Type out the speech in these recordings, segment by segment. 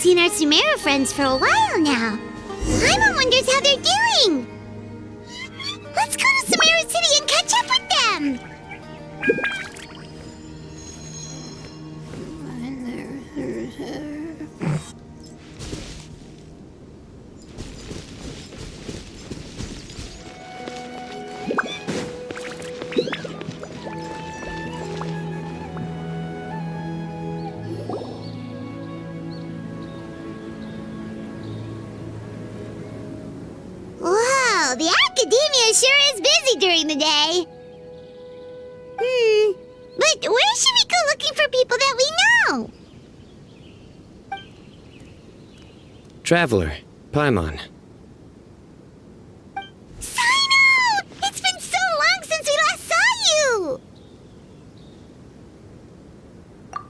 seen our Sumeru friends for a while now. Paimon wonders how they're doing. Let's go to Sumeru City and catch up with them. Whoa, the Akademiya sure is busy during the day. But where should we go looking for people that we know? Traveler, Paimon. Cyno! It's been so long since we last saw you!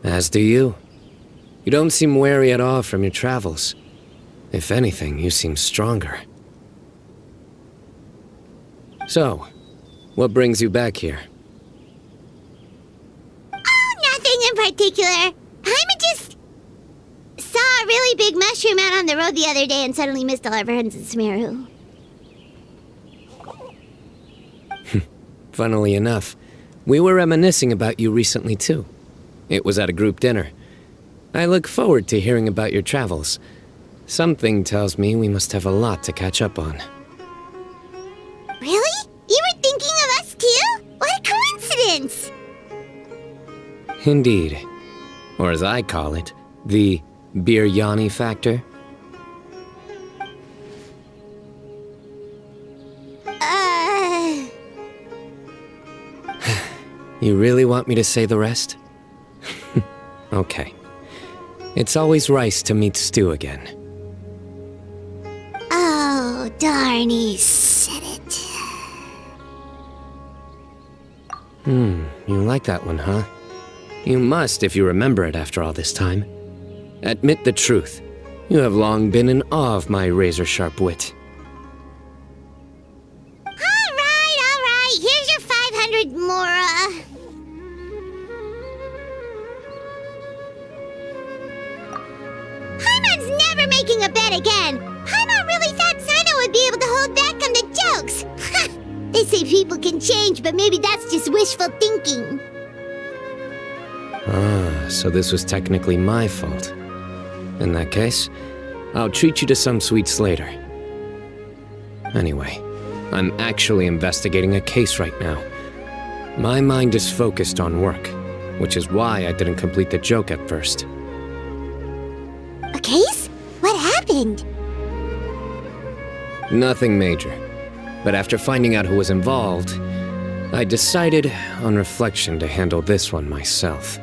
As do you. You don't seem weary at all from your travels. If anything, you seem stronger. So, what brings you back here? Oh, nothing in particular. Paimon just saw a really big mushroom out on the road the other day and suddenly missed all our friends in Sumeru. Funnily enough, we were reminiscing about you recently too. It was at a group dinner. I look forward to hearing about your travels. Something tells me we must have a lot to catch up on. Really? You were thinking of us too? What a coincidence! Indeed. Or as I call it, the biryani factor. You really want me to say the rest? Okay. It's always rice to meet stew again. Oh, darn, he said it. You like that one, huh? You must if you remember it after all this time. Admit the truth. You have long been in awe of my razor-sharp wit. All right. Here's your 500 mora. Paimon's never making a bet again. Paimon really thought Cyno would be able to hold back on the jokes. They say people can change, but maybe that's just wishful thinking. Ah, so this was technically my fault. In that case, I'll treat you to some sweets later. Anyway, I'm actually investigating a case right now. My mind is focused on work, which is why I didn't complete the joke at first. A case? What happened? Nothing major. But after finding out who was involved, I decided, on reflection, to handle this one myself.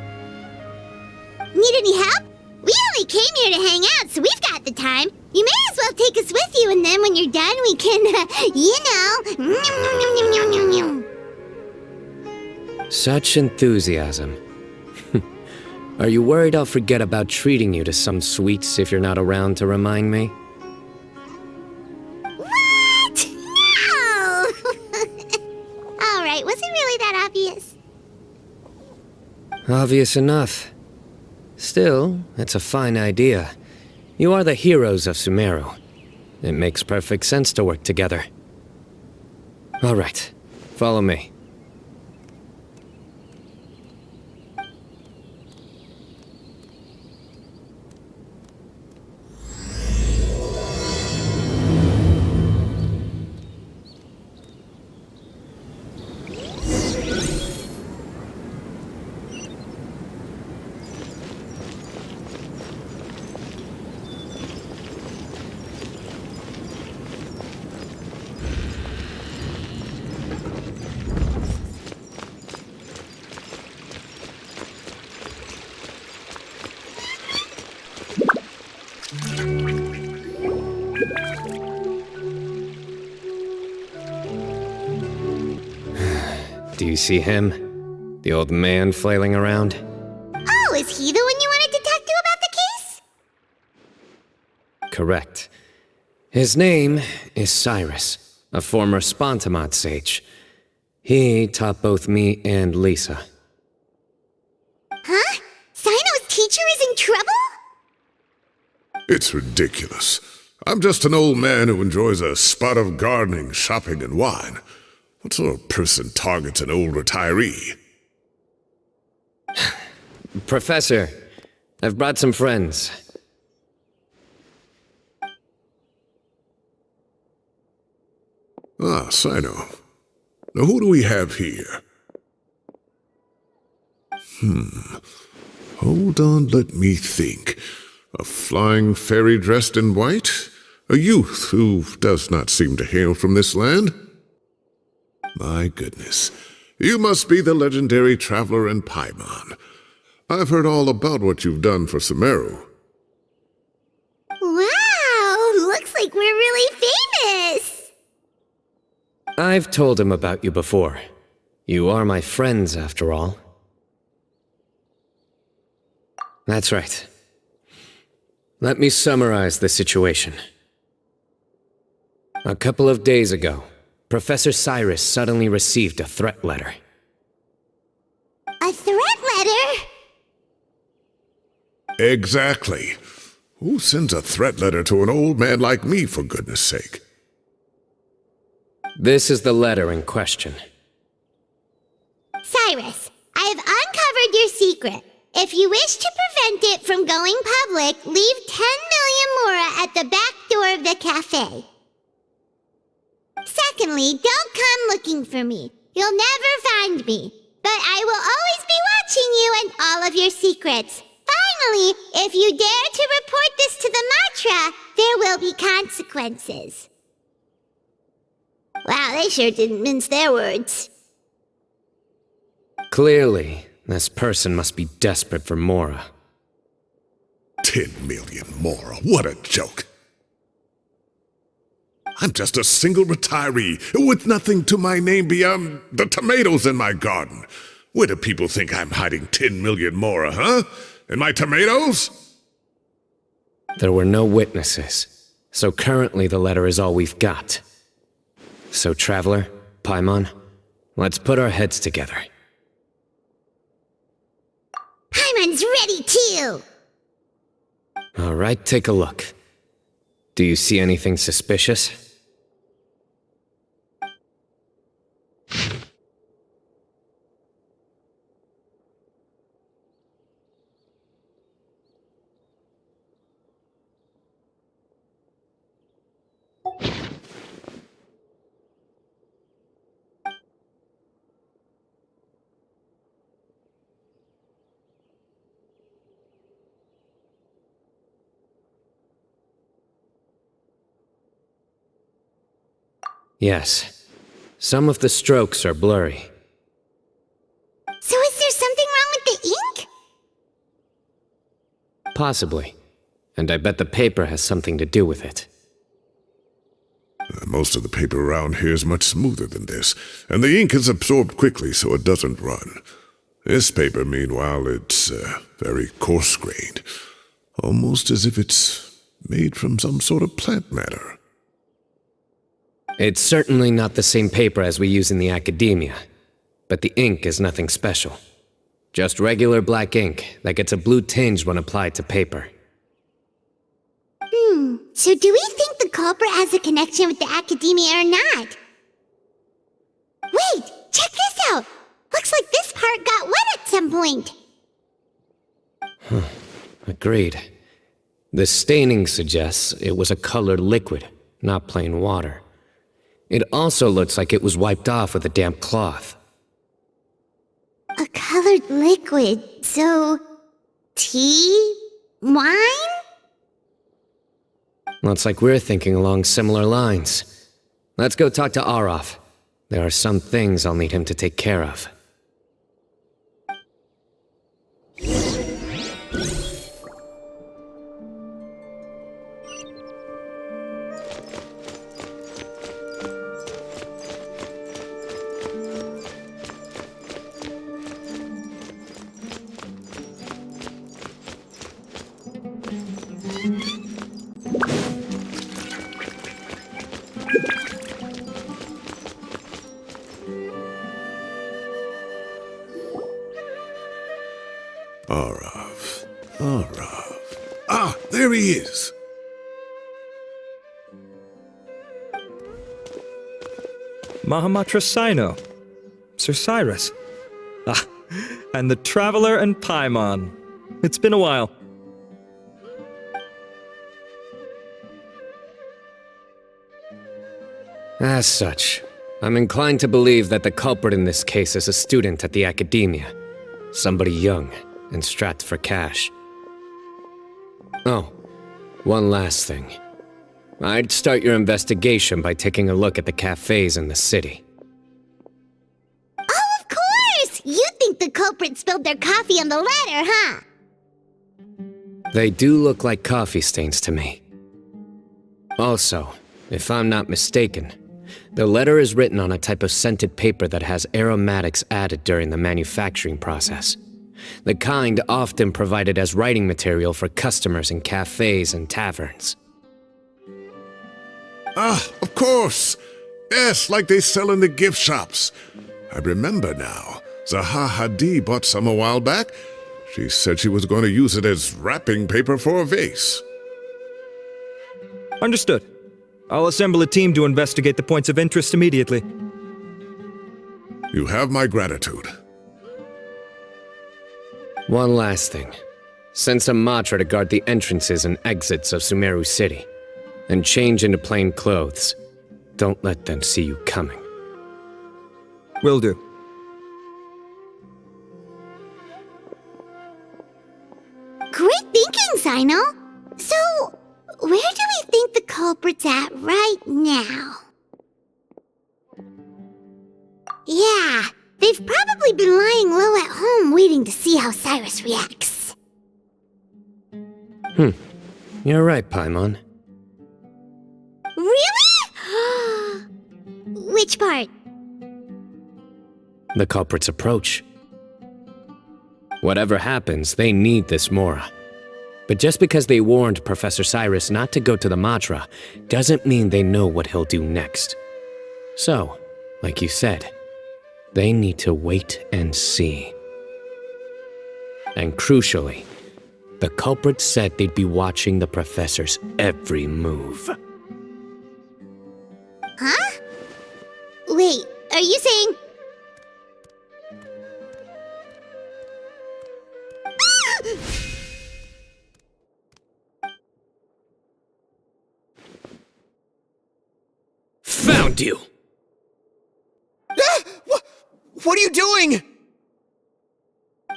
Need any help? We only came here to hang out, so we've got the time. You may as well take us with you, and then when you're done, we can, Such enthusiasm. Are you worried I'll forget about treating you to some sweets if you're not around to remind me? What? No! Alright, was it really that obvious? Obvious enough. Still, it's a fine idea. You are the heroes of Sumeru. It makes perfect sense to work together. All right, follow me. Do you see him? The old man flailing around? Oh, is he the one you wanted to talk to about the case? Correct. His name is Cyrus, a former Spontamod sage. He taught both me and Lisa. Huh? Cyno's teacher is in trouble? It's ridiculous. I'm just an old man who enjoys a spot of gardening, shopping, and wine. What sort of person targets an old retiree? Professor, I've brought some friends. Ah, Cyno. Now who do we have here? Hold on, let me think. A flying fairy dressed in white? A youth who does not seem to hail from this land? My goodness. You must be the legendary traveler in Paimon. I've heard all about what you've done for Sumeru. Wow, looks like we're really famous! I've told him about you before. You are my friends, after all. That's right. Let me summarize the situation. A couple of days ago, Professor Cyrus suddenly received a threat letter. A threat letter? Exactly. Who sends a threat letter to an old man like me, for goodness sake? This is the letter in question. Cyrus, I have uncovered your secret. If you wish to prevent it from going public, leave 10 million mora at the back door of the cafe. Secondly, don't come looking for me. You'll never find me. But I will always be watching you and all of your secrets. Finally, if you dare to report this to the Matra, there will be consequences. Wow, they sure didn't mince their words. Clearly, this person must be desperate for mora. 10 million mora, what a joke. I'm just a single retiree with nothing to my name beyond the tomatoes in my garden. Where do people think I'm hiding 10 million mora, huh? In my tomatoes? There were no witnesses, so currently the letter is all we've got. So, Traveler, Paimon, let's put our heads together. Paimon's ready too! All right, take a look. Do you see anything suspicious? Yes. Some of the strokes are blurry. So is there something wrong with the ink? Possibly. And I bet the paper has something to do with it. Most of the paper around here is much smoother than this, and the ink is absorbed quickly so it doesn't run. This paper, meanwhile, it's very coarse-grained, almost as if it's made from some sort of plant matter. It's certainly not the same paper as we use in the Akademiya, but the ink is nothing special. Just regular black ink that gets a blue tinge when applied to paper. So do we think the culprit has a connection with the Akademiya or not? Wait, check this out! Looks like this part got wet at some point. Agreed. The staining suggests it was a colored liquid, not plain water. It also looks like it was wiped off with a damp cloth. A colored liquid, so... tea? Wine? Looks like we're thinking along similar lines. Let's go talk to Araf. There are some things I'll need him to take care of. Araf. Ah, there he is. Mahamatra Cyno. Sir Cyrus. Ah, and the Traveler and Paimon. It's been a while. As such, I'm inclined to believe that the culprit in this case is a student at the Akademiya. Somebody young and strapped for cash. Oh, one last thing. I'd start your investigation by taking a look at the cafes in the city. Oh, of course! You think the culprit spilled their coffee on the ladder, huh? They do look like coffee stains to me. Also, if I'm not mistaken, the letter is written on a type of scented paper that has aromatics added during the manufacturing process. The kind often provided as writing material for customers in cafes and taverns. Ah, of course! Yes, like they sell in the gift shops. I remember now. Zaha Hadi bought some a while back. She said she was going to use it as wrapping paper for a vase. Understood. I'll assemble a team to investigate the points of interest immediately. You have my gratitude. One last thing. Send some Matra to guard the entrances and exits of Sumeru City. And change into plain clothes. Don't let them see you coming. Will do. Great thinking, Cyno. So, where do we think the culprit's at right now? Yeah, they've probably been lying low at home waiting to see how Cyrus reacts. You're right, Paimon. Really? Which part? The culprit's approach. Whatever happens, they need this Mora. But just because they warned Professor Cyrus not to go to the Matra, doesn't mean they know what he'll do next. So, like you said, they need to wait and see. And crucially, the culprit said they'd be watching the Professor's every move. Huh? Wait, are you saying... Found you! What are you doing?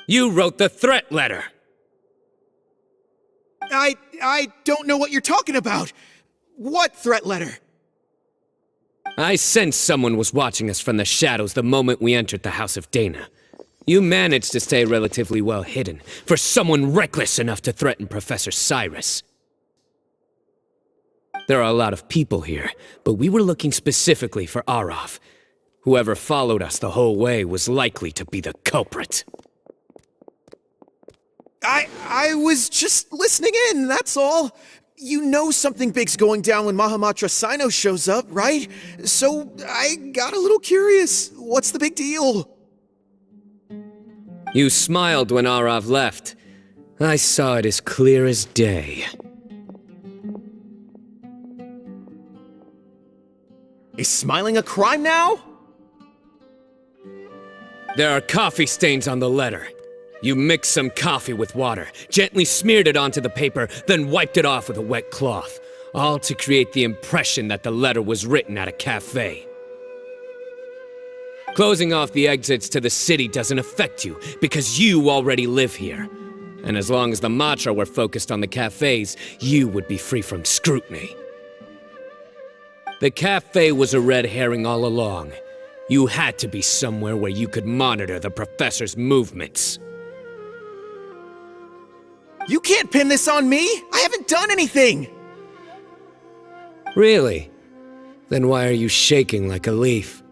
You wrote the threat letter! I don't know what you're talking about. What threat letter? I sensed someone was watching us from the shadows the moment we entered the House of Deyha. You managed to stay relatively well hidden for someone reckless enough to threaten Professor Cyrus. There are a lot of people here, but we were looking specifically for Arav. Whoever followed us the whole way was likely to be the culprit. I was just listening in, that's all. You know something big's going down when Mahamatra Cyno shows up, right? So I got a little curious. What's the big deal? You smiled when Arav left. I saw it as clear as day. Is smiling a crime now? There are coffee stains on the letter. You mixed some coffee with water, gently smeared it onto the paper, then wiped it off with a wet cloth, all to create the impression that the letter was written at a cafe. Closing off the exits to the city doesn't affect you, because you already live here. And as long as the Matra were focused on the cafes, you would be free from scrutiny. The cafe was a red herring all along. You had to be somewhere where you could monitor the Professor's movements. You can't pin this on me! I haven't done anything! Really? Then why are you shaking like a leaf?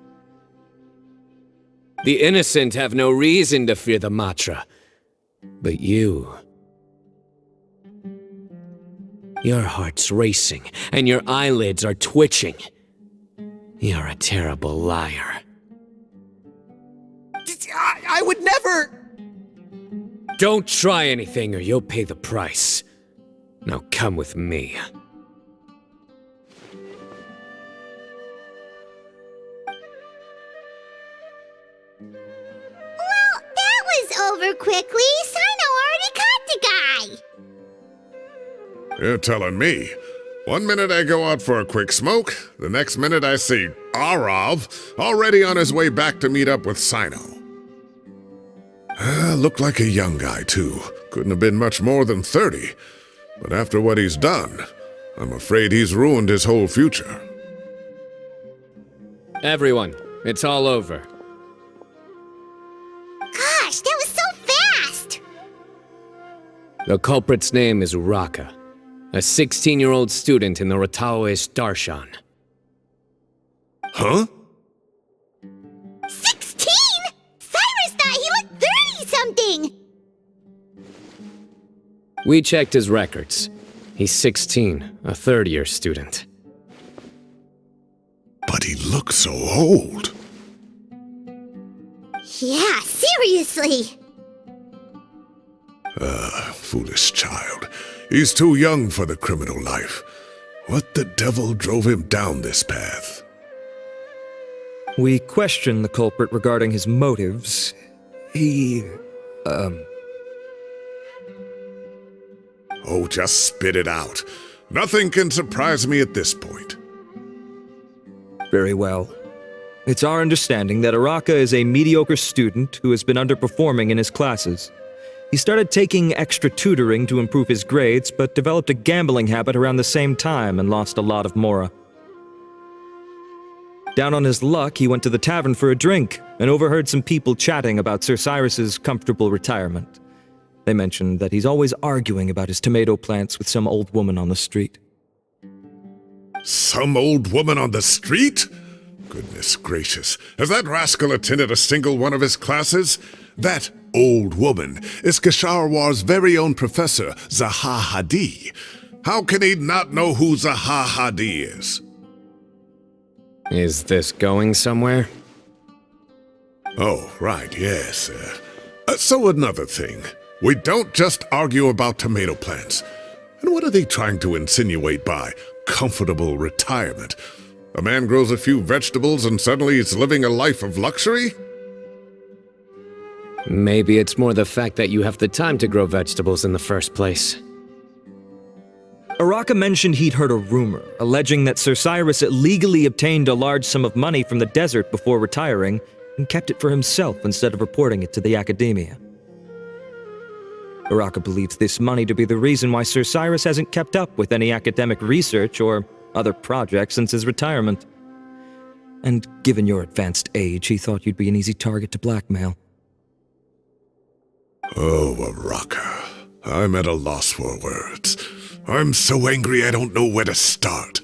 The innocent have no reason to fear the Matra. But you... Your heart's racing, and your eyelids are twitching. You're a terrible liar. I would never... Don't try anything or you'll pay the price. Now come with me. Well, that was over quickly. Cyno already caught the guy. You're telling me. One minute I go out for a quick smoke, the next minute I see Arav already on his way back to meet up with Cyno. Looked like a young guy, too. Couldn't have been much more than 30. But after what he's done, I'm afraid he's ruined his whole future. Everyone, it's all over. Gosh, that was so fast! The culprit's name is Uraka, a 16-year-old student in the Rataoish Darshan. Huh? 16? Cyrus thought he looked 30-something! We checked his records. He's 16, a third-year student. But he looks so old. Yeah, seriously! Foolish child. He's too young for the criminal life. What the devil drove him down this path? We questioned the culprit regarding his motives. Oh, just spit it out. Nothing can surprise me at this point. Very well. It's our understanding that Uraka is a mediocre student who has been underperforming in his classes. He started taking extra tutoring to improve his grades, but developed a gambling habit around the same time and lost a lot of mora. Down on his luck, he went to the tavern for a drink and overheard some people chatting about Sir Cyrus's comfortable retirement. They mentioned that he's always arguing about his tomato plants with some old woman on the street. Some old woman on the street? Goodness gracious, has that rascal attended a single one of his classes? That old woman is Kasharwar's very own professor, Zaha Hadi. How can he not know who Zaha Hadi is? Is this going somewhere? Oh, right, yes. So another thing. We don't just argue about tomato plants. And what are they trying to insinuate by comfortable retirement? A man grows a few vegetables and suddenly he's living a life of luxury? Maybe it's more the fact that you have the time to grow vegetables in the first place. Uraka mentioned he'd heard a rumor, alleging that Sir Cyrus illegally obtained a large sum of money from the desert before retiring, and kept it for himself instead of reporting it to the Akademiya. Uraka believes this money to be the reason why Sir Cyrus hasn't kept up with any academic research or other projects since his retirement. And given your advanced age, he thought you'd be an easy target to blackmail. Oh, Uraka. I'm at a loss for words. I'm so angry I don't know where to start.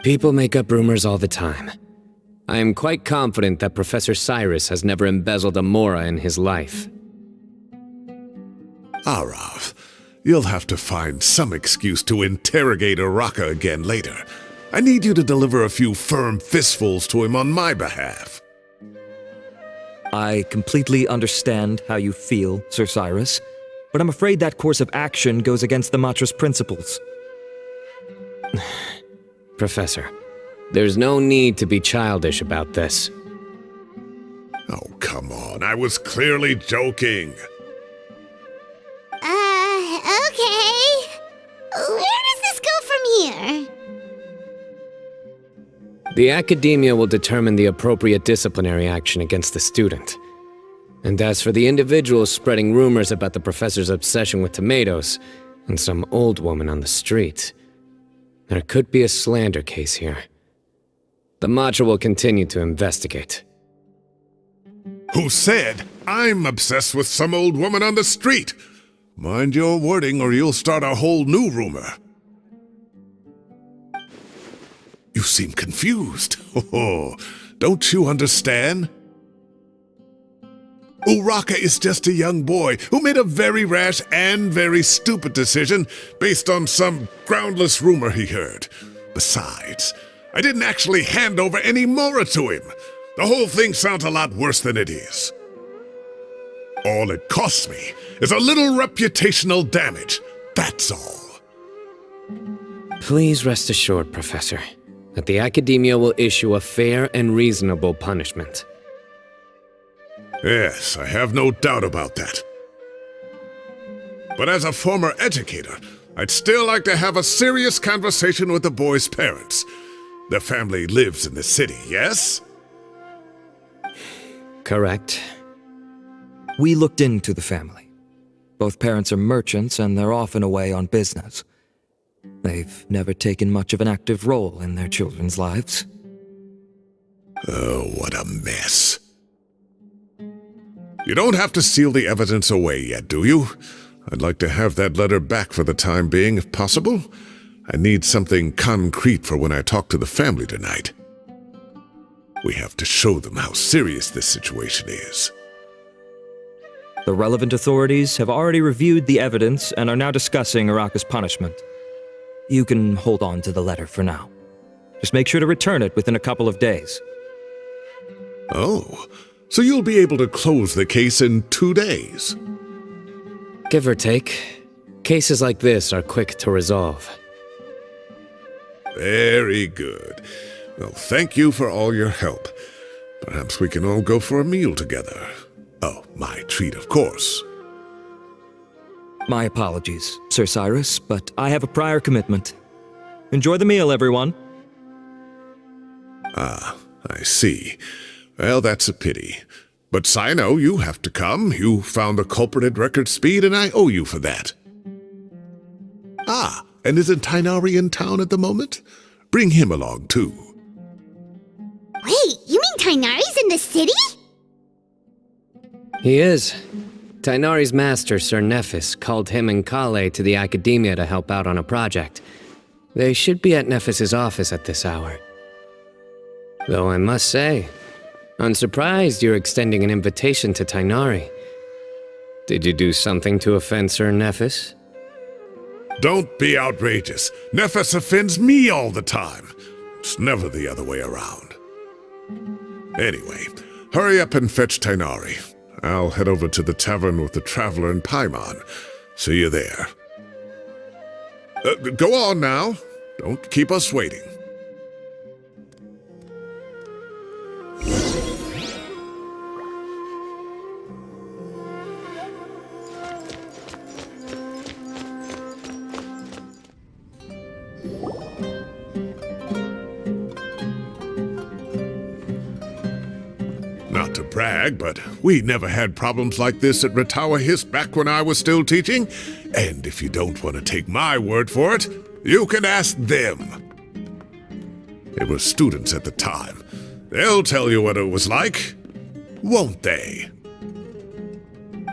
People make up rumors all the time. I am quite confident that Professor Cyrus has never embezzled a mora in his life. Arav, you'll have to find some excuse to interrogate Uraka again later. I need you to deliver a few firm fistfuls to him on my behalf. I completely understand how you feel, Sir Cyrus, but I'm afraid that course of action goes against the Matra's principles. Professor, there's no need to be childish about this. Oh, come on. I was clearly joking. Okay. Where does this go from here? The Akademiya will determine the appropriate disciplinary action against the student. And as for the individuals spreading rumors about the professor's obsession with tomatoes and some old woman on the street, there could be a slander case here. The Matra will continue to investigate. Who said I'm obsessed with some old woman on the street? Mind your wording or you'll start a whole new rumor. You seem confused. Oh, don't you understand? Uraka is just a young boy who made a very rash and very stupid decision based on some groundless rumor he heard. Besides, I didn't actually hand over any mora to him. The whole thing sounds a lot worse than it is. All it costs me is a little reputational damage. That's all. Please rest assured, Professor, but the Akademiya will issue a fair and reasonable punishment. Yes, I have no doubt about that. But as a former educator, I'd still like to have a serious conversation with the boy's parents. The family lives in the city, yes? Correct. We looked into the family. Both parents are merchants and they're often away on business. They've never taken much of an active role in their children's lives. Oh, what a mess. You don't have to seal the evidence away yet, do you? I'd like to have that letter back for the time being, if possible. I need something concrete for when I talk to the family tonight. We have to show them how serious this situation is. The relevant authorities have already reviewed the evidence and are now discussing Araka's punishment. You can hold on to the letter for now. Just make sure to return it within a couple of days. Oh, so you'll be able to close the case in 2 days? Give or take. Cases like this are quick to resolve. Very good. Well, thank you for all your help. Perhaps we can all go for a meal together. Oh, my treat, of course. My apologies, Sir Cyrus, but I have a prior commitment. Enjoy the meal, everyone. Ah, I see. Well, that's a pity. But Cyno, you have to come. You found the culprit at record speed, and I owe you for that. Ah, and isn't Tighnari in town at the moment? Bring him along, too. Wait, you mean Tighnari's in the city? He is. Tighnari's master, Sir Nephis, called him and collei to the Akademiya to help out on a project. They should be at Nephis's office at this hour. Though I must say, I'm surprised you're extending an invitation to Tighnari. Did you do something to offend Sir Nephis? Don't be outrageous. Nephis offends me all the time. It's never the other way around. Anyway, hurry up and fetch Tighnari. I'll head over to the tavern with the traveler and Paimon. See you there. Go on now. Don't keep us waiting. Not to brag, but we never had problems like this at Ratawa Hiss back when I was still teaching. And if you don't want to take my word for it, you can ask them. They were students at the time. They'll tell you what it was like, won't they?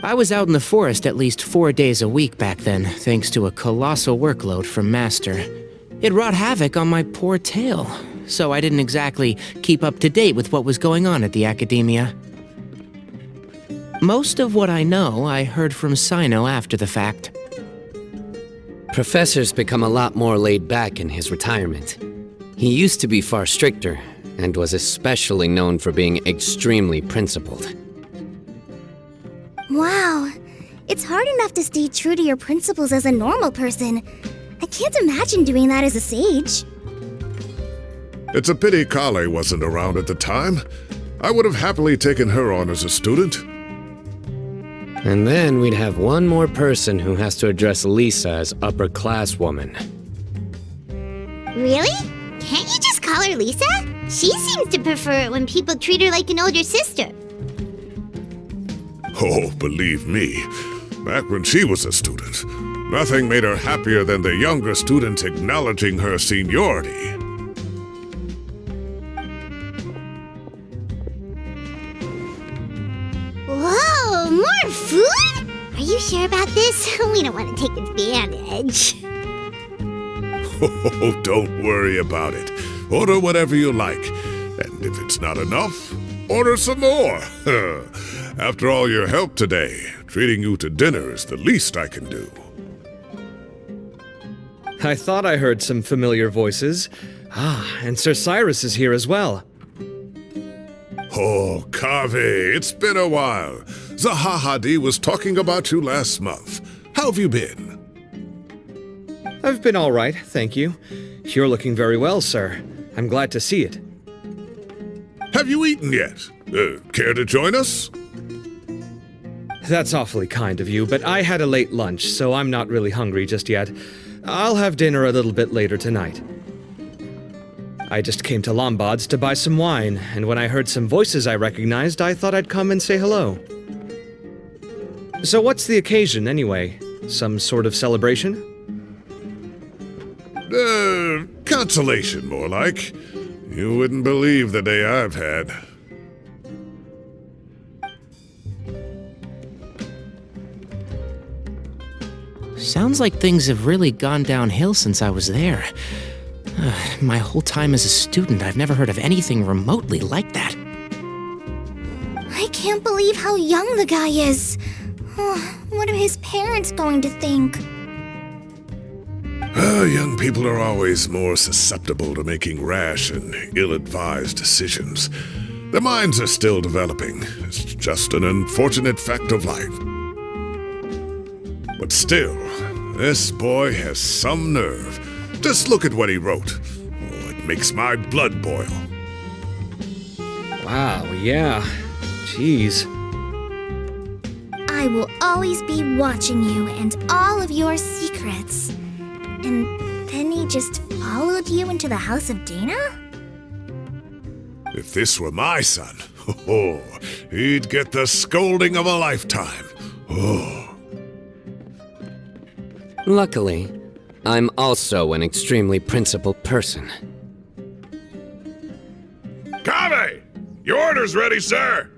I was out in the forest at least 4 days a week back then, thanks to a colossal workload from Master. It wrought havoc on my poor tail, so I didn't exactly keep up to date with what was going on at the Akademiya. Most of what I know, I heard from Cyno after the fact. Professor's become a lot more laid back in his retirement. He used to be far stricter, and was especially known for being extremely principled. Wow, it's hard enough to stay true to your principles as a normal person. I can't imagine doing that as a sage. It's a pity collei wasn't around at the time. I would have happily taken her on as a student. And then we'd have one more person who has to address Lisa as upper-class woman. Really? Can't you just call her Lisa? She seems to prefer it when people treat her like an older sister. Oh, believe me, back when she was a student, nothing made her happier than the younger students acknowledging her seniority. Whoa, more food? Are you sure about this? We don't want to take advantage. Oh, don't worry about it. Order whatever you like. And if it's not enough, order some more. After all your help today, treating you to dinner is the least I can do. I thought I heard some familiar voices. Ah, and Sir Cyrus is here as well. Oh, Kaveh, it's been a while. Zahahadi was talking about you last month. How have you been? I've been all right, thank you. You're looking very well, sir. I'm glad to see it. Have you eaten yet? Care to join us? That's awfully kind of you, but I had a late lunch, so I'm not really hungry just yet. I'll have dinner a little bit later tonight. I just came to Lombard's to buy some wine, and when I heard some voices I recognized, I thought I'd come and say hello. So what's the occasion, anyway? Some sort of celebration? Consolation, more like. You wouldn't believe the day I've had. Sounds like things have really gone downhill since I was there. My whole time as a student, I've never heard of anything remotely like that. I can't believe how young the guy is. What are his parents going to think? Young people are always more susceptible to making rash and ill-advised decisions. Their minds are still developing. It's just an unfortunate fact of life. But still, this boy has some nerve. Just look at what he wrote. Oh, it makes my blood boil. Wow, yeah. Jeez. I will always be watching you and all of your secrets. And then he just followed you into the house of Deyha? If this were my son, he'd get the scolding of a lifetime. Luckily, I'm also an extremely principled person. Kaveh! Your order's ready, sir!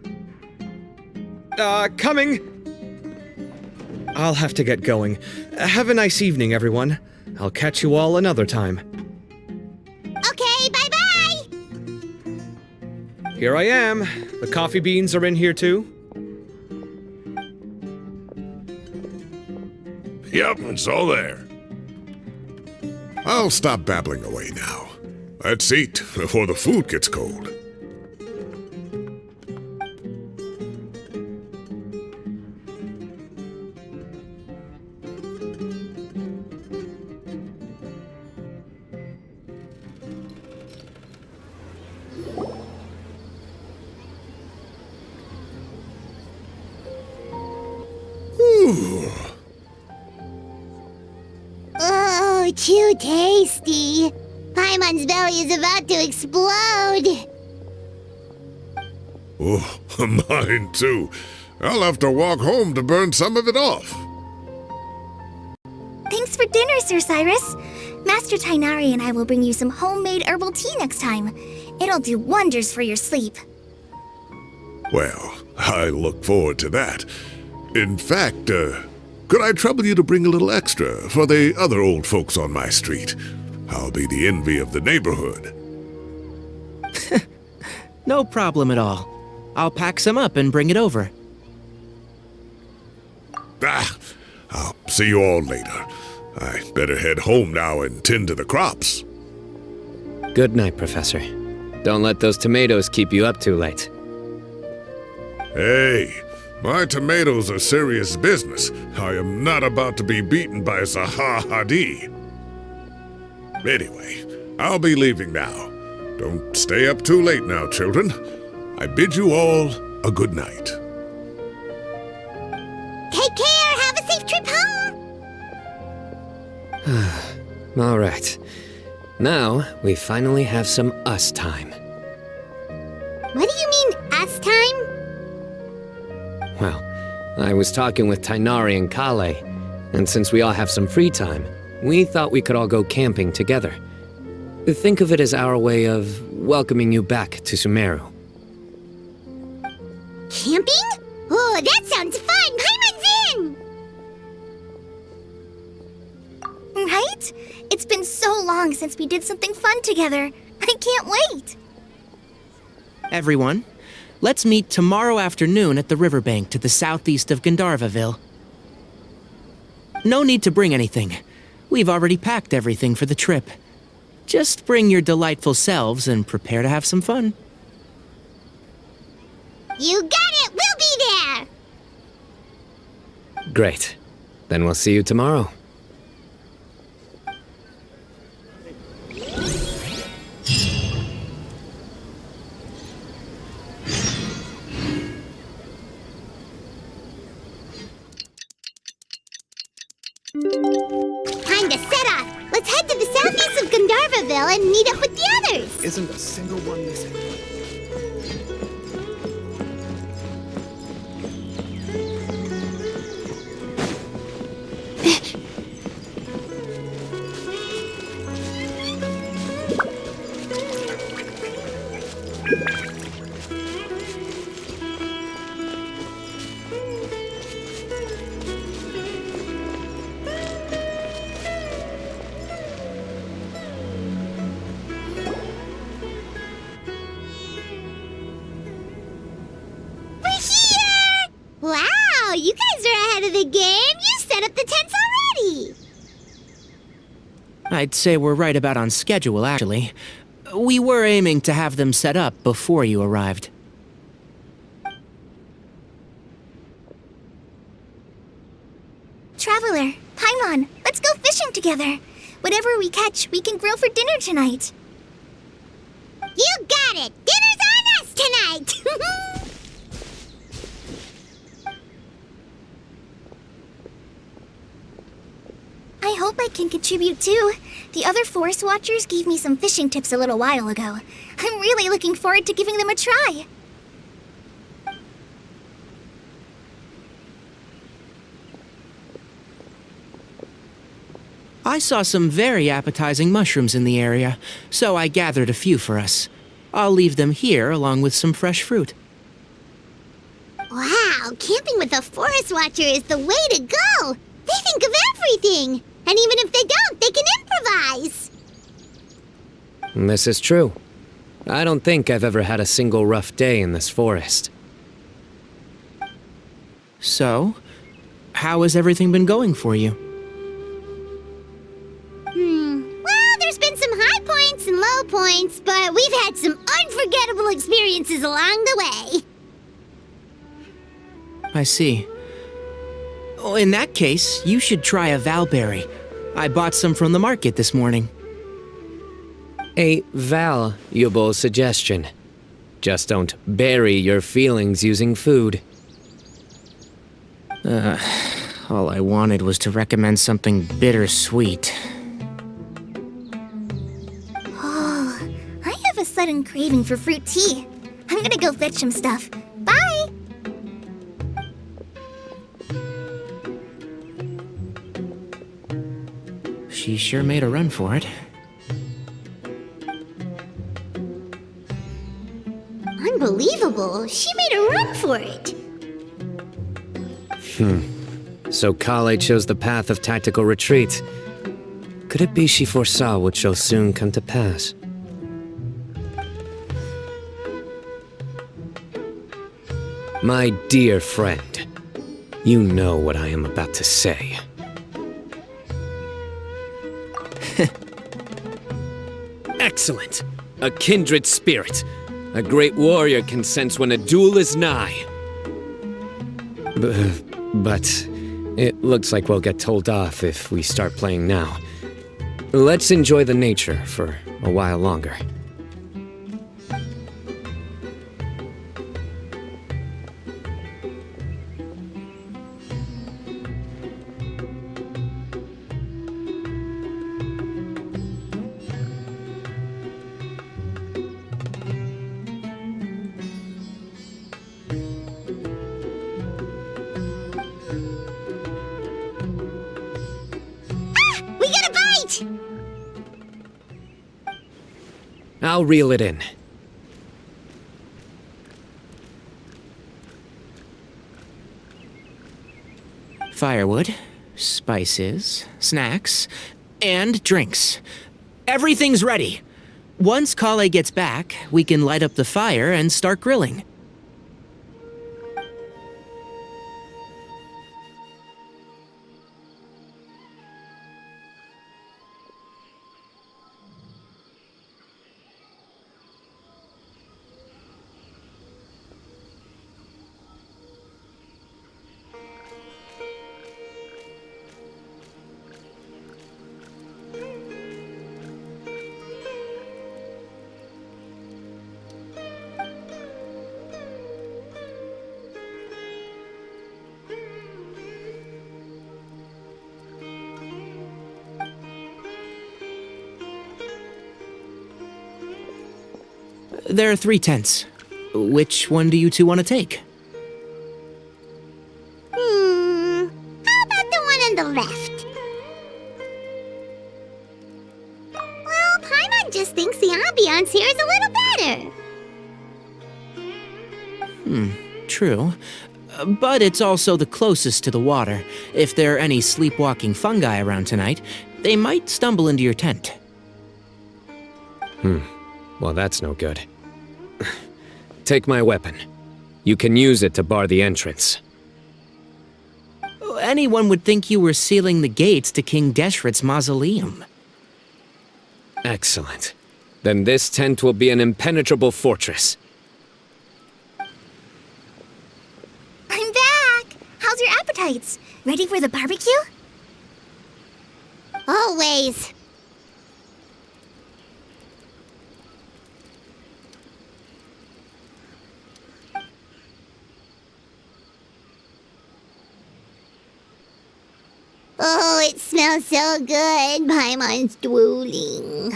Coming! I'll have to get going. Have a nice evening, everyone. I'll catch you all another time. Okay, bye-bye! Here I am. The coffee beans are in here too. Yep, it's all there. I'll stop babbling away now. Let's eat before the food gets cold. Oh, too tasty. Paimon's belly is about to explode. Oh, mine too. I'll have to walk home to burn some of it off. Thanks for dinner, Sir Cyrus. Master Tighnari and I will bring you some homemade herbal tea next time. It'll do wonders for your sleep. Well, I look forward to that. In fact, could I trouble you to bring a little extra for the other old folks on my street? I'll be the envy of the neighborhood. No problem at all. I'll pack some up and bring it over. I'll see you all later. I better head home now and tend to the crops. Good night, Professor. Don't let those tomatoes keep you up too late. Hey, my tomatoes are serious business. I am not about to be beaten by Zaha Hadid. Anyway, I'll be leaving now. Don't stay up too late now, children. I bid you all a good night. Take care. Have a safe trip home. All right. Now, we finally have some us time. What do you mean, us time? Well, I was talking with Tighnari and Collei, and since we all have some free time, we thought we could all go camping together. Think of it as our way of welcoming you back to Sumeru. Camping? Oh, that sounds fun. Paimon's in! Right? It's been so long since we did something fun together. I can't wait. Everyone, let's meet tomorrow afternoon at the riverbank to the southeast of Gandharvaville. No need to bring anything. We've already packed everything for the trip. Just bring your delightful selves and prepare to have some fun. You got it. We'll be there. Great. Then we'll see you tomorrow. Let's head to the southeast of Gandharvaville and meet up with the others. Isn't a single one missing. Wow, you guys are ahead of the game. You set up the tents already. I'd say we're right about on schedule, actually. We were aiming to have them set up before you arrived. Traveler, Paimon, let's go fishing together. Whatever we catch, we can grill for dinner tonight. You got it. Dinner's on us tonight. I hope I can contribute too. The other forest watchers gave me some fishing tips a little while ago. I'm really looking forward to giving them a try. I saw some very appetizing mushrooms in the area, so I gathered a few for us. I'll leave them here along with some fresh fruit. Wow, camping with a forest watcher is the way to go. They think of everything. And even if they don't, they can improvise. This is true. I don't think I've ever had a single rough day in this forest. So, how has everything been going for you? Well, there's been some high points and low points, but we've had some unforgettable experiences along the way. I see. Oh, in that case, you should try a valberry. I bought some from the market this morning. A valuable suggestion. Just don't bury your feelings using food. All I wanted was to recommend something bittersweet. Oh, I have a sudden craving for fruit tea. I'm gonna go fetch some stuff. Bye! She sure made a run for it. Unbelievable. She made a run for it. So collei chose the path of tactical retreat. Could it be she foresaw what shall soon come to pass? My dear friend, you know what I am about to say. Excellent! A kindred spirit. A great warrior can sense when a duel is nigh. But it looks like we'll get told off if we start playing now. Let's enjoy the nature for a while longer. We got a bite! I'll reel it in. Firewood, spices, snacks, and drinks. Everything's ready. Once collei gets back, we can light up the fire and start grilling. There are 3 tents. Which one do you two want to take? How about the one on the left? Well, Paimon just thinks the ambiance here is a little better. True. But it's also the closest to the water. If there are any sleepwalking fungi around tonight, they might stumble into your tent. Well, that's no good. Take my weapon. You can use it to bar the entrance. Anyone would think you were sealing the gates to King Deshret's mausoleum. Excellent. Then this tent will be an impenetrable fortress. I'm back! How's your appetites? Ready for the barbecue? Always. Oh, it smells so good. Paimon's drooling.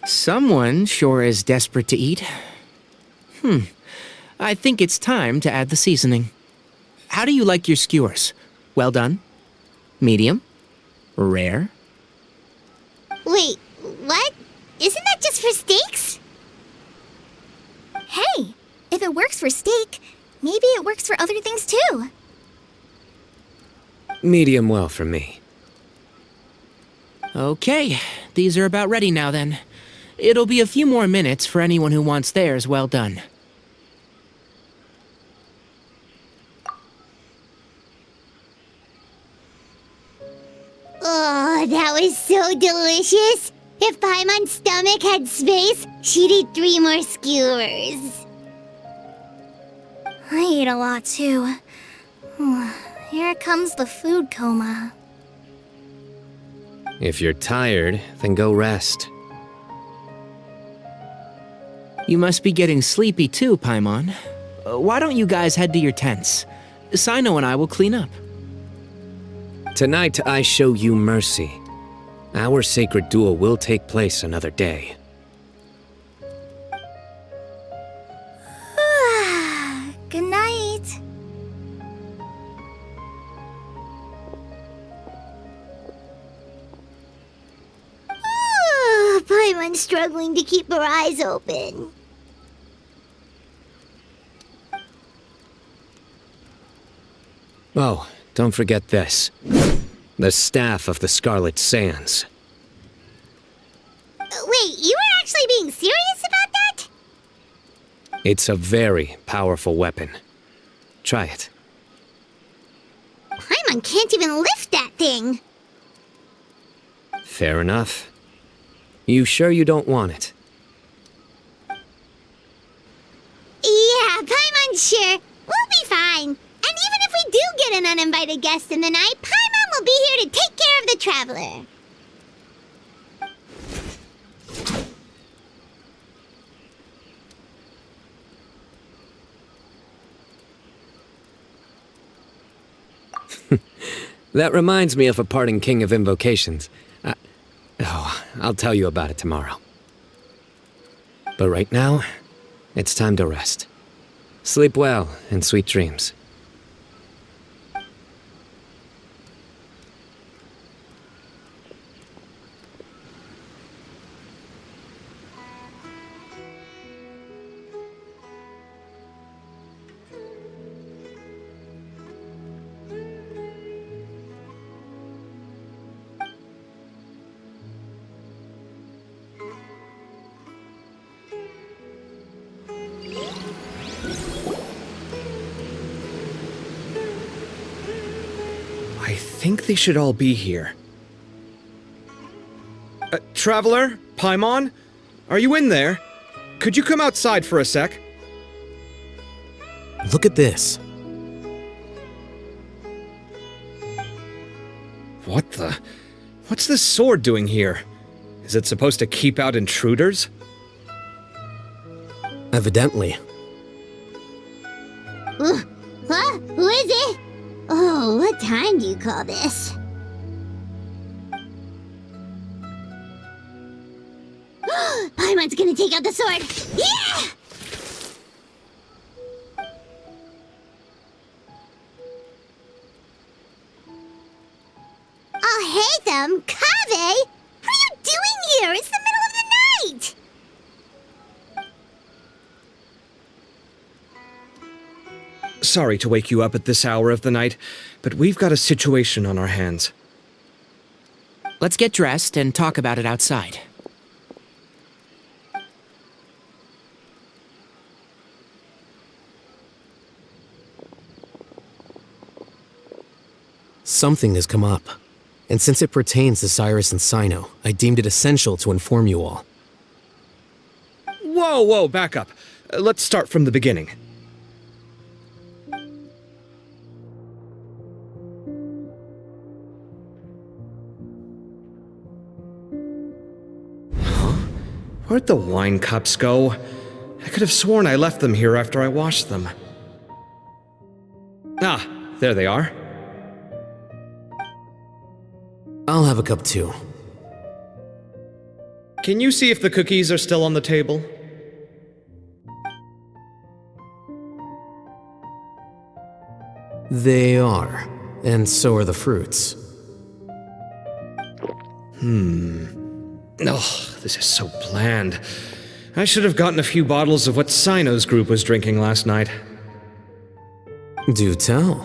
Someone sure is desperate to eat. I think it's time to add the seasoning. How do you like your skewers? Well done? Medium? Rare? Wait, what? Isn't that just for steaks? Hey, if it works for steak, maybe it works for other things too. Medium well for me. Okay, these are about ready now then. It'll be a few more minutes for anyone who wants theirs well done. Oh, that was so delicious. If Paimon's stomach had space, she'd eat 3 more skewers. I ate a lot too. Here comes the food coma. If you're tired, then go rest. You must be getting sleepy too, Paimon. Why don't you guys head to your tents? Cyno and I will clean up. Tonight I show you mercy. Our sacred duel will take place another day. Good night. Paimon's struggling to keep her eyes open. Oh, don't forget this. The Staff of the Scarlet Sands. Wait, you were actually being serious about that? It's a very powerful weapon. Try it. Paimon can't even lift that thing. Fair enough. You sure you don't want it? Yeah, Paimon's sure. We'll be fine. And even if we do get an uninvited guest in the night, Paimon will be here to take care of the traveler. That reminds me of a parting king of invocations. I'll tell you about it tomorrow. But right now, it's time to rest. Sleep well and sweet dreams. I think they should all be here. Traveler? Paimon? Are you in there? Could you come outside for a sec? Look at this. What the? What's this sword doing here? Is it supposed to keep out intruders? Evidently. Huh? Who is it? Oh, what time do you call this? Paimon's gonna take out the sword. Yeah! Alhaitham? Kaveh? What are you doing here? It's the middle of the night! Sorry to wake you up at this hour of the night, but we've got a situation on our hands. Let's get dressed and talk about it outside. Something has come up, and since it pertains to Cyrus and Cyno, I deemed it essential to inform you all. Whoa, back up. Let's start from the beginning. Where'd the wine cups go? I could have sworn I left them here after I washed them. Ah, there they are. I'll have a cup too. Can you see if the cookies are still on the table? They are, and so are the fruits. Ugh, this is so bland. I should have gotten a few bottles of what Cyno's group was drinking last night. Do tell.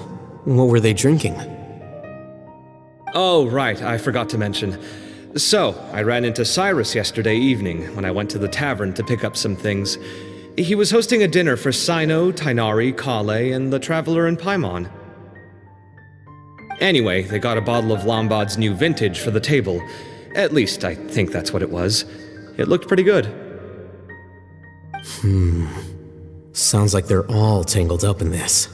What were they drinking? Oh, right, I forgot to mention. So, I ran into Cyrus yesterday evening when I went to the tavern to pick up some things. He was hosting a dinner for Cyno, Tighnari, collei, and the Traveler and Paimon. Anyway, they got a bottle of Lombard's new vintage for the table. At least, I think that's what it was. It looked pretty good. Sounds like they're all tangled up in this.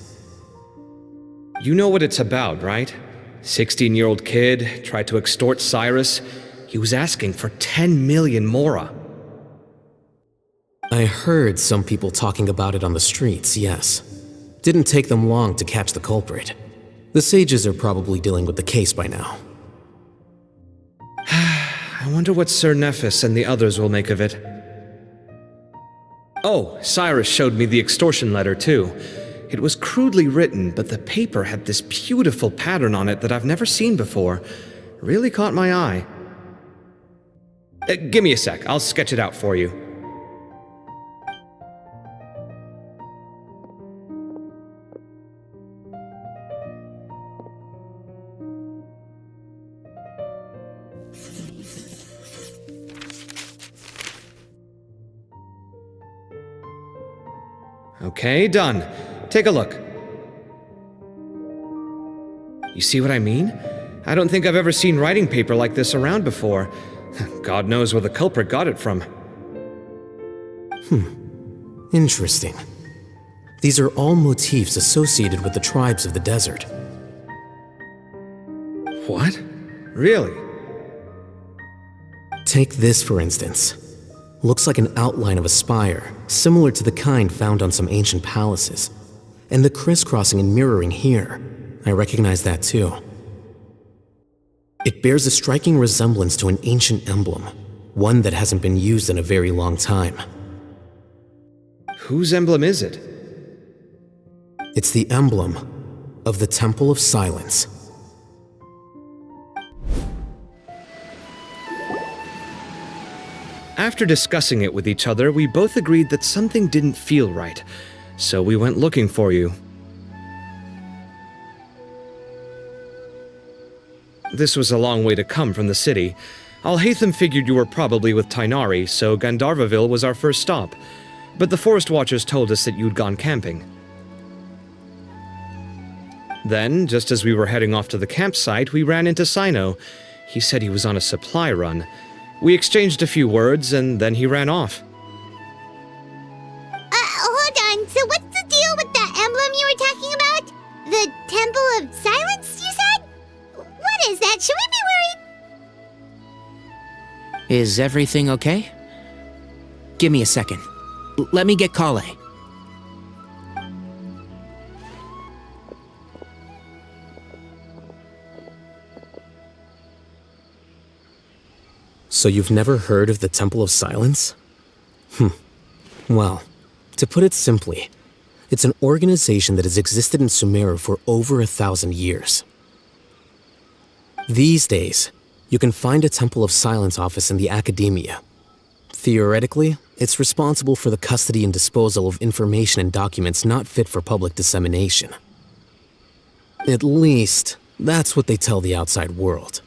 You know what it's about, right? 16-year-old kid tried to extort Cyrus. He was asking for 10 million mora. I heard some people talking about it on the streets, yes. Didn't take them long to catch the culprit. The sages are probably dealing with the case by now. I wonder what Sir Nephis and the others will make of it. Oh, Cyrus showed me the extortion letter, too. It was crudely written, but the paper had this beautiful pattern on it that I've never seen before. Really caught my eye. Give me a sec, I'll sketch it out for you. Okay, done. Take a look. You see what I mean? I don't think I've ever seen writing paper like this around before. God knows where the culprit got it from. Interesting. These are all motifs associated with the tribes of the desert. What? Really? Take this, for instance. Looks like an outline of a spire, similar to the kind found on some ancient palaces. And the crisscrossing and mirroring here, I recognize that too. It bears a striking resemblance to an ancient emblem, one that hasn't been used in a very long time. Whose emblem is it? It's the emblem of the Temple of Silence. After discussing it with each other, we both agreed that something didn't feel right, so we went looking for you. This was a long way to come from the city. Alhaitham figured you were probably with Tighnari, so Gandharvaville was our first stop. But the Forest Watchers told us that you'd gone camping. Then, just as we were heading off to the campsite, we ran into Cyno. He said he was on a supply run. We exchanged a few words, and then he ran off. Hold on. So what's the deal with that emblem you were talking about? The Temple of Silence, you said? What is that? Should we be worried? Is everything okay? Give me a second. Let me get collei. So you've never heard of the Temple of Silence? Well, to put it simply, it's an organization that has existed in Sumeru for over 1,000 years. These days, you can find a Temple of Silence office in the Akademiya. Theoretically, it's responsible for the custody and disposal of information and documents not fit for public dissemination. At least, that's what they tell the outside world.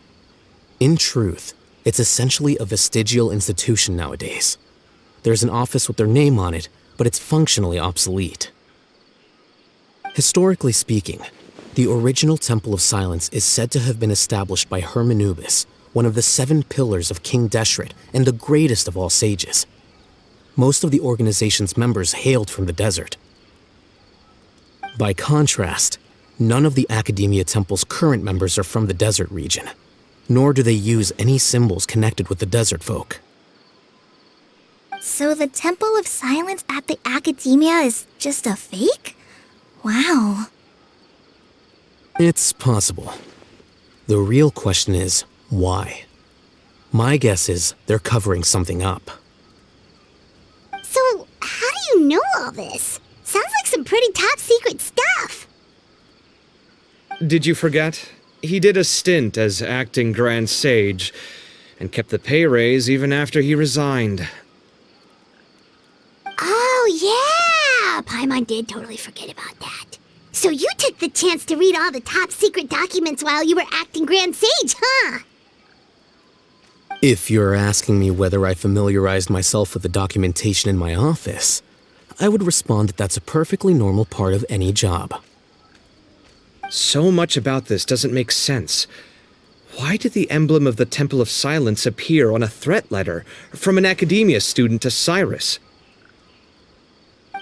In truth, it's essentially a vestigial institution nowadays. There's an office with their name on it, but it's functionally obsolete. Historically speaking, the original Temple of Silence is said to have been established by Hermanubis, one of the 7 pillars of King Deshret and the greatest of all sages. Most of the organization's members hailed from the desert. By contrast, none of the Akademiya Temple's current members are from the desert region, nor do they use any symbols connected with the desert folk. So the Temple of Silence at the Akademiya is just a fake? Wow. It's possible. The real question is, why? My guess is they're covering something up. So, how do you know all this? Sounds like some pretty top secret stuff. Did you forget? He did a stint as acting Grand Sage, and kept the pay raise even after he resigned. Oh, yeah! Paimon did totally forget about that. So you took the chance to read all the top secret documents while you were acting Grand Sage, huh? If you're asking me whether I familiarized myself with the documentation in my office, I would respond that that's a perfectly normal part of any job. So much about this doesn't make sense. Why did the emblem of the Temple of Silence appear on a threat letter from an Akademiya student to Cyrus?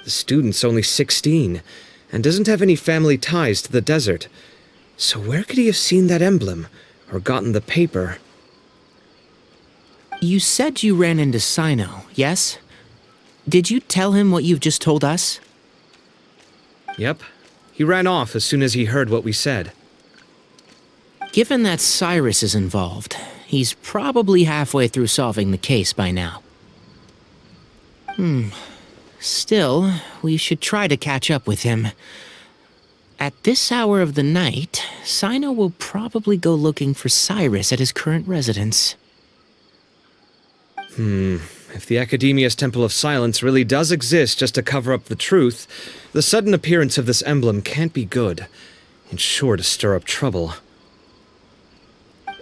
The student's only 16, and doesn't have any family ties to the desert. So where could he have seen that emblem, or gotten the paper? You said you ran into Cyno, yes? Did you tell him what you've just told us? Yep. He ran off as soon as he heard what we said. Given that Cyrus is involved, he's probably halfway through solving the case by now. Still, we should try to catch up with him. At this hour of the night, Cyno will probably go looking for Cyrus at his current residence. If the Akademiya's Temple of Silence really does exist just to cover up the truth, the sudden appearance of this emblem can't be good, and sure to stir up trouble.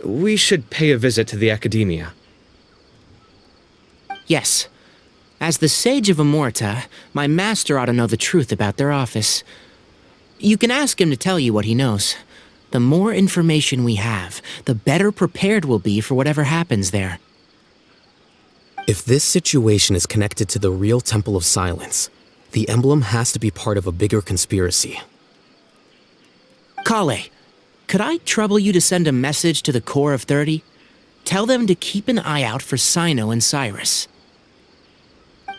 We should pay a visit to the Akademiya. Yes. As the Sage of Amorta, my master ought to know the truth about their office. You can ask him to tell you what he knows. The more information we have, the better prepared we'll be for whatever happens there. If this situation is connected to the real Temple of Silence, the emblem has to be part of a bigger conspiracy. Collei, could I trouble you to send a message to the Core of 30? Tell them to keep an eye out for Cyno and Cyrus.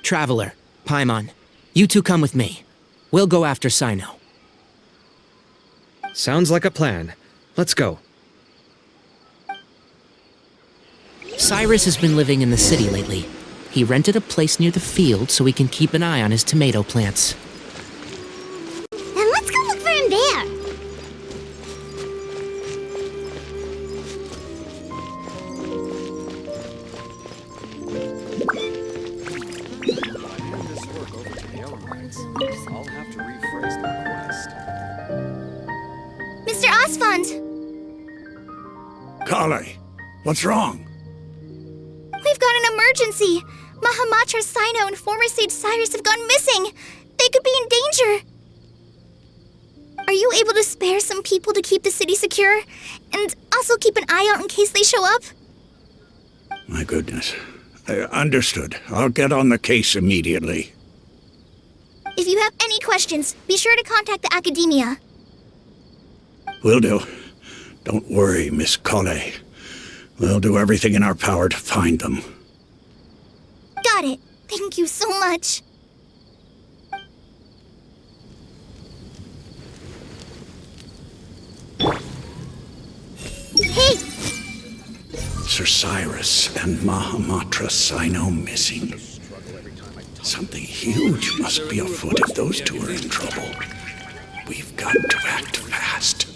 Traveler, Paimon, you two come with me. We'll go after Cyno. Sounds like a plan. Let's go. Cyrus has been living in the city lately. He rented a place near the field so he can keep an eye on his tomato plants. Then let's go look for him there. Mr. Osfond! Collei, what's wrong? We've got an emergency! Mahamatra Cyno and former Sage Cyrus have gone missing! They could be in danger! Are you able to spare some people to keep the city secure? And also keep an eye out in case they show up? My goodness. Understood. I'll get on the case immediately. If you have any questions, be sure to contact the Akademiya. Will do. Don't worry, Miss Collei. We'll do everything in our power to find them. Got it. Thank you so much. Hey! Professor Cyrus and Mahamatra Cyno missing. Something huge must be afoot if those two are in trouble. We've got to act fast.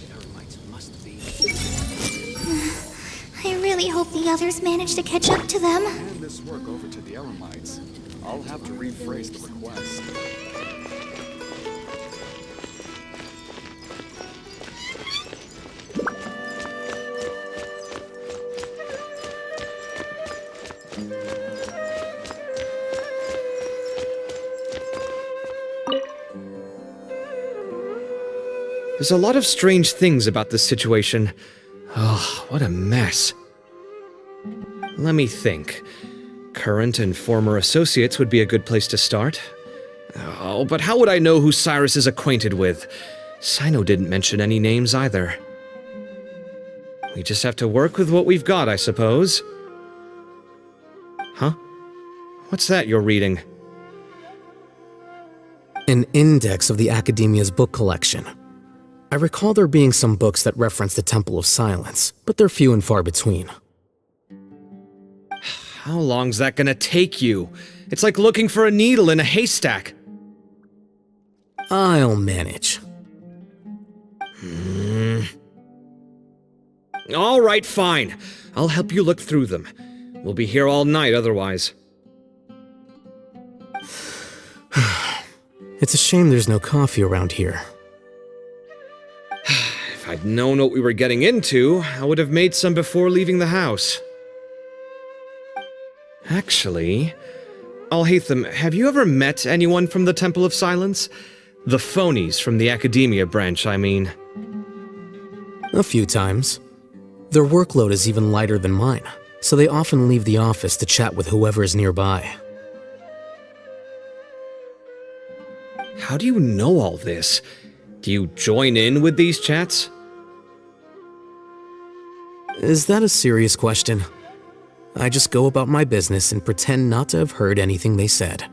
I really hope the others manage to catch up to them. Hand this work over to the Elamites. I'll have to rephrase the request. There's a lot of strange things about this situation. Oh, what a mess. Let me think. Current and former associates would be a good place to start. Oh, but how would I know who Cyrus is acquainted with? Cyno didn't mention any names either. We just have to work with what we've got, I suppose. Huh? What's that you're reading? An index of the Akademiya's book collection. I recall there being some books that reference the Temple of Silence, but they're few and far between. How long's that gonna take you? It's like looking for a needle in a haystack. I'll manage. All right, fine. I'll help you look through them. We'll be here all night otherwise. It's a shame there's no coffee around here. If I'd known what we were getting into, I would have made some before leaving the house. Actually, Alhaitham, have you ever met anyone from the Temple of Silence? The phonies from the Akademiya branch, I mean. A few times. Their workload is even lighter than mine, so they often leave the office to chat with whoever is nearby. How do you know all this? Do you join in with these chats? Is that a serious question? I just go about my business and pretend not to have heard anything they said.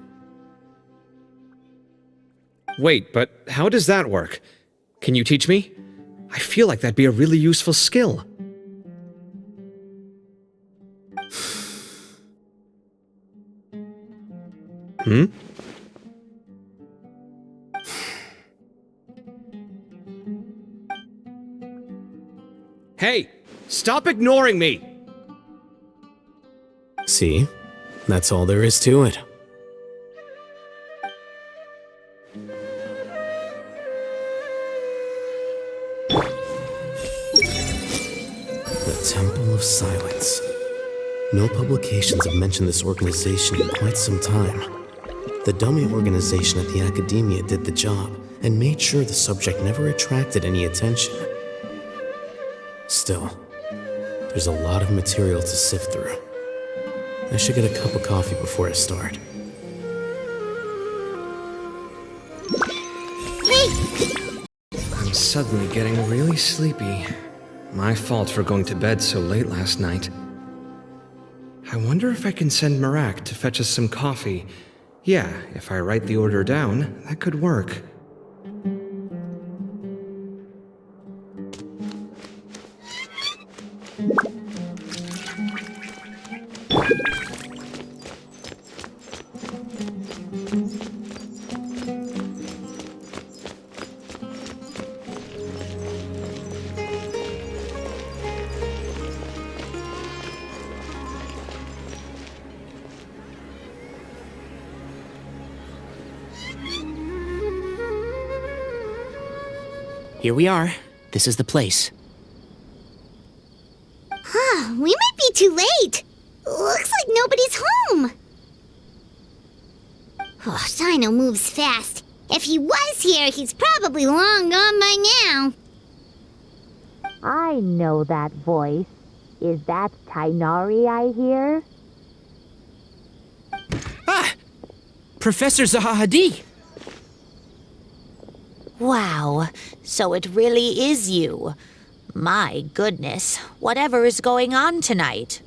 Wait, but how does that work? Can you teach me? I feel like that'd be a really useful skill. Hmm? Hey! Stop ignoring me! See? That's all there is to it. The Temple of Silence. No publications have mentioned this organization in quite some time. The dummy organization at the Akademiya did the job and made sure the subject never attracted any attention. Still, there's a lot of material to sift through. I should get a cup of coffee before I start. I'm suddenly getting really sleepy. My fault for going to bed so late last night. I wonder if I can send Marak to fetch us some coffee. Yeah, if I write the order down, that could work. Here we are. This is the place. Huh, we might be too late. Looks like nobody's home. Oh, Cyno moves fast. If he was here, he's probably long gone by now. I know that voice. Is that Tighnari I hear? Ah! Professor Zahahadi! Wow, so it really is you. My goodness, whatever is going on tonight?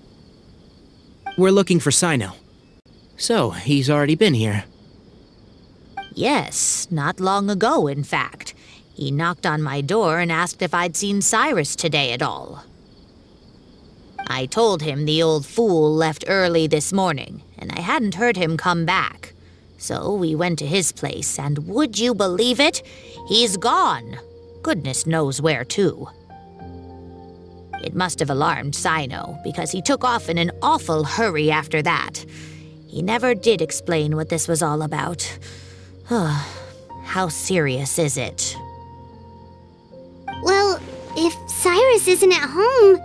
We're looking for Cyno. So, he's already been here. Yes, not long ago, in fact. He knocked on my door and asked if I'd seen Cyrus today at all. I told him the old fool left early this morning, and I hadn't heard him come back. So we went to his place, and would you believe it? He's gone. Goodness knows where to. It must have alarmed Cyno, because he took off in an awful hurry after that. He never did explain what this was all about. How serious is it? Well, if Cyrus isn't at home...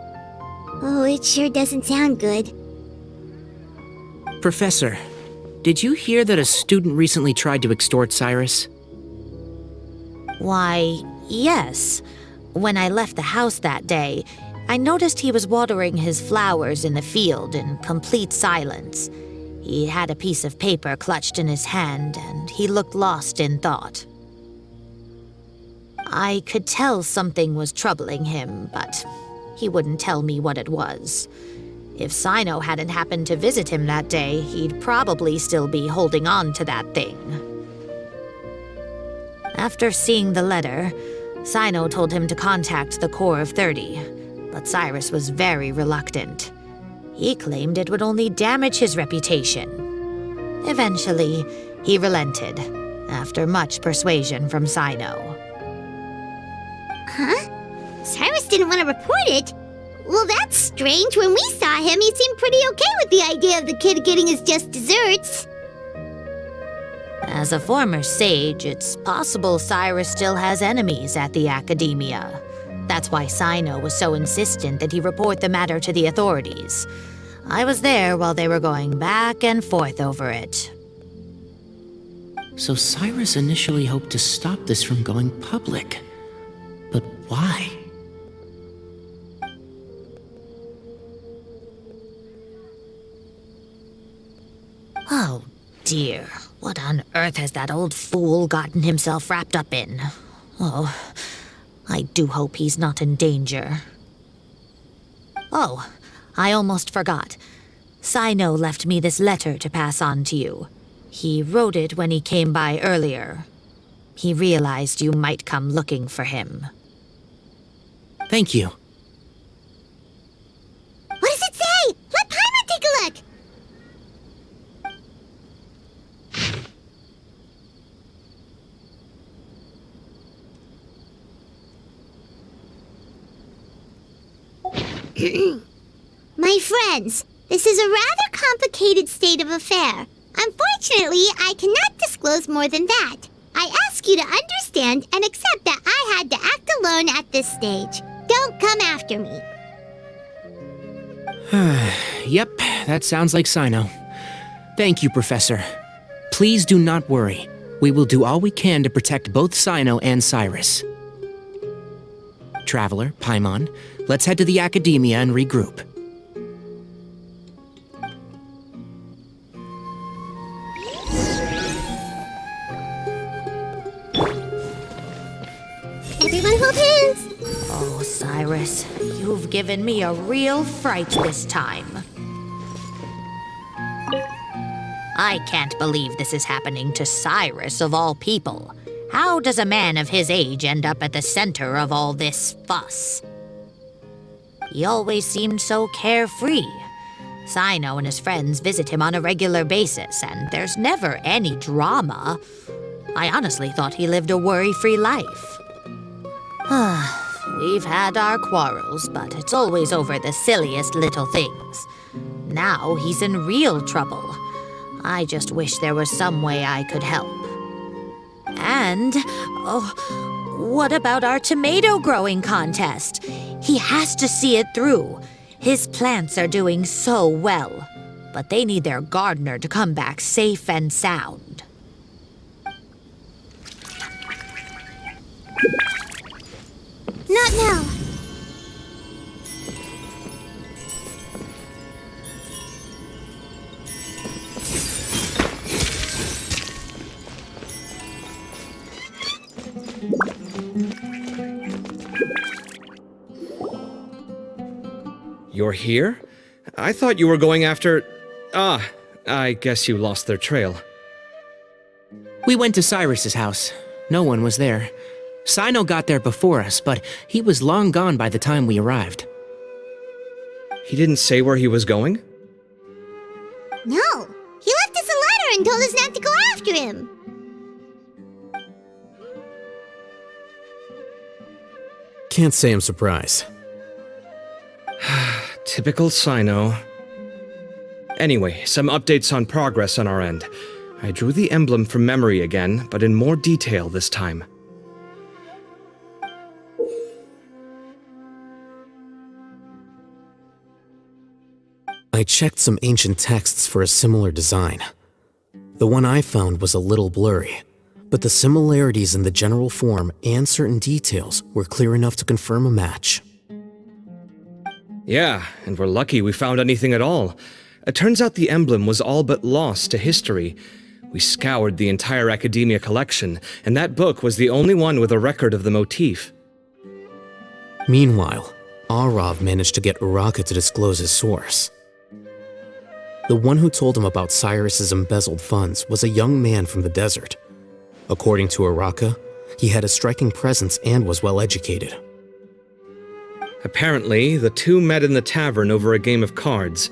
Oh, it sure doesn't sound good. Professor, did you hear that a student recently tried to extort Cyrus? Why, yes. When I left the house that day, I noticed he was watering his flowers in the field in complete silence. He had a piece of paper clutched in his hand, and he looked lost in thought. I could tell something was troubling him, but he wouldn't tell me what it was. If Cyno hadn't happened to visit him that day, he'd probably still be holding on to that thing. After seeing the letter, Cyno told him to contact the Corps of 30, but Cyrus was very reluctant. He claimed it would only damage his reputation. Eventually, he relented, after much persuasion from Cyno. Huh? Cyrus didn't want to report it? Well, that's strange. When we saw him, he seemed pretty okay with the idea of the kid getting his just desserts. As a former sage, it's possible Cyrus still has enemies at the Akademiya. That's why Cyno was so insistent that he report the matter to the authorities. I was there while they were going back and forth over it. So Cyrus initially hoped to stop this from going public. But why? Oh dear, what on earth has that old fool gotten himself wrapped up in? Oh, I do hope he's not in danger. Oh, I almost forgot. Cyno left me this letter to pass on to you. He wrote it when he came by earlier. He realized you might come looking for him. Thank you. What does it say? Let Paimon take a look! My friends, this is a rather complicated state of affair. Unfortunately, I cannot disclose more than that. I ask you to understand and accept that I had to act alone at this stage. Don't come after me. Yep, that sounds like Cyno. Thank you, Professor. Please do not worry. We will do all we can to protect both Cyno and Cyrus. Traveler, Paimon, let's head to the Akademiya and regroup. Everyone hold hands. Oh, Cyrus, you've given me a real fright this time. I can't believe this is happening to Cyrus of all people. How does a man of his age end up at the center of all this fuss? He always seemed so carefree. Cyno and his friends visit him on a regular basis, and there's never any drama. I honestly thought he lived a worry-free life. We've had our quarrels, but it's always over the silliest little things. Now he's in real trouble. I just wish there was some way I could help. And, what about our tomato growing contest? He has to see it through. His plants are doing so well, but they need their gardener to come back safe and sound. Not now. You're here? I thought you were going after... Ah, I guess you lost their trail. We went to Cyrus's house. No one was there. Cyno got there before us, but he was long gone by the time we arrived. He didn't say where he was going? No, he left us a letter and told us not to go after him. Can't say I'm surprised. Typical Cyno. Anyway, some updates on progress on our end. I drew the emblem from memory again, but in more detail this time. I checked some ancient texts for a similar design. The one I found was a little blurry, but the similarities in the general form and certain details were clear enough to confirm a match. Yeah, and we're lucky we found anything at all. It turns out the emblem was all but lost to history. We scoured the entire Akademiya collection, and that book was the only one with a record of the motif. Meanwhile, Arav managed to get Uraka to disclose his source. The one who told him about Cyrus's embezzled funds was a young man from the desert. According to Uraka, he had a striking presence and was well educated. Apparently, the two met in the tavern over a game of cards.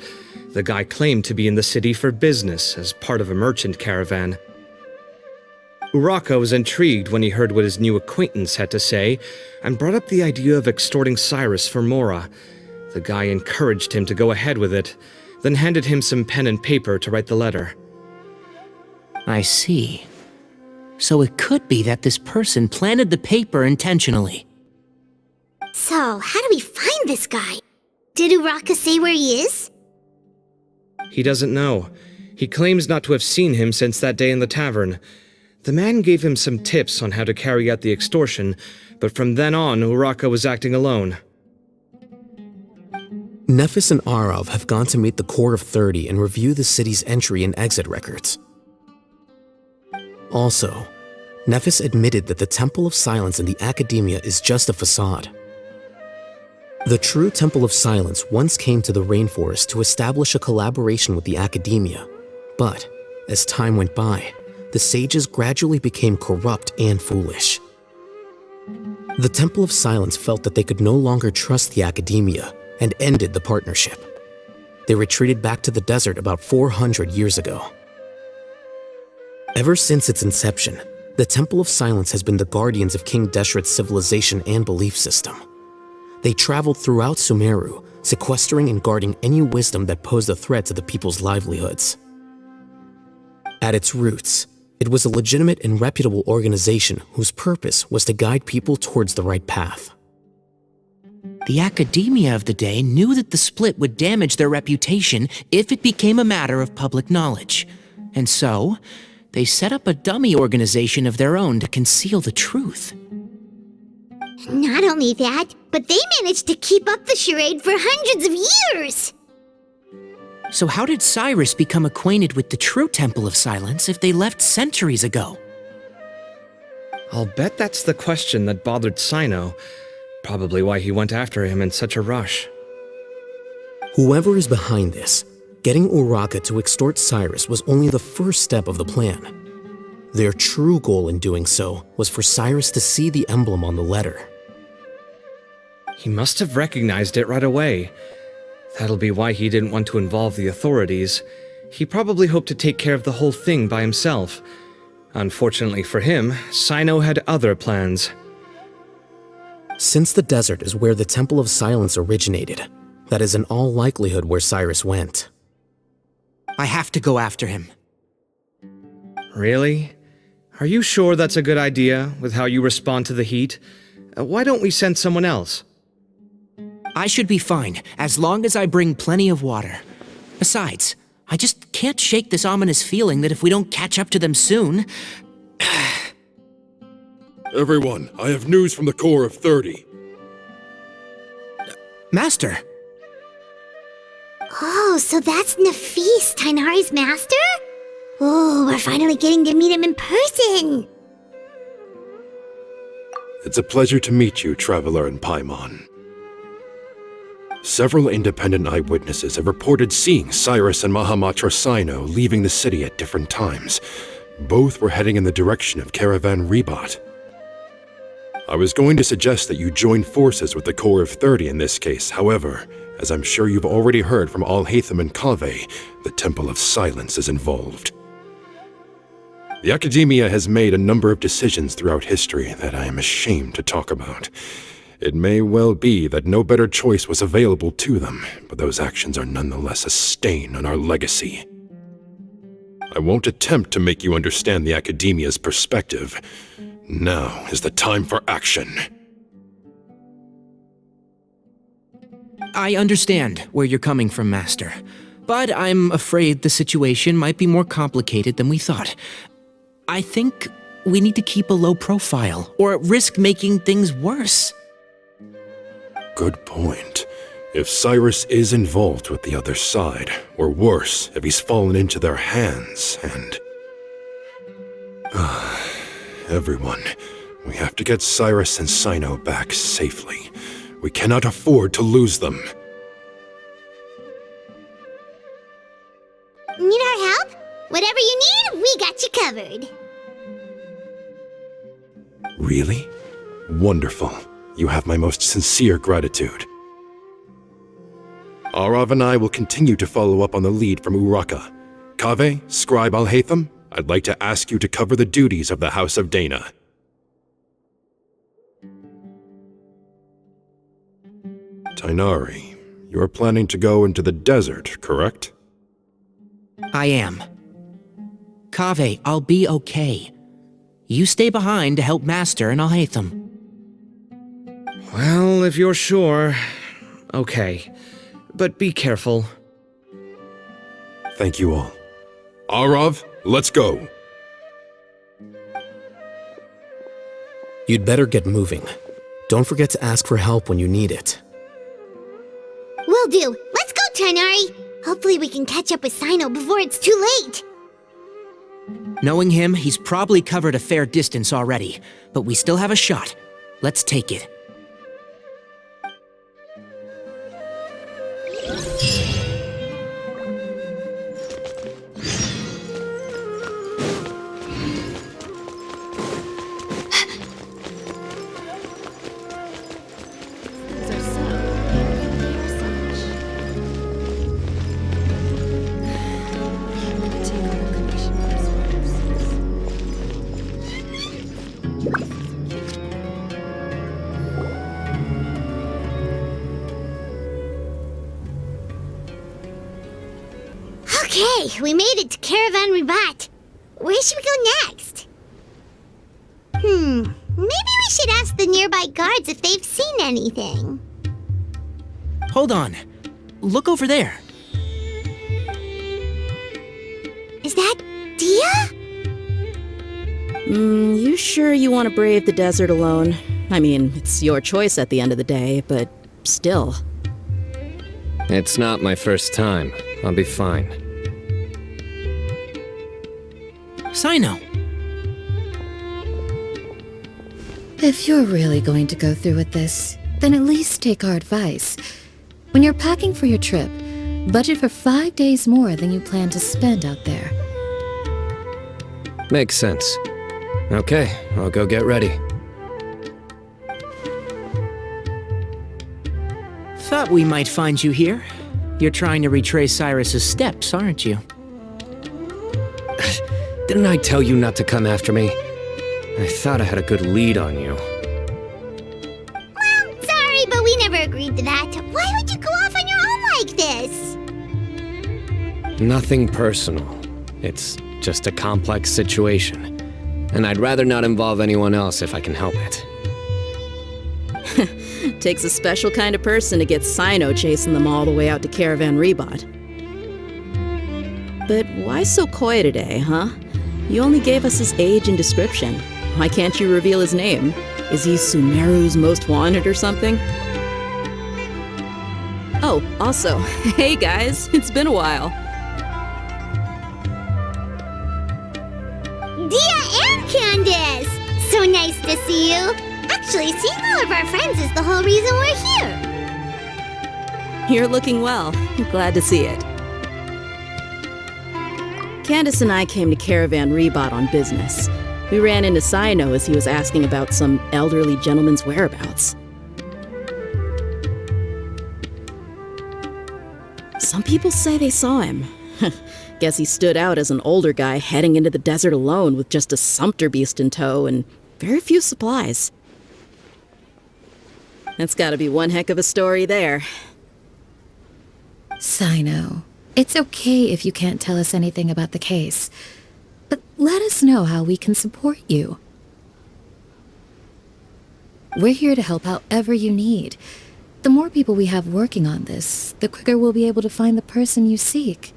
The guy claimed to be in the city for business as part of a merchant caravan. Uraka was intrigued when he heard what his new acquaintance had to say and brought up the idea of extorting Cyrus for Mora. The guy encouraged him to go ahead with it, then handed him some pen and paper to write the letter. I see. So it could be that this person planted the paper intentionally. So, how do we find this guy? Did Uraka say where he is? He doesn't know. He claims not to have seen him since that day in the tavern. The man gave him some tips on how to carry out the extortion, but from then on, Uraka was acting alone. Nephis and Arav have gone to meet the Core of 30 and review the city's entry and exit records. Also, Nephis admitted that the Temple of Silence in the Akademiya is just a facade. The true Temple of Silence once came to the rainforest to establish a collaboration with the Akademiya, but as time went by, the sages gradually became corrupt and foolish. The Temple of Silence felt that they could no longer trust the Akademiya and ended the partnership. They retreated back to the desert about 400 years ago. Ever since its inception, the Temple of Silence has been the guardians of King Deshret's civilization and belief system. They traveled throughout Sumeru, sequestering and guarding any wisdom that posed a threat to the people's livelihoods. At its roots, it was a legitimate and reputable organization whose purpose was to guide people towards the right path. The Akademiya of the day knew that the split would damage their reputation if it became a matter of public knowledge, and so they set up a dummy organization of their own to conceal the truth. Not only that, but they managed to keep up the charade for hundreds of years! So how did Cyrus become acquainted with the true Temple of Silence if they left centuries ago? I'll bet that's the question that bothered Cyno. Probably why he went after him in such a rush. Whoever is behind this, getting Uraka to extort Cyrus was only the first step of the plan. Their true goal in doing so was for Cyrus to see the emblem on the letter. He must have recognized it right away. That'll be why he didn't want to involve the authorities. He probably hoped to take care of the whole thing by himself. Unfortunately for him, Cyno had other plans. Since the desert is where the Temple of Silence originated, that is in all likelihood where Cyrus went. I have to go after him. Really? Are you sure that's a good idea, with how you respond to the heat? Why don't we send someone else? I should be fine, as long as I bring plenty of water. Besides, I just can't shake this ominous feeling that if we don't catch up to them soon... Everyone, I have news from the Core of 30. Master! Oh, so that's Nephis, Tighnari's master? Oh, we're finally getting to meet him in person! It's a pleasure to meet you, Traveler and Paimon. Several independent eyewitnesses have reported seeing Cyrus and Mahamatra Cyno leaving the city at different times. Both were heading in the direction of Caravan Rebat. I was going to suggest that you join forces with the Core of 30 in this case, however, As I'm sure you've already heard from alhaitham and kaveh, the Temple of Silence is involved. The Akademiya has made a number of decisions throughout history that I am ashamed to talk about. It may well be that no better choice was available to them, but those actions are nonetheless a stain on our legacy. I won't attempt to make you understand the Akademiya's perspective. Now is the time for action. I understand where you're coming from, Master. But I'm afraid the situation might be more complicated than we thought. I think we need to keep a low profile, or risk making things worse. Good point. If Cyrus is involved with the other side, or worse, if he's fallen into their hands, and... everyone, we have to get Cyrus and Cyno back safely. We cannot afford to lose them. Need our help? Whatever you need, we got you covered. Really? Wonderful. You have my most sincere gratitude. Arav and I will continue to follow up on the lead from Uraka. Kaveh, Scribe alhaitham, I'd like to ask you to cover the duties of the House of Deyha. Tighnari, you are planning to go into the desert, correct? I am. Kaveh, I'll be okay. You stay behind to help Master and alhaitham. Well, if you're sure... Okay. But be careful. Thank you all. Arav, let's go! You'd better get moving. Don't forget to ask for help when you need it. Will do. Let's go, Tighnari. Hopefully we can catch up with Cyno before it's too late. Knowing him, he's probably covered a fair distance already, but we still have a shot. Let's take it. Okay, we made it to Caravan Ribat. Where should we go next? Maybe we should ask the nearby guards if they've seen anything. Hold on. Look over there. Is that deyha? You sure you want to brave the desert alone? I mean, it's your choice at the end of the day, but still. It's not my first time. I'll be fine. Cyno. If you're really going to go through with this, then at least take our advice. When you're packing for your trip, budget for 5 days more than you plan to spend out there. Makes sense. Okay, I'll go get ready. Thought we might find you here. You're trying to retrace Cyrus's steps, aren't you? Didn't I tell you not to come after me? I thought I had a good lead on you. Well, sorry, but we never agreed to that. Why would you go off on your own like this? Nothing personal. It's just a complex situation. And I'd rather not involve anyone else if I can help it. Takes a special kind of person to get Cyno chasing them all the way out to Caravan Ribat. But why so coy today, huh? You only gave us his age and description. Why can't you reveal his name? Is he Sumeru's most wanted or something? Oh, also, hey guys, it's been a while. Deyha and Candace! So nice to see you. Actually, seeing all of our friends is the whole reason we're here. You're looking well. Glad to see it. Candace and I came to Caravan Ribat on business. We ran into Cyno as he was asking about some elderly gentleman's whereabouts. Some people say they saw him. Guess he stood out as an older guy heading into the desert alone with just a sumpter beast in tow and very few supplies. That's gotta be one heck of a story there. Cyno, it's okay if you can't tell us anything about the case, but let us know how we can support you. We're here to help however you need. The more people we have working on this, the quicker we'll be able to find the person you seek.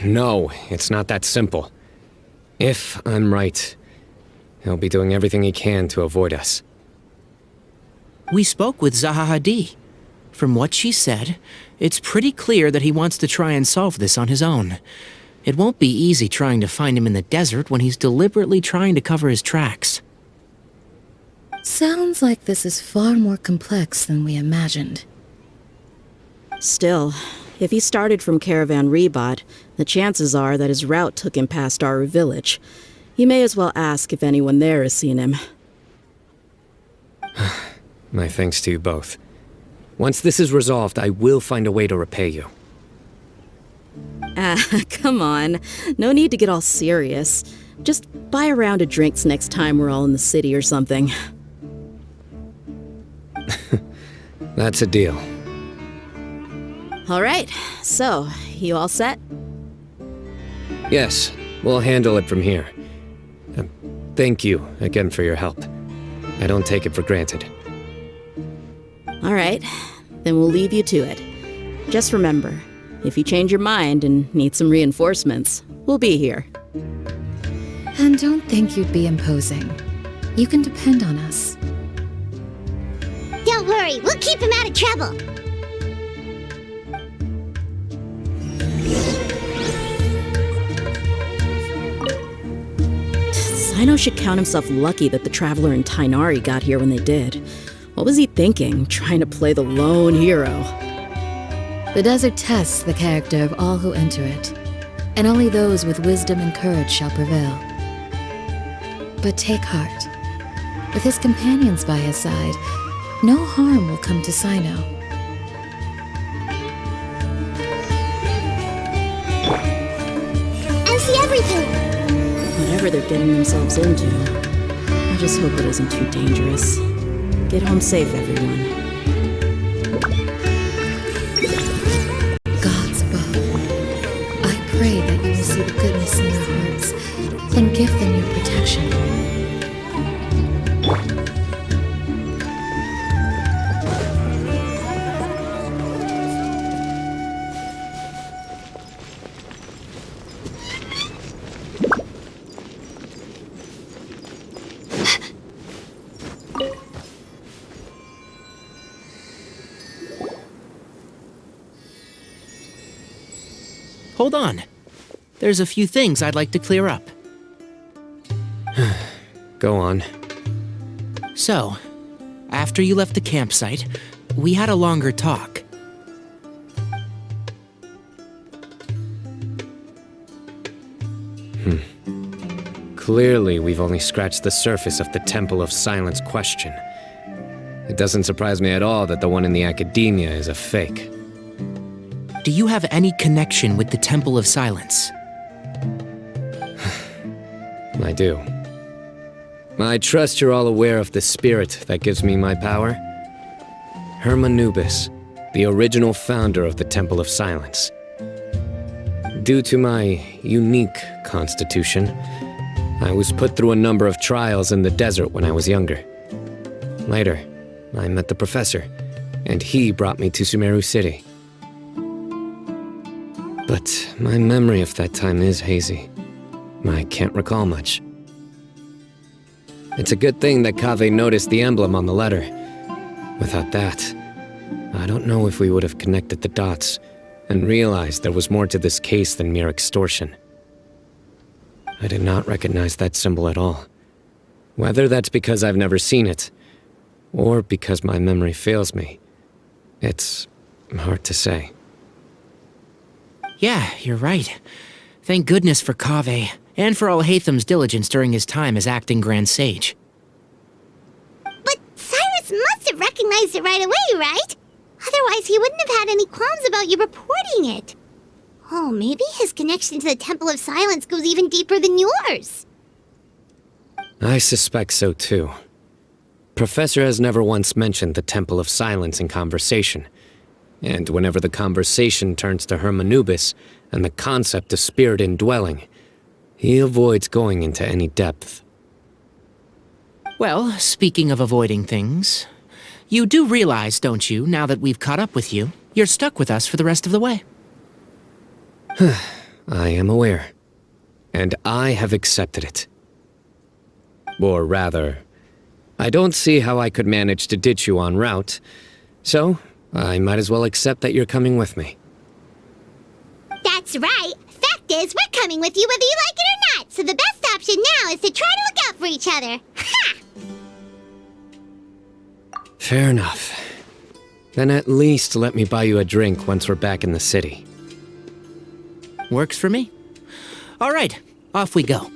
No, it's not that simple. If I'm right, he'll be doing everything he can to avoid us. We spoke with Zaha Hadid. From what she said, it's pretty clear that he wants to try and solve this on his own. It won't be easy trying to find him in the desert when he's deliberately trying to cover his tracks. Sounds like this is far more complex than we imagined. Still, if he started from Caravan Rebot, the chances are that his route took him past our village. You may as well ask if anyone there has seen him. My thanks to you both. Once this is resolved, I will find a way to repay you. Come on. No need to get all serious. Just buy a round of drinks next time we're all in the city or something. That's a deal. All right, so, you all set? Yes, we'll handle it from here. Thank you again for your help. I don't take it for granted. All right, then we'll leave you to it. Just remember, if you change your mind and need some reinforcements, we'll be here. And don't think you'd be imposing. You can depend on us. Don't worry, we'll keep him out of trouble. Cyno should count himself lucky that the Traveler and Tighnari got here when they did. What was he thinking, trying to play the lone hero? The desert tests the character of all who enter it, and only those with wisdom and courage shall prevail. But take heart. With his companions by his side, no harm will come to Cyno. I see everything. Whatever they're getting themselves into, I just hope it isn't too dangerous. Get home safe, everyone. Gods above, I pray that you will see the goodness in their hearts and give them your protection. Hold on. There's a few things I'd like to clear up. Go on. So, after you left the campsite, we had a longer talk. Clearly, we've only scratched the surface of the Temple of Silence question. It doesn't surprise me at all that the one in the Akademiya is a fake. Do you have any connection with the Temple of Silence? I do. I trust you're all aware of the spirit that gives me my power. Hermanubis, the original founder of the Temple of Silence. Due to my unique constitution, I was put through a number of trials in the desert when I was younger. Later, I met the professor, and he brought me to Sumeru City. But my memory of that time is hazy. I can't recall much. It's a good thing that Kaveh noticed the emblem on the letter. Without that, I don't know if we would have connected the dots and realized there was more to this case than mere extortion. I did not recognize that symbol at all. Whether that's because I've never seen it, or because my memory fails me, it's hard to say. Yeah, you're right. Thank goodness for Kaveh, and for alhaitham's diligence during his time as acting Grand Sage. But Cyrus must have recognized it right away, right? Otherwise, he wouldn't have had any qualms about you reporting it. Oh, maybe his connection to the Temple of Silence goes even deeper than yours. I suspect so too. Professor has never once mentioned the Temple of Silence in conversation. And whenever the conversation turns to hermanubis and the concept of spirit indwelling, he avoids going into any depth. Well, speaking of avoiding things, you do realize, don't you, now that we've caught up with you, you're stuck with us for the rest of the way? I am aware. And I have accepted it. Or rather, I don't see how I could manage to ditch you en route, so I might as well accept that you're coming with me. That's right. Fact is, we're coming with you whether you like it or not, so the best option now is to try to look out for each other. Ha! Fair enough. Then at least let me buy you a drink once we're back in the city. Works for me. All right, off we go.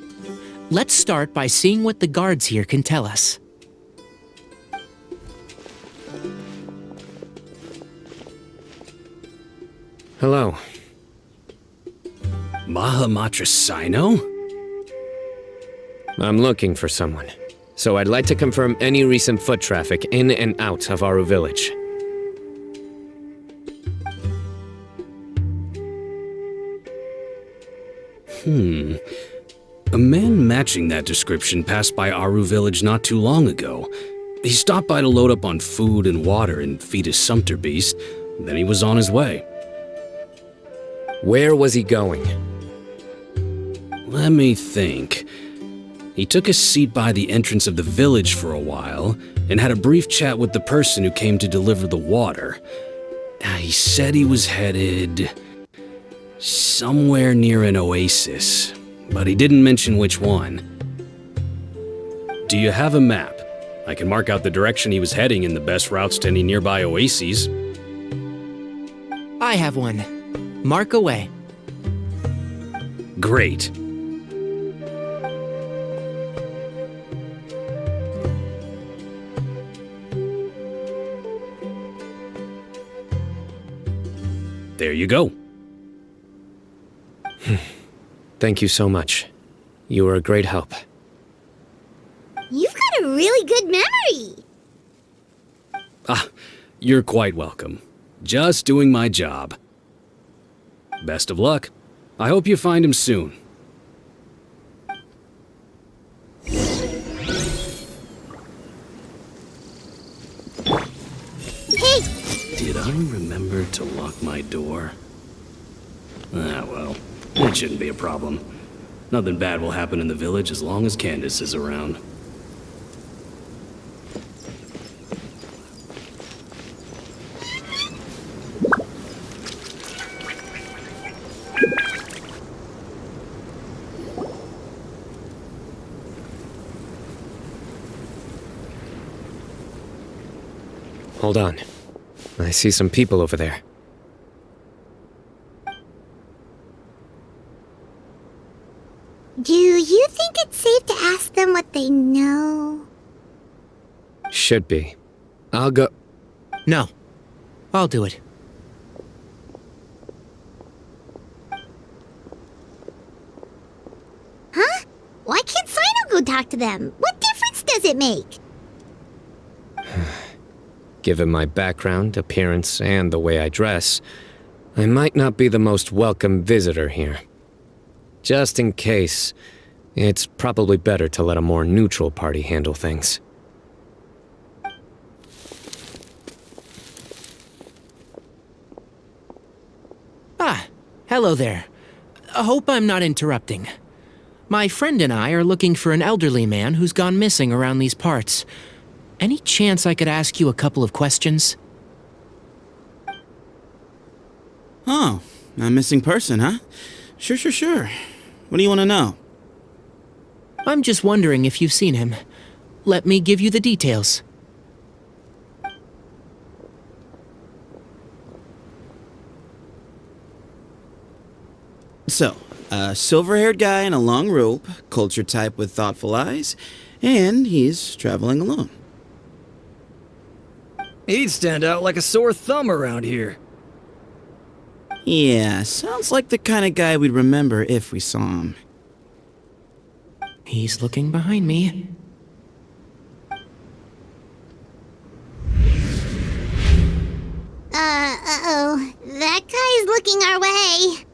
Let's start by seeing what the guards here can tell us. Hello. Mahamatra Cyno? I'm looking for someone, so I'd like to confirm any recent foot traffic in and out of Aru village. A man matching that description passed by Aru village not too long ago. He stopped by to load up on food and water and feed his sumpter beast, then he was on his way. Where was he going? Let me think. He took a seat by the entrance of the village for a while and had a brief chat with the person who came to deliver the water. He said he was headed somewhere near an oasis, but he didn't mention which one. Do you have a map? I can mark out the direction he was heading and the best routes to any nearby oases. I have one. Mark away. Great. There you go. Thank you so much. You were a great help. You've got a really good memory. You're quite welcome. Just doing my job. Best of luck. I hope you find him soon. Hey! Did I remember to lock my door? Well, it shouldn't be a problem. Nothing bad will happen in the village as long as Candace is around. Hold on. I see some people over there. Do you think it's safe to ask them what they know? Should be. I'll go. No. I'll do it. Huh? Why can't Cyno go talk to them? What difference does it make? Given my background, appearance, and the way I dress, I might not be the most welcome visitor here. Just in case, it's probably better to let a more neutral party handle things. Hello there. I hope I'm not interrupting. My friend and I are looking for an elderly man who's gone missing around these parts. Any chance I could ask you a couple of questions? Oh, a missing person, huh? Sure. What do you want to know? I'm just wondering if you've seen him. Let me give you the details. So, a silver-haired guy in a long robe, culture type with thoughtful eyes, and he's traveling alone. He'd stand out like a sore thumb around here. Yeah, sounds like the kind of guy we'd remember if we saw him. He's looking behind me. Uh-oh. That guy's looking our way.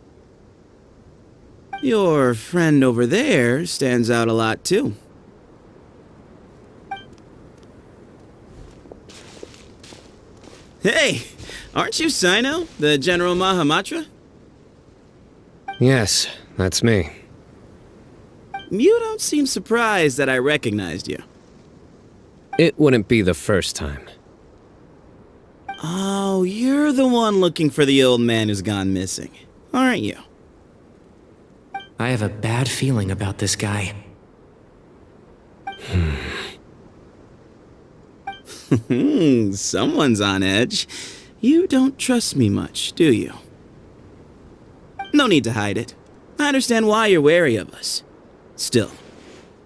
Your friend over there stands out a lot, too. Hey, aren't you Cyno, the General Mahamatra? Yes, that's me. You don't seem surprised that I recognized you. It wouldn't be the first time. Oh, you're the one looking for the old man who's gone missing, aren't you? I have a bad feeling about this guy. Someone's on edge. You don't trust me much, do you? No need to hide it. I understand why you're wary of us. Still,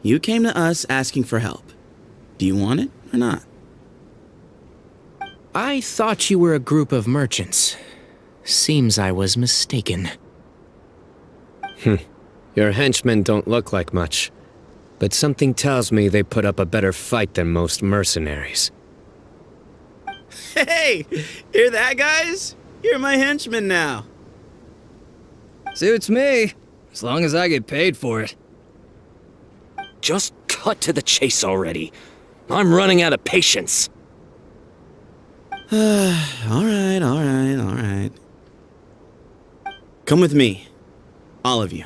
you came to us asking for help. Do you want it or not? I thought you were a group of merchants. Seems I was mistaken. Your henchmen don't look like much, but something tells me they put up a better fight than most mercenaries. Hey, hear that, guys? You're my henchmen now. Suits me, as long as I get paid for it. Just cut to the chase already. I'm running out of patience. All right. Come with me. All of you.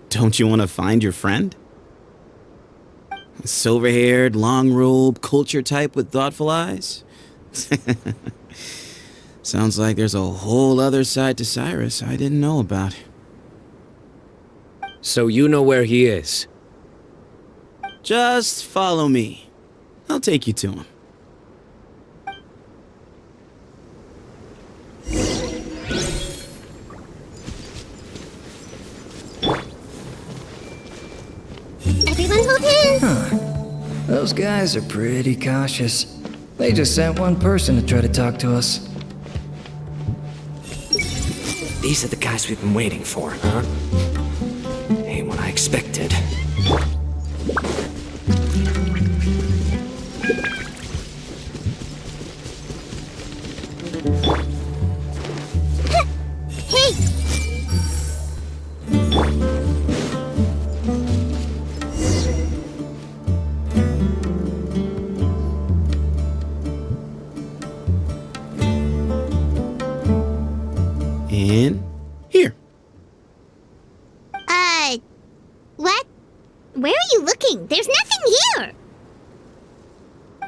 Don't you want to find your friend? A silver-haired, long-robed, culture type with thoughtful eyes? Sounds like there's a whole other side to Cyrus I didn't know about. So you know where he is? Just follow me. I'll take you to him. Everyone hold hands! Those guys are pretty cautious. They just sent one person to try to talk to us. These are the guys we've been waiting for, huh? Ain't what I expected. Hey! And here. What? Where are you looking? There's nothing here!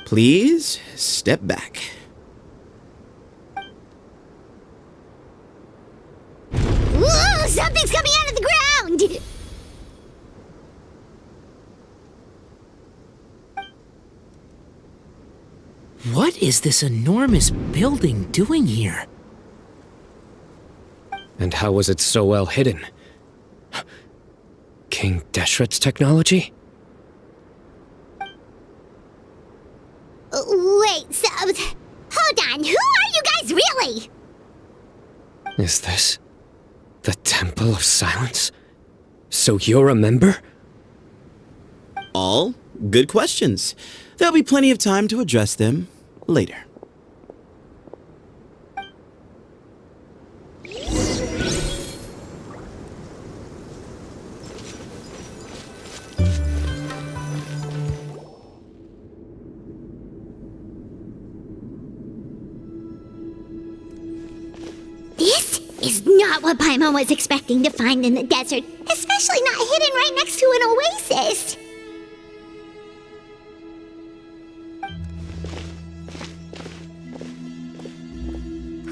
Please step back. Whoa! Something's coming out of the ground! What is this enormous building doing here? And how was it so well hidden? King Deshret's technology? Wait, so... Hold on, who are you guys really? Is this the Temple of Silence? So you're a member? All good questions. There'll be plenty of time to address them later. This is not what Paimon was expecting to find in the desert, especially not hidden right next to an oasis.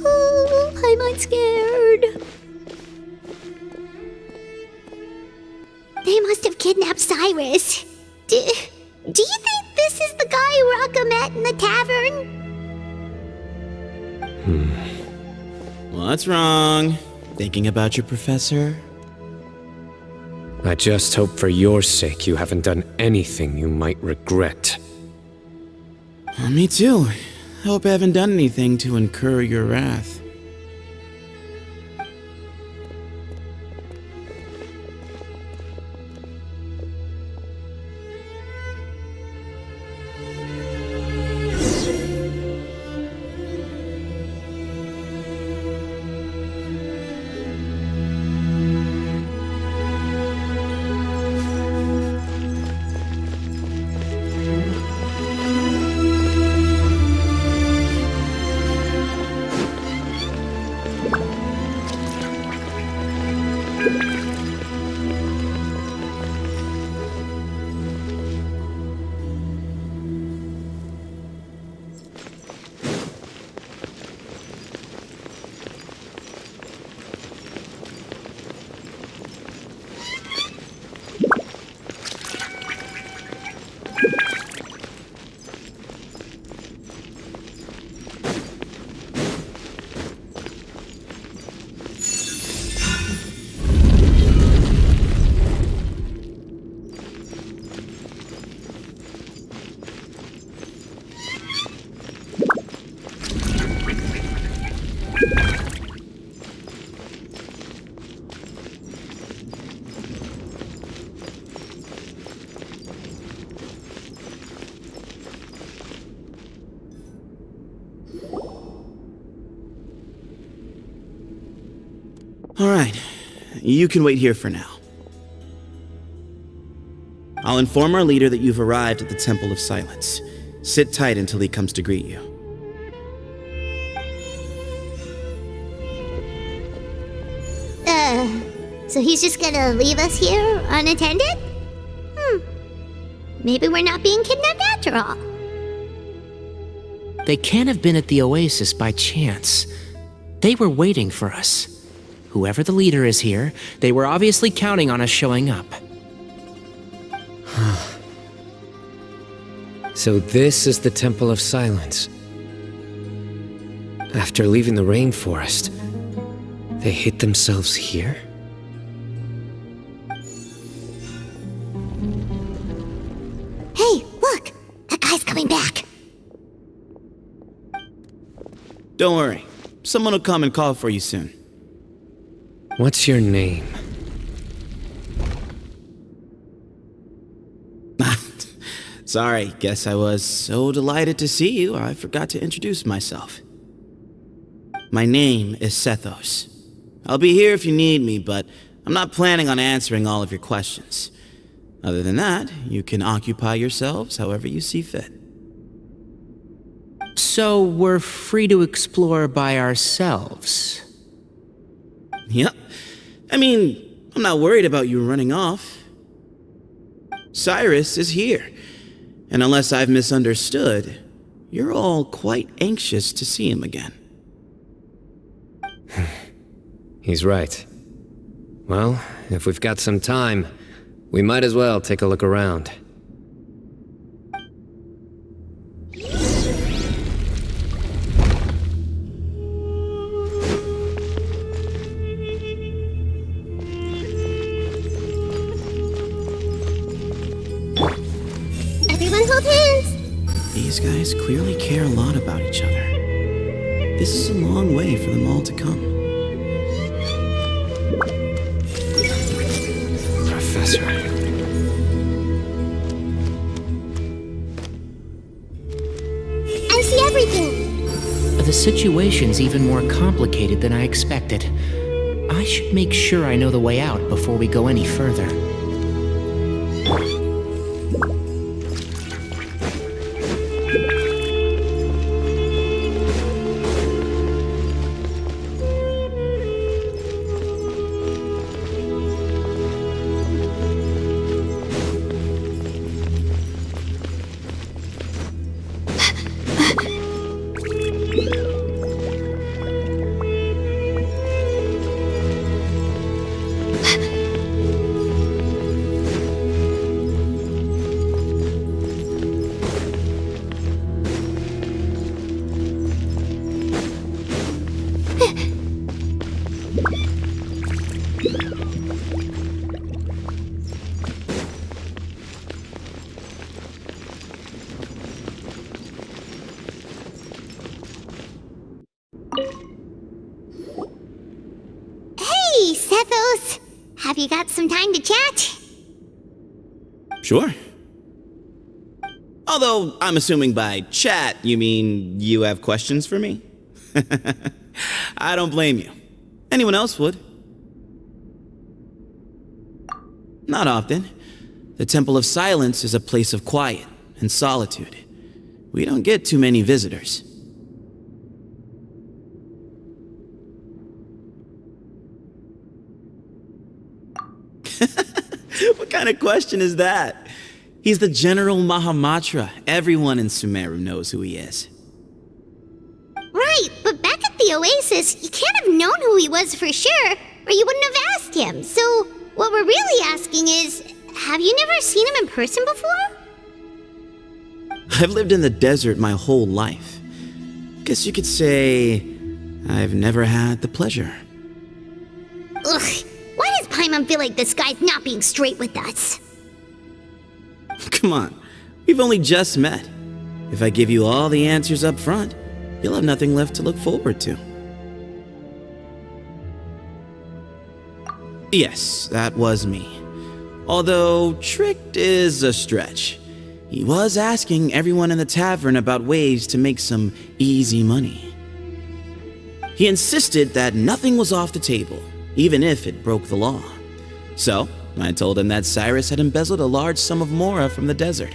Oh, Paimon's scared. They must have kidnapped Cyrus. Do you think this is the guy Raka met in the tavern? What's wrong? Thinking about your professor? I just hope for your sake you haven't done anything you might regret. Me too. I hope I haven't done anything to incur your wrath. Alright, you can wait here for now. I'll inform our leader that you've arrived at the Temple of Silence. Sit tight until he comes to greet you. So he's just gonna leave us here unattended? Maybe we're not being kidnapped after all. They can't have been at the oasis by chance. They were waiting for us. Whoever the leader is here, they were obviously counting on us showing up. So this is the Temple of Silence. After leaving the rainforest, they hid themselves here? Hey, look! That guy's coming back! Don't worry. Someone will come and call for you soon. What's your name? Sorry, guess I was so delighted to see you, I forgot to introduce myself. My name is Sethos. I'll be here if you need me, but I'm not planning on answering all of your questions. Other than that, you can occupy yourselves however you see fit. So we're free to explore by ourselves? Yep. I mean, I'm not worried about you running off. Cyrus is here. And unless I've misunderstood, you're all quite anxious to see him again. He's right. Well, if we've got some time, we might as well take a look around. These guys clearly care a lot about each other. This is a long way for them all to come. Professor. I see everything! The situation's even more complicated than I expected. I should make sure I know the way out before we go any further. Have you got some time to chat? Sure. Although, I'm assuming by chat, you mean you have questions for me? I don't blame you. Anyone else would. Not often. The Temple of Silence is a place of quiet and solitude. We don't get too many visitors. What kind of question is that? He's the General Mahamatra. Everyone in Sumeru knows who he is. Right, but back at the Oasis, you can't have known who he was for sure, or you wouldn't have asked him. So, what we're really asking is, have you never seen him in person before? I've lived in the desert my whole life. Guess you could say I've never had the pleasure. Ugh, why does Paimon feel like this guy's not being straight with us? Come on, we've only just met. If I give you all the answers up front, you'll have nothing left to look forward to. Yes, that was me. Although, tricked is a stretch. He was asking everyone in the tavern about ways to make some easy money. He insisted that nothing was off the table, even if it broke the law. So, I told him that Cyrus had embezzled a large sum of mora from the desert.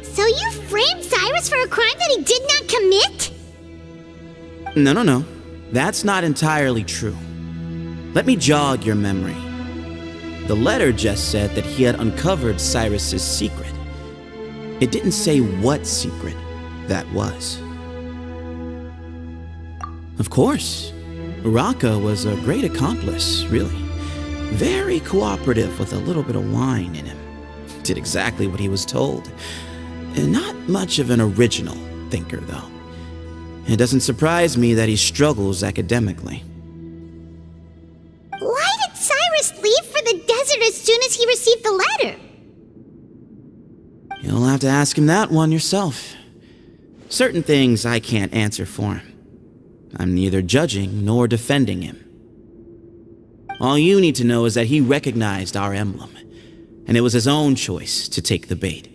So you framed Cyrus for a crime that he did not commit? No. That's not entirely true. Let me jog your memory. The letter just said that he had uncovered Cyrus's secret. It didn't say what secret that was. Of course, Uraka was a great accomplice, really. Very cooperative with a little bit of wine in him. Did exactly what he was told. And not much of an original thinker, though. It doesn't surprise me that he struggles academically. Why did Cyrus leave for the desert as soon as he received the letter? You'll have to ask him that one yourself. Certain things I can't answer for him. I'm neither judging nor defending him. All you need to know is that he recognized our emblem, and it was his own choice to take the bait.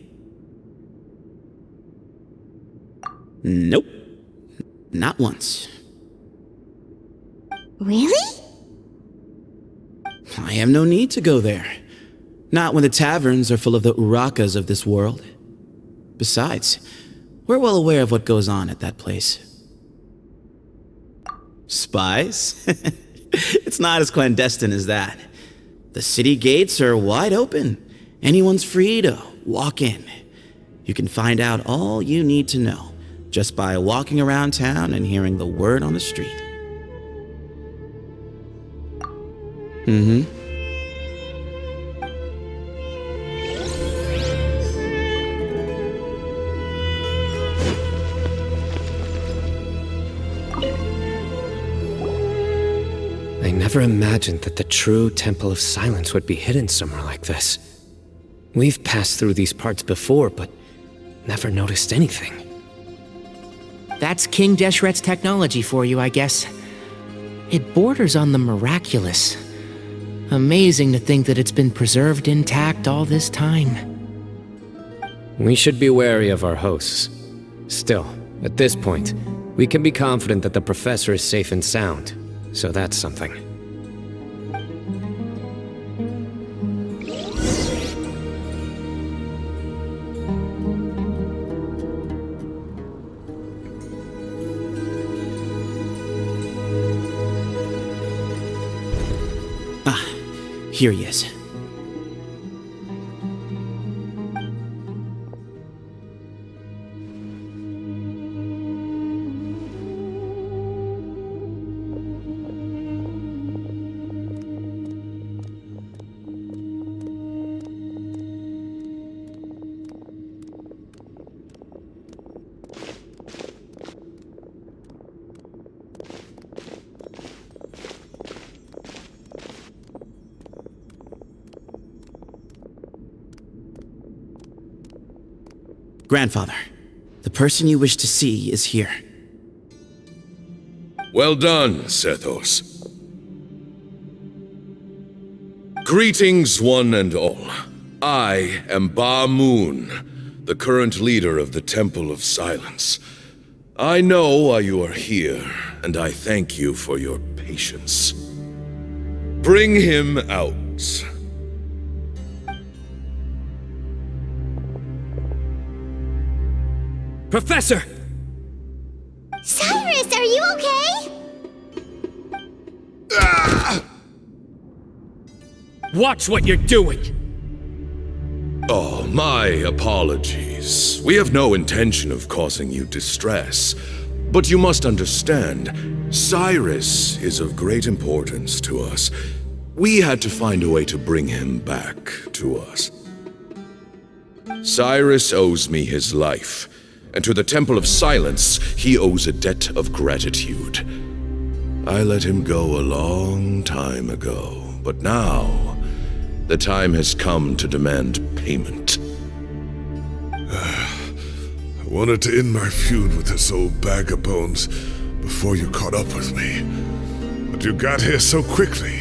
Nope. Not once. Really? I have no need to go there. Not when the taverns are full of the Urakas of this world. Besides, we're well aware of what goes on at that place. Spies? It's not as clandestine as that. The city gates are wide open. Anyone's free to walk in. You can find out all you need to know just by walking around town and hearing the word on the street. I never imagined that the true Temple of Silence would be hidden somewhere like this. We've passed through these parts before, but never noticed anything. That's King Deshret's technology for you, I guess. It borders on the miraculous. Amazing to think that it's been preserved intact all this time. We should be wary of our hosts. Still, at this point, we can be confident that the professor is safe and sound, so that's something. Here he is. Grandfather, the person you wish to see is here. Well done, Sethos. Greetings, one and all. I am Ba Moon, the current leader of the Temple of Silence. I know why you are here, and I thank you for your patience. Bring him out. Professor! Cyrus, are you okay? Watch what you're doing! Oh, my apologies. We have no intention of causing you distress. But you must understand, Cyrus is of great importance to us. We had to find a way to bring him back to us. Cyrus owes me his life, and to the Temple of Silence, he owes a debt of gratitude. I let him go a long time ago, but now the time has come to demand payment. I wanted to end my feud with this old bag of bones before you caught up with me, but you got here so quickly.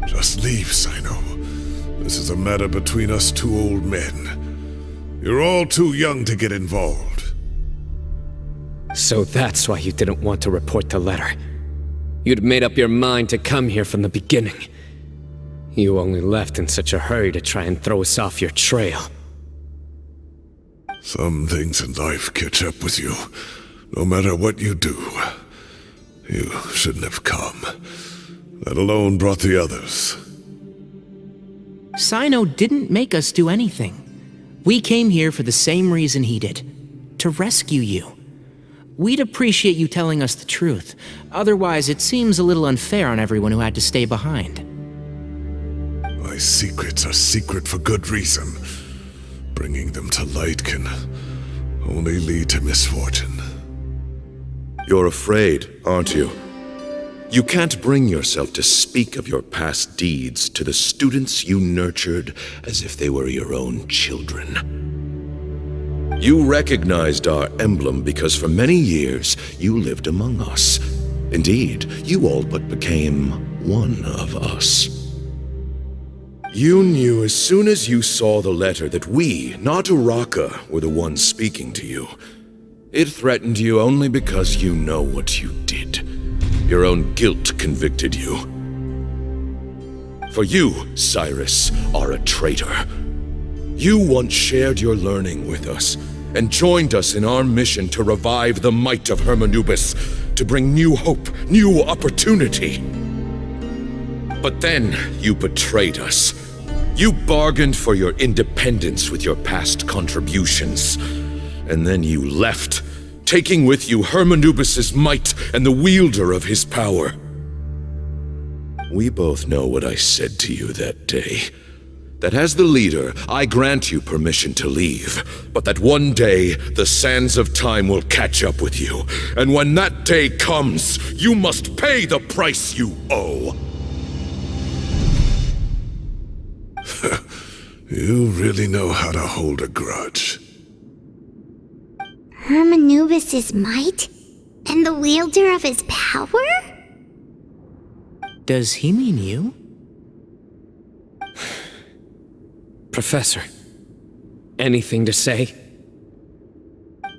Just leave, Cyno. This is a matter between us two old men. You're all too young to get involved. So that's why you didn't want to report the letter. You'd made up your mind to come here from the beginning. You only left in such a hurry to try and throw us off your trail. Some things in life catch up with you, no matter what you do. You shouldn't have come, let alone brought the others. Cyno didn't make us do anything. We came here for the same reason he did, to rescue you. We'd appreciate you telling us the truth. Otherwise, it seems a little unfair on everyone who had to stay behind. My secrets are secret for good reason. Bringing them to light can only lead to misfortune. You're afraid, aren't you? You can't bring yourself to speak of your past deeds to the students you nurtured as if they were your own children. You recognized our emblem because for many years you lived among us. Indeed, you all but became one of us. You knew as soon as you saw the letter that we, not Uraka, were the ones speaking to you. It threatened you only because you know what you did. Your own guilt convicted you. For you, Cyrus, are a traitor. You once shared your learning with us, and joined us in our mission to revive the might of Hermanubis, to bring new hope, new opportunity. But then you betrayed us. You bargained for your independence with your past contributions, and then you left, taking with you Hermanubis' might and the wielder of his power. We both know what I said to you that day. That as the leader, I grant you permission to leave, but that one day, the sands of time will catch up with you, and when that day comes, you must pay the price you owe. You really know how to hold a grudge. Hermanubis' might? And the wielder of his power? Does he mean you? Professor, anything to say?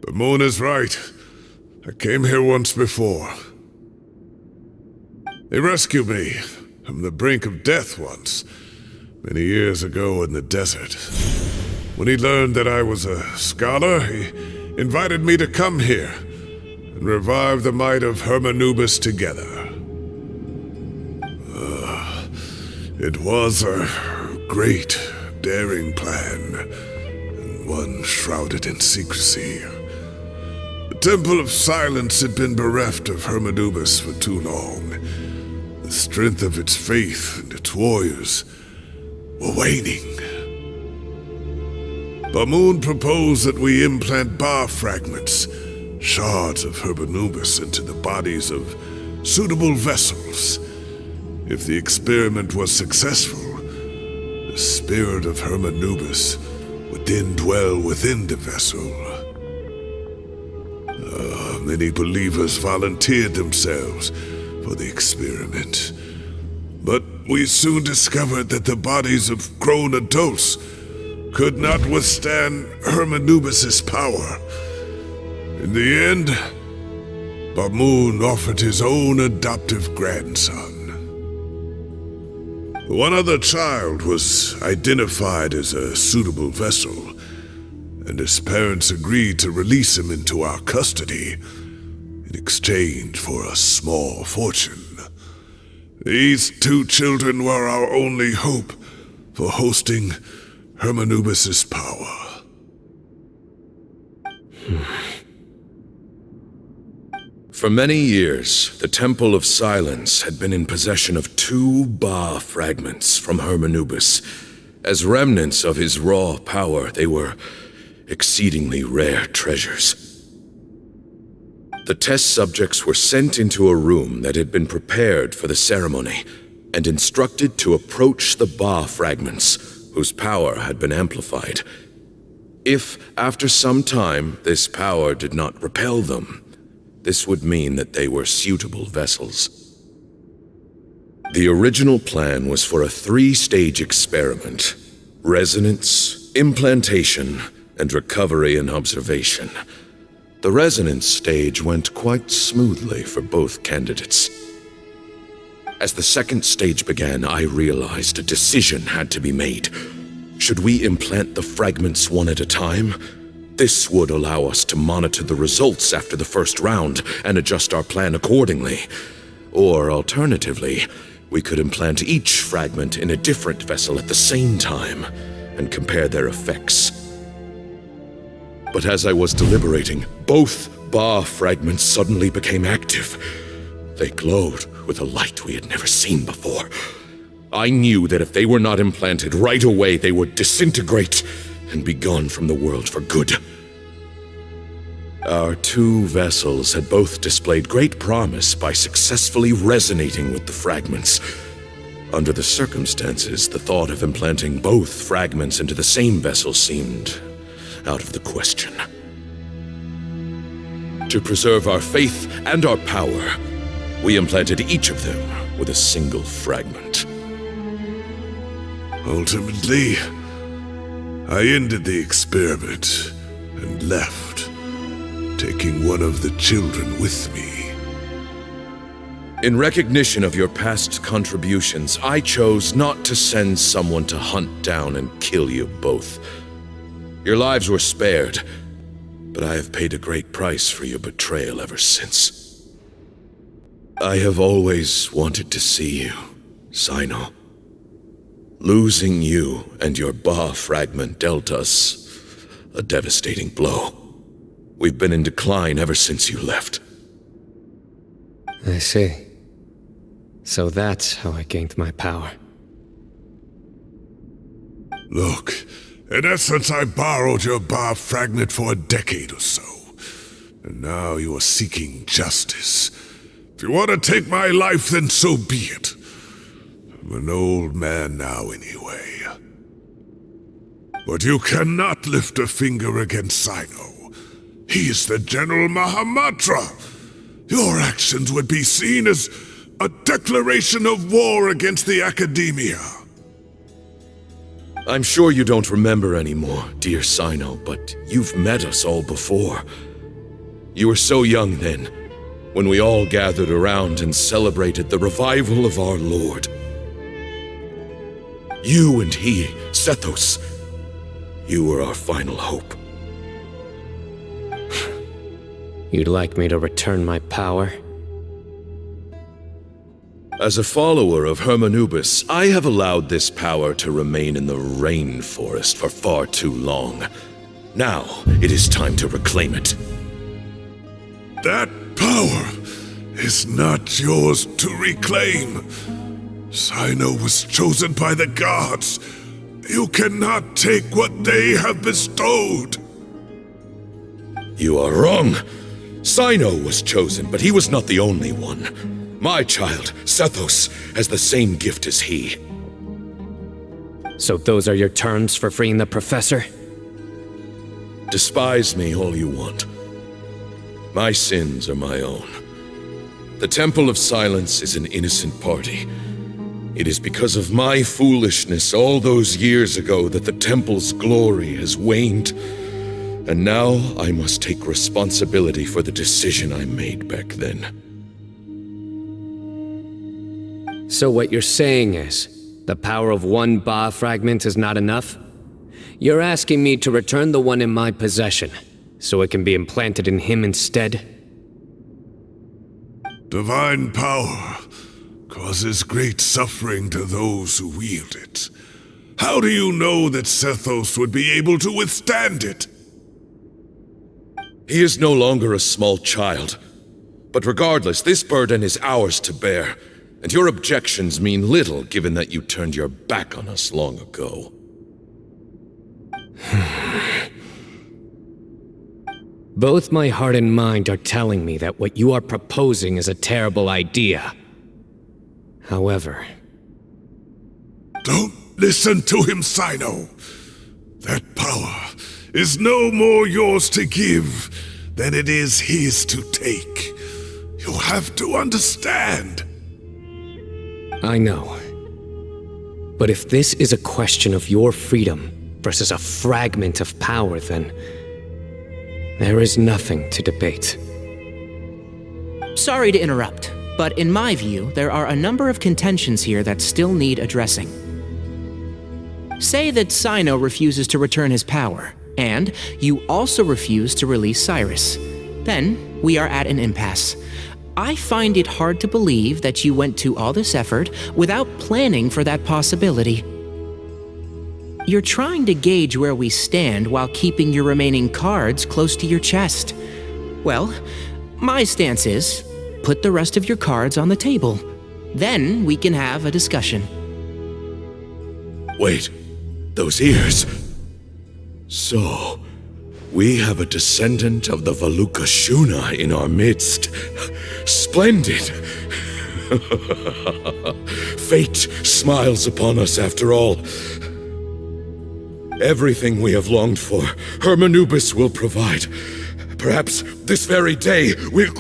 The moon is right. I came here once before. They rescued me from the brink of death once, many years ago in the desert. When he learned that I was a scholar, he invited me to come here and revive the might of Hermanubis together. It was a great, daring plan, and one shrouded in secrecy. The Temple of Silence had been bereft of Hermanubis for too long. The strength of its faith and its warriors were waning. Bamoon proposed that we implant bar fragments, shards of Hermanubis, into the bodies of suitable vessels. If the experiment was successful, the spirit of Hermanubis would then dwell within the vessel. Many believers volunteered themselves for the experiment. But we soon discovered that the bodies of grown adults could not withstand hermanubis' power. In the end, Bamoon offered his own adoptive grandson. One other child was identified as a suitable vessel, and his parents agreed to release him into our custody in exchange for a small fortune. These two children were our only hope for hosting hermanubis' power. For many years, the Temple of Silence had been in possession of 2 Ba fragments from Hermanubis. As remnants of his raw power, they were exceedingly rare treasures. The test subjects were sent into a room that had been prepared for the ceremony and instructed to approach the Ba fragments, whose power had been amplified. If, after some time, this power did not repel them, this would mean that they were suitable vessels. The original plan was for a 3-stage experiment: resonance, implantation, and recovery and observation. The resonance stage went quite smoothly for both candidates. As the 2nd stage began, I realized a decision had to be made. Should we implant the fragments one at a time? This would allow us to monitor the results after the first round and adjust our plan accordingly. Or alternatively, we could implant each fragment in a different vessel at the same time and compare their effects. But as I was deliberating, both Ba fragments suddenly became active. They glowed with a light we had never seen before. I knew that if they were not implanted right away, they would disintegrate and be gone from the world for good. Our 2 vessels had both displayed great promise by successfully resonating with the fragments. Under the circumstances, the thought of implanting both fragments into the same vessel seemed out of the question. To preserve our faith and our power, we implanted each of them with a single fragment. Ultimately, I ended the experiment and left, taking one of the children with me. In recognition of your past contributions, I chose not to send someone to hunt down and kill you both. Your lives were spared, but I have paid a great price for your betrayal ever since. I have always wanted to see you, Cyno. Losing you and your Ba fragment dealt us a devastating blow. We've been in decline ever since you left. I see. So that's how I gained my power. Look, in essence, I borrowed your Ba fragment for a decade or so. And now you are seeking justice. If you want to take my life, then so be it. I'm an old man now anyway. But you cannot lift a finger against Cyno. He is the General Mahamatra. Your actions would be seen as a declaration of war against the Akademiya. I'm sure you don't remember anymore, dear Cyno, but you've met us all before. You were so young then, when we all gathered around and celebrated the revival of our Lord. You and he, Sethos, you were our final hope. You'd like me to return my power? As a follower of Hermanubis, I have allowed this power to remain in the rainforest for far too long. Now, it is time to reclaim it. That power is not yours to reclaim. Cyno was chosen by the gods. You cannot take what they have bestowed. You are wrong. Cyno was chosen, but he was not the only one. My child, Sethos, has the same gift as he. So those are your terms for freeing the professor? Despise me all you want. My sins are my own. The Temple of Silence is an innocent party. It is because of my foolishness all those years ago that the temple's glory has waned. And now I must take responsibility for the decision I made back then. So what you're saying is, the power of one Ba fragment is not enough? You're asking me to return the one in my possession, so it can be implanted in him instead? Divine power causes great suffering to those who wield it. How do you know that Sethos would be able to withstand it? He is no longer a small child. But regardless, this burden is ours to bear, and your objections mean little given that you turned your back on us long ago. Both my heart and mind are telling me that what you are proposing is a terrible idea. However... Don't listen to him, Cyno. That power is no more yours to give than it is his to take. You have to understand. I know. But if this is a question of your freedom versus a fragment of power, then there is nothing to debate. Sorry to interrupt, but in my view, there are a number of contentions here that still need addressing. Say that Cyno refuses to return his power, and you also refuse to release Cyrus. Then, we are at an impasse. I find it hard to believe that you went to all this effort without planning for that possibility. You're trying to gauge where we stand while keeping your remaining cards close to your chest. Well, my stance is, put the rest of your cards on the table. Then we can have a discussion. Wait, those ears. So, we have a descendant of the Valukashuna in our midst. Splendid! Fate smiles upon us after all. Everything we have longed for, Hermanubis will provide. Perhaps this very day we'll...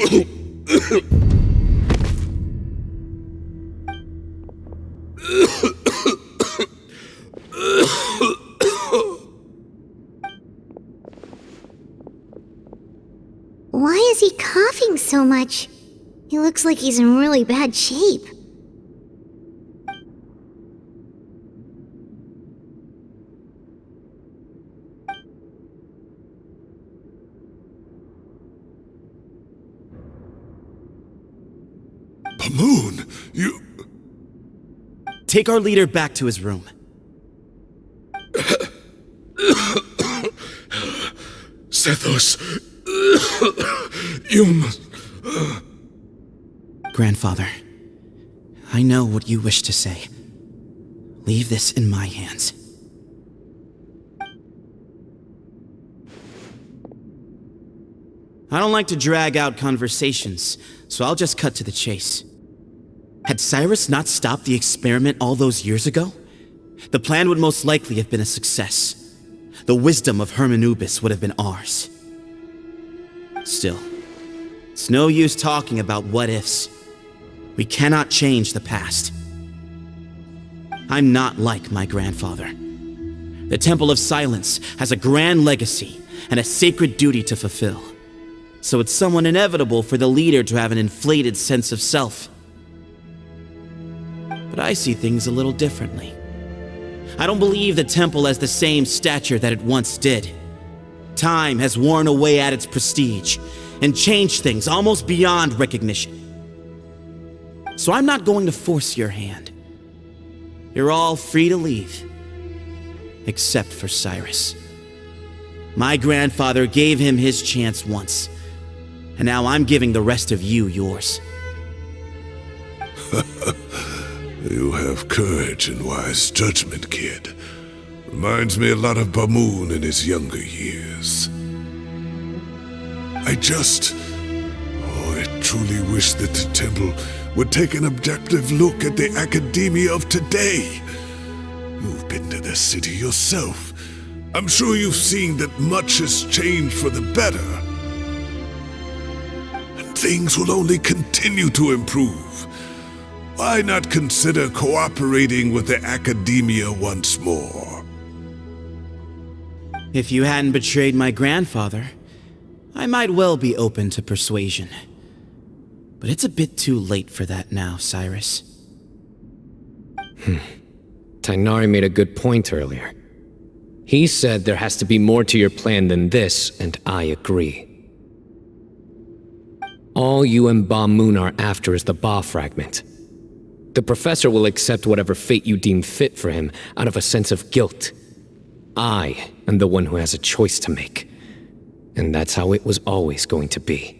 Why is he coughing so much? He looks like he's in really bad shape. Paimon, you... Take our leader back to his room. Sethos, you must... Grandfather, I know what you wish to say. Leave this in my hands. I don't like to drag out conversations, so I'll just cut to the chase. Had Cyrus not stopped the experiment all those years ago, the plan would most likely have been a success. The wisdom of Hermanubis would have been ours. Still, it's no use talking about what-ifs. We cannot change the past. I'm not like my grandfather. The Temple of Silence has a grand legacy and a sacred duty to fulfill. So it's somewhat inevitable for the leader to have an inflated sense of self. But I see things a little differently. I don't believe the temple has the same stature that it once did. Time has worn away at its prestige and changed things almost beyond recognition. So I'm not going to force your hand. You're all free to leave. Except for Cyrus. My grandfather gave him his chance once, and now I'm giving the rest of you yours. You have courage and wise judgment, kid. Reminds me a lot of Paimon in his younger years. I truly wish that the temple would take an objective look at the Akademiya of today. You've been to the city yourself. I'm sure you've seen that much has changed for the better. And things will only continue to improve. Why not consider cooperating with the Akademiya once more? If you hadn't betrayed my grandfather, I might well be open to persuasion. But it's a bit too late for that now, Cyrus. Tighnari made a good point earlier. He said there has to be more to your plan than this, and I agree. All you and Ba Moon are after is the Ba fragment. The professor will accept whatever fate you deem fit for him out of a sense of guilt. I am the one who has a choice to make. And that's how it was always going to be.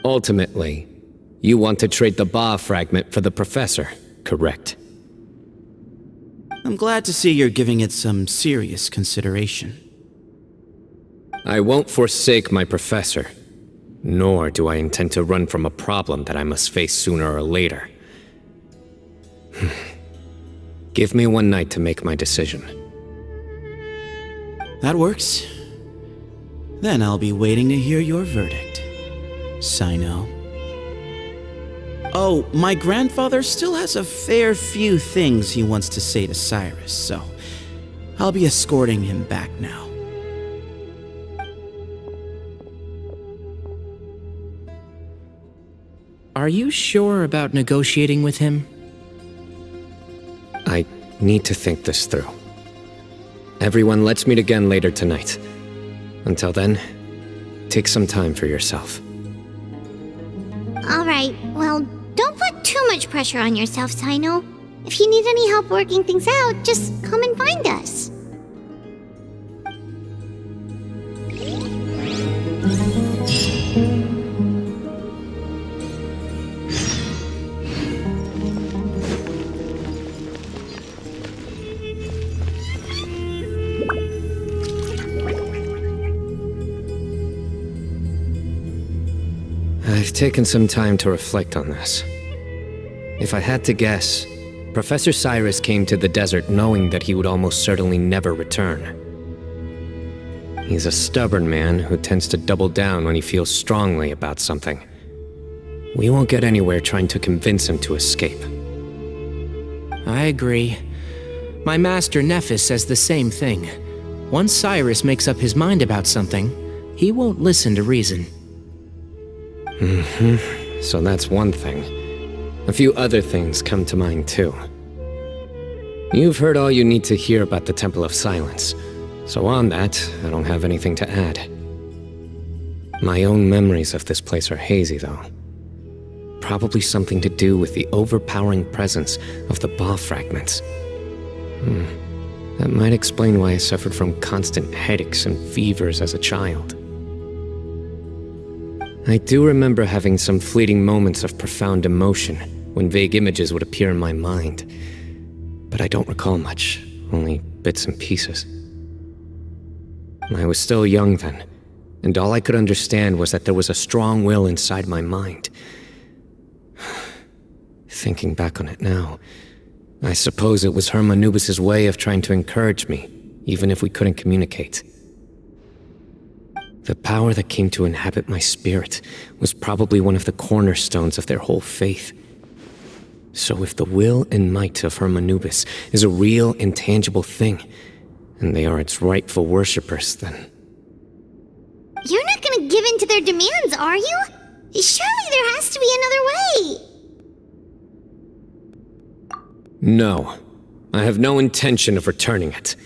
Ultimately, you want to trade the Ba fragment for the professor, correct? I'm glad to see you're giving it some serious consideration. I won't forsake my professor, nor do I intend to run from a problem that I must face sooner or later. Give me one night to make my decision. That works. Then I'll be waiting to hear your verdict, Cyno. Oh, my grandfather still has a fair few things he wants to say to Cyrus, so I'll be escorting him back now. Are you sure about negotiating with him? I need to think this through. Everyone, let's meet again later tonight. Until then, take some time for yourself. Alright, well, don't put too much pressure on yourself, Cyno. If you need any help working things out, just come and find us. I've taken some time to reflect on this. If I had to guess, Professor Cyrus came to the desert knowing that he would almost certainly never return. He's a stubborn man who tends to double down when he feels strongly about something. We won't get anywhere trying to convince him to escape. I agree. My master Nephis says the same thing. Once Cyrus makes up his mind about something, he won't listen to reason. So that's one thing. A few other things come to mind too. You've heard all you need to hear about the Temple of Silence, so on that, I don't have anything to add. My own memories of this place are hazy though. Probably something to do with the overpowering presence of the Ba fragments. That might explain why I suffered from constant headaches and fevers as a child. I do remember having some fleeting moments of profound emotion when vague images would appear in my mind. But I don't recall much, only bits and pieces. I was still young then, and all I could understand was that there was a strong will inside my mind. Thinking back on it now, I suppose it was hermanubis' way of trying to encourage me, even if we couldn't communicate. The power that came to inhabit my spirit was probably one of the cornerstones of their whole faith. So if the will and might of hermanubis is a real, intangible thing, and they are its rightful worshippers, then... You're not gonna give in to their demands, are you? Surely there has to be another way! No. I have no intention of returning it.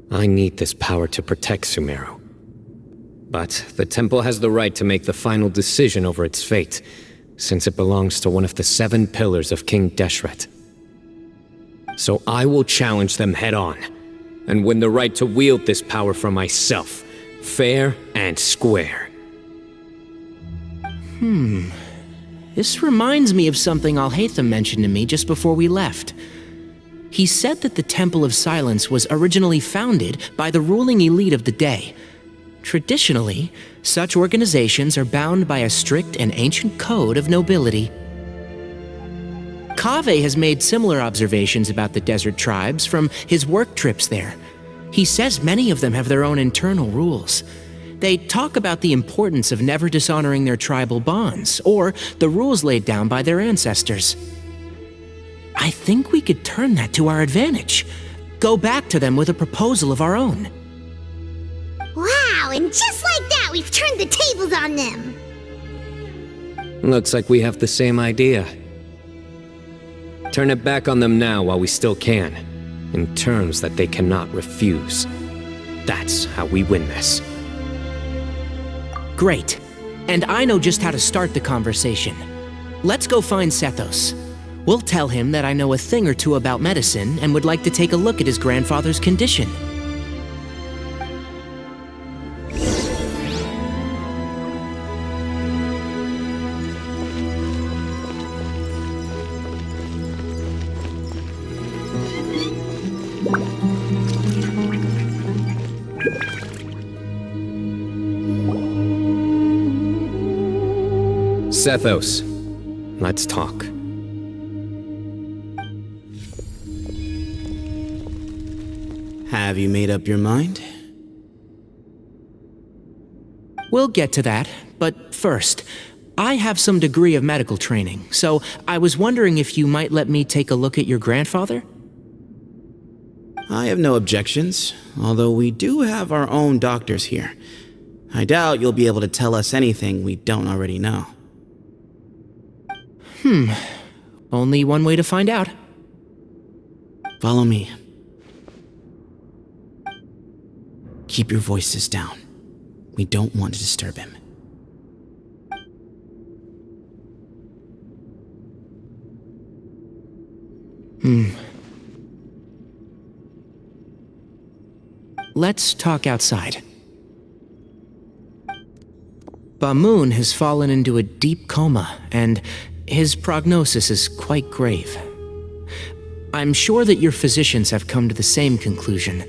I need this power to protect Sumeru. But the temple has the right to make the final decision over its fate, since it belongs to one of the 7 pillars of King Deshret. So I will challenge them head-on, and win the right to wield this power for myself, fair and square. This reminds me of something Alhaitham mentioned to me just before we left. He said that the Temple of Silence was originally founded by the ruling elite of the day. Traditionally, such organizations are bound by a strict and ancient code of nobility. Kaveh has made similar observations about the desert tribes from his work trips there. He says many of them have their own internal rules. They talk about the importance of never dishonoring their tribal bonds, or the rules laid down by their ancestors. I think we could turn that to our advantage. Go back to them with a proposal of our own. Wow, and just like that, we've turned the tables on them. Looks like we have the same idea. Turn it back on them now while we still can, in terms that they cannot refuse. That's how we win this. Great. And I know just how to start the conversation. Let's go find Sethos. We'll tell him that I know a thing or two about medicine and would like to take a look at his grandfather's condition. Sethos, let's talk. Have you made up your mind? We'll get to that, but first, I have some degree of medical training, so I was wondering if you might let me take a look at your grandfather? I have no objections, although we do have our own doctors here. I doubt you'll be able to tell us anything we don't already know. Only one way to find out. Follow me. Keep your voices down. We don't want to disturb him. Let's talk outside. Bamoon has fallen into a deep coma, and his prognosis is quite grave. I'm sure that your physicians have come to the same conclusion.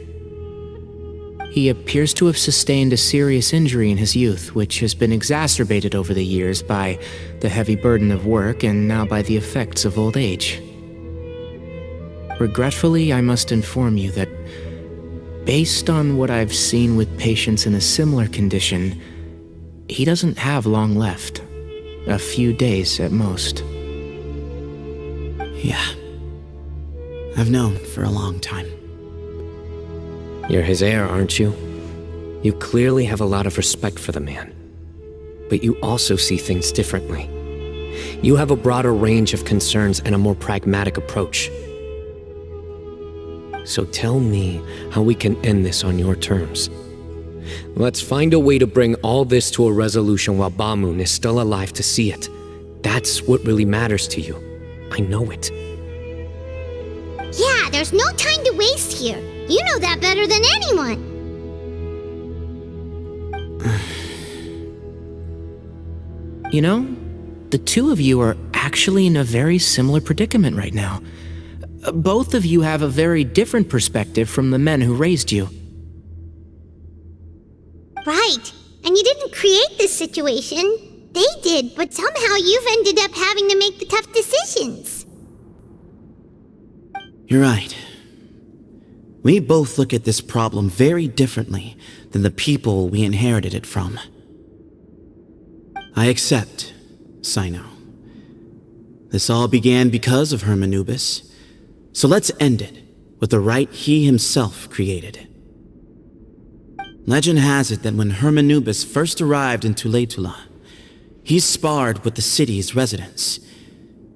He appears to have sustained a serious injury in his youth, which has been exacerbated over the years by the heavy burden of work and now by the effects of old age. Regretfully, I must inform you that, based on what I've seen with patients in a similar condition, he doesn't have long left. A few days at most. Yeah. I've known for a long time. You're his heir, aren't you? You clearly have a lot of respect for the man. But you also see things differently. You have a broader range of concerns and a more pragmatic approach. So tell me how we can end this on your terms. Let's find a way to bring all this to a resolution while Bamoon is still alive to see it. That's what really matters to you. I know it. Yeah, there's no time to waste here. You know that better than anyone. You know, the two of you are actually in a very similar predicament right now. Both of you have a very different perspective from the men who raised you. Right, and you didn't create this situation. They did, but somehow you've ended up having to make the tough decisions. You're right. We both look at this problem very differently than the people we inherited it from. I accept, Cyno. This all began because of Hermanubis, so let's end it with the rite he himself created. Legend has it that when Hermanubis first arrived in Tuletula, he sparred with the city's residents.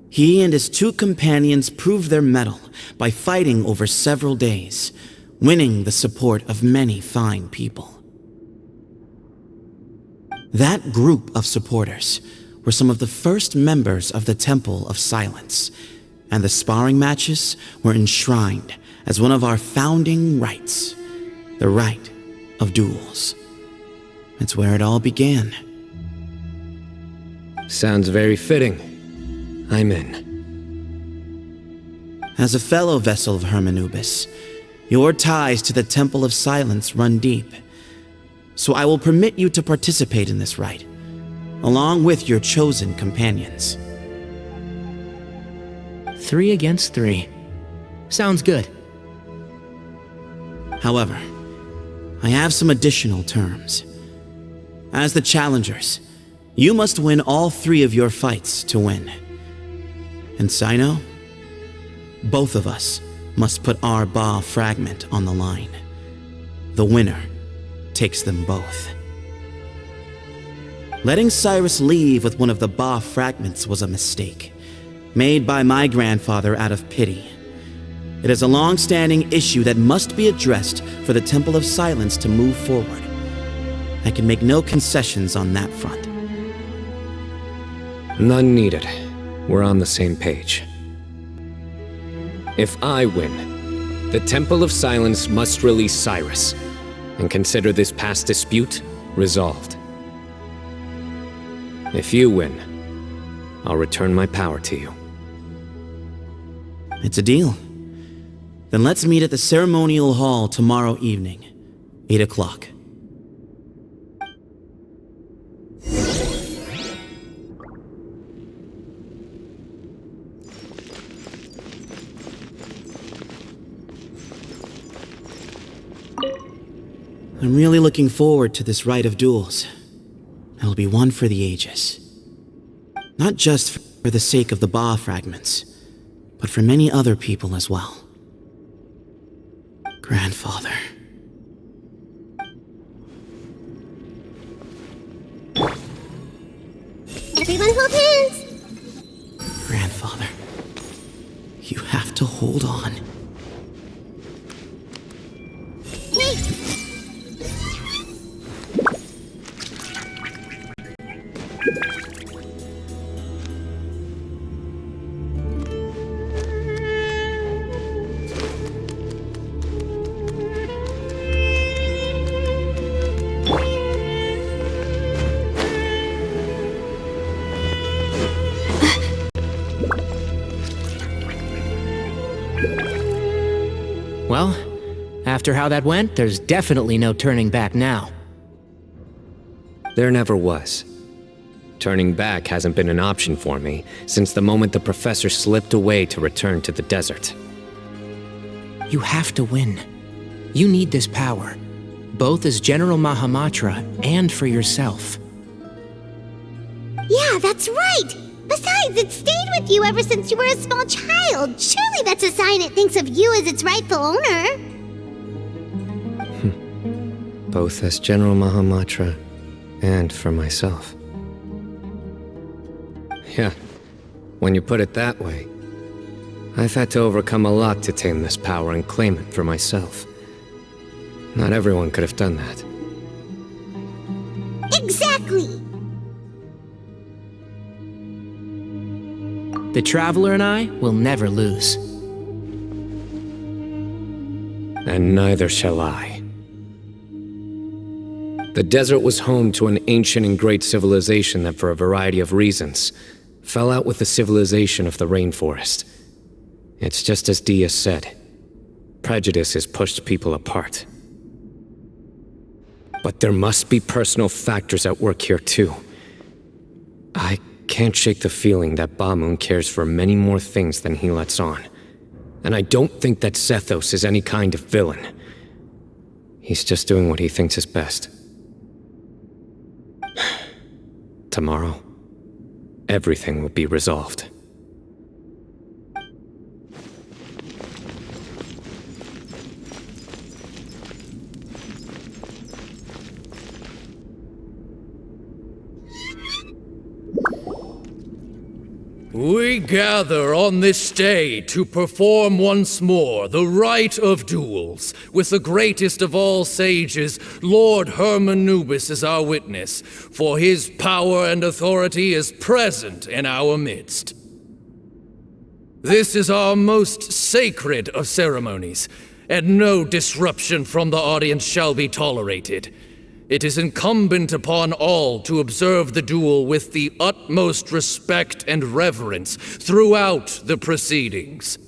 He and his two companions proved their mettle by fighting over several days, winning the support of many fine people. That group of supporters were some of the first members of the Temple of Silence, and the sparring matches were enshrined as one of our founding rites, the rite of duels. It's where it all began. Sounds very fitting. I'm in. As a fellow vessel of Hermanubis, your ties to the Temple of Silence run deep. So I will permit you to participate in this rite, along with your chosen companions. 3 against 3. Sounds good. However, I have some additional terms. As the challengers, you must win all 3 of your fights to win. And Cyno, both of us must put our Ba fragment on the line. The winner takes them both. Letting Cyrus leave with one of the Ba fragments was a mistake, made by my grandfather out of pity. It is a long-standing issue that must be addressed for the Temple of Silence to move forward. I can make no concessions on that front. None needed. We're on the same page. If I win, the Temple of Silence must release Cyrus and consider this past dispute resolved. If you win, I'll return my power to you. It's a deal. Then let's meet at the ceremonial hall tomorrow evening, 8 o'clock. I'm really looking forward to this rite of duels. It'll be one for the ages. Not just for the sake of the Ba fragments, but for many other people as well. Grandfather. Everyone hold hands! Grandfather. You have to hold on. Hey! Well, after how that went, there's definitely no turning back now. There never was. Turning back hasn't been an option for me since the moment the professor slipped away to return to the desert. You have to win. You need this power, both as General Mahamatra and for yourself. Yeah, that's right! Besides, it stayed with you ever since you were a small child. Surely that's a sign it thinks of you as its rightful owner. Both as General Mahamatra and for myself. Yeah, when you put it that way, I've had to overcome a lot to tame this power and claim it for myself. Not everyone could have done that. Exactly! The Traveler and I will never lose. And neither shall I. The desert was home to an ancient and great civilization that, for a variety of reasons, fell out with the civilization of the rainforest. It's just as Deyha said. Prejudice has pushed people apart. But there must be personal factors at work here too. I can't shake the feeling that Bamun cares for many more things than he lets on. And I don't think that Sethos is any kind of villain. He's just doing what he thinks is best. Tomorrow, everything will be resolved. We gather on this day to perform once more the rite of duels, with the greatest of all sages, Lord Hermanubis, as our witness, for his power and authority is present in our midst. This is our most sacred of ceremonies, and no disruption from the audience shall be tolerated. It is incumbent upon all to observe the duel with the utmost respect and reverence throughout the proceedings.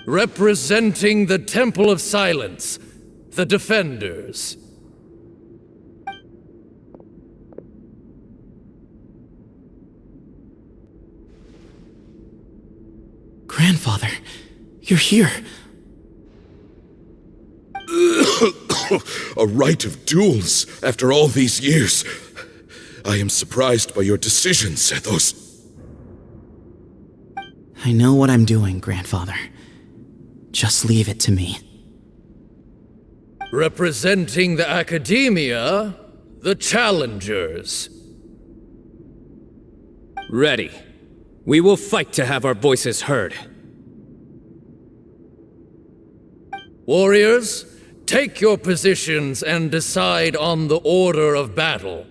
Representing the Temple of Silence, the Defenders. Grandfather, you're here. A rite of duels after all these years. I am surprised by your decision, Sethos. I know what I'm doing, Grandfather. Just leave it to me. Representing the Akademiya, the challengers. Ready. We will fight to have our voices heard. Warriors, take your positions and decide on the order of battle.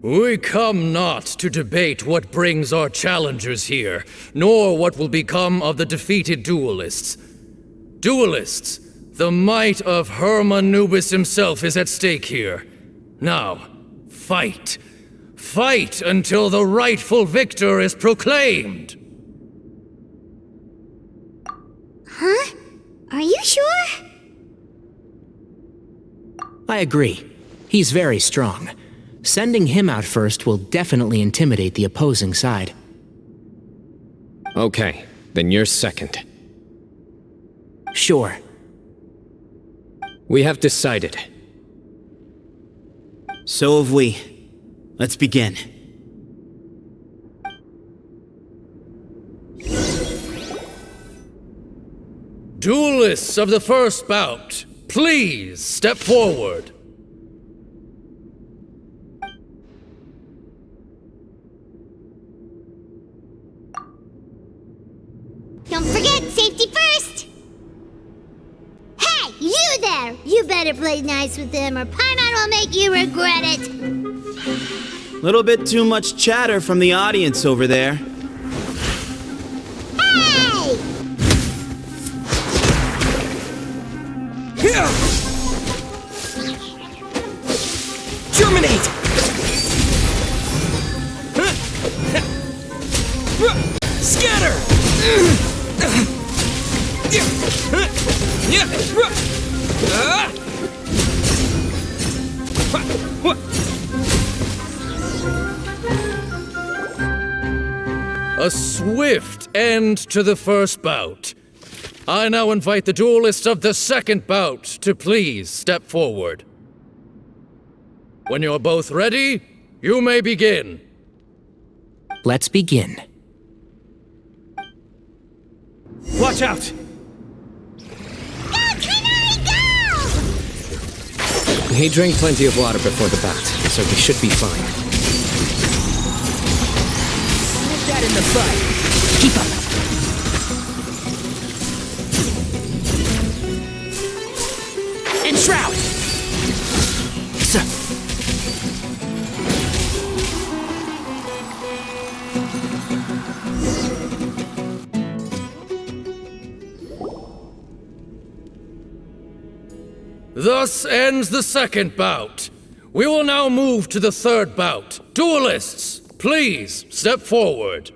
We come not to debate what brings our challengers here, nor what will become of the defeated duelists. Duelists, the might of Hermanubis himself is at stake here. Now, fight. Fight until the rightful victor is proclaimed! Huh? Are you sure? I agree. He's very strong. Sending him out first will definitely intimidate the opposing side. Okay, then you're second. Sure. We have decided. So have we. Let's begin. Duelists of the first bout, please step forward. Don't forget, safety first! Hey, you there! You better play nice with them or Paimon will make you regret it! Little bit too much chatter from the audience over there. Hey! Germinate! Scatter! A swift end to the first bout. I now invite the duelists of the second bout to please step forward. When you're both ready, you may begin. Let's begin. Watch out! He drank plenty of water before the bout, so he should be fine. Nip that in the bud. Keep up. Enshroud! Thus ends the second bout. We will now move to the third bout. Duelists, please step forward.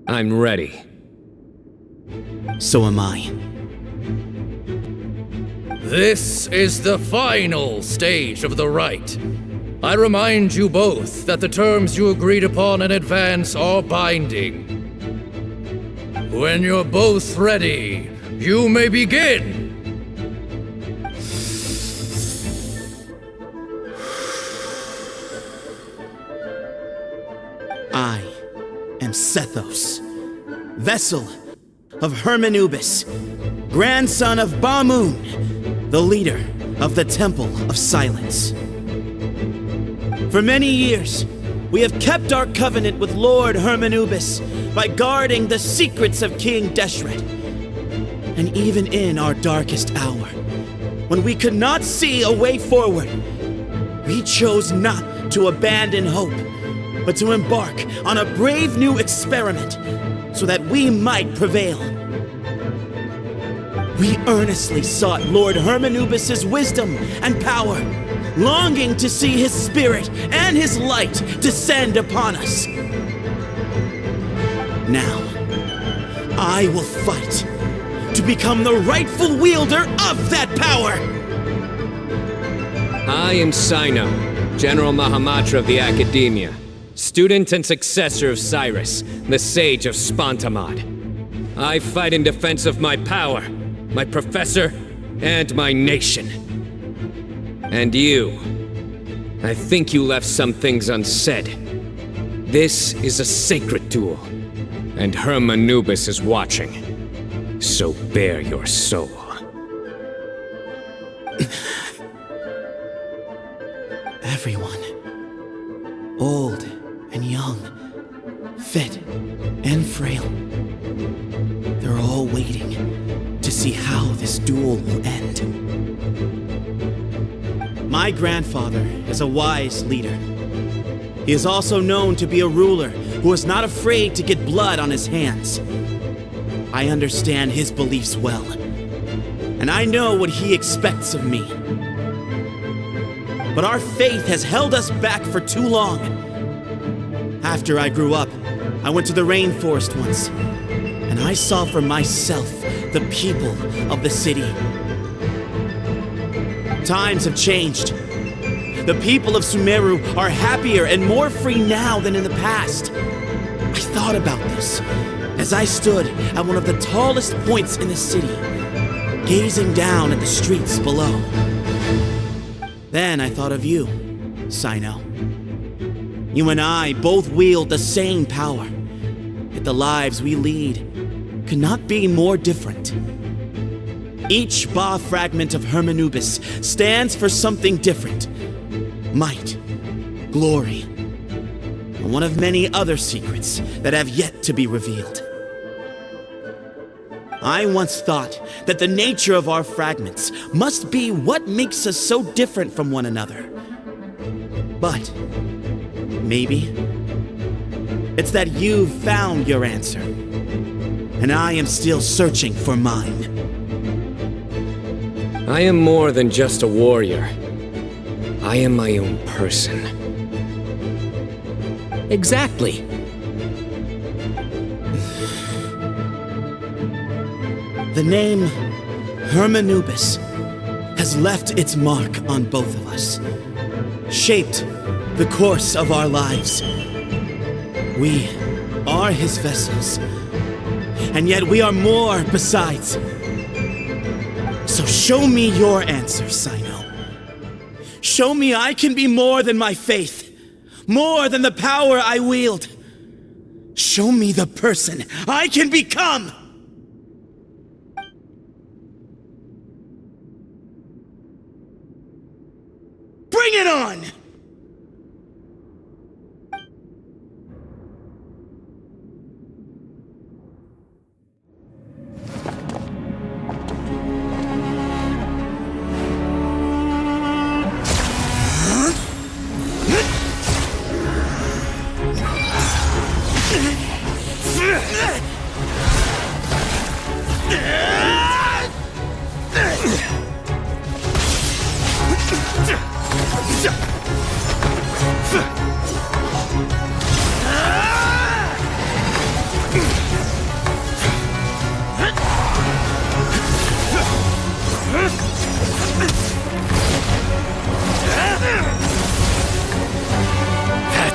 I'm ready. So am I. This is the final stage of the rite. I remind you both that the terms you agreed upon in advance are binding. When you're both ready, you may begin. I am Sethos, vessel of Hermanubis, grandson of Bamoon, the leader of the Temple of Silence. For many years, we have kept our covenant with Lord Hermanubis by guarding the secrets of King Deshret. And even in our darkest hour, when we could not see a way forward, we chose not to abandon hope, but to embark on a brave new experiment so that we might prevail. We earnestly sought Lord Hermanubis' wisdom and power, longing to see his spirit and his light descend upon us. Now, I will fight to become the rightful wielder of that power! I am Cyno, General Mahamatra of the Akademiya, student and successor of Cyrus, the Sage of Spontamod. I fight in defense of my power, my professor, and my nation. And you. I think you left some things unsaid. This is a sacred duel, and Hermanubis is watching. So bare your soul. Everyone, old and young, fit and frail, they're all waiting to see how this duel will end. My grandfather is a wise leader. He is also known to be a ruler who is not afraid to get blood on his hands. I understand his beliefs well, and I know what he expects of me. But our faith has held us back for too long. After I grew up, I went to the rainforest once, and I saw for myself the people of the city. Times have changed. The people of Sumeru are happier and more free now than in the past. I thought about this as I stood at one of the tallest points in the city, gazing down at the streets below. Then I thought of you, Cyno. You and I both wield the same power, yet the lives we lead could not be more different. Each Ba fragment of Hermanubis stands for something different. Might, glory, and one of many other secrets that have yet to be revealed. I once thought that the nature of our fragments must be what makes us so different from one another. But maybe it's that you've found your answer, and I am still searching for mine. I am more than just a warrior. I am my own person. Exactly. The name Hermanubis has left its mark on both of us, shaped the course of our lives. We are his vessels, and yet we are more besides. So show me your answer, Cyno. Show me I can be more than my faith, more than the power I wield. Show me the person I can become! Bring it on!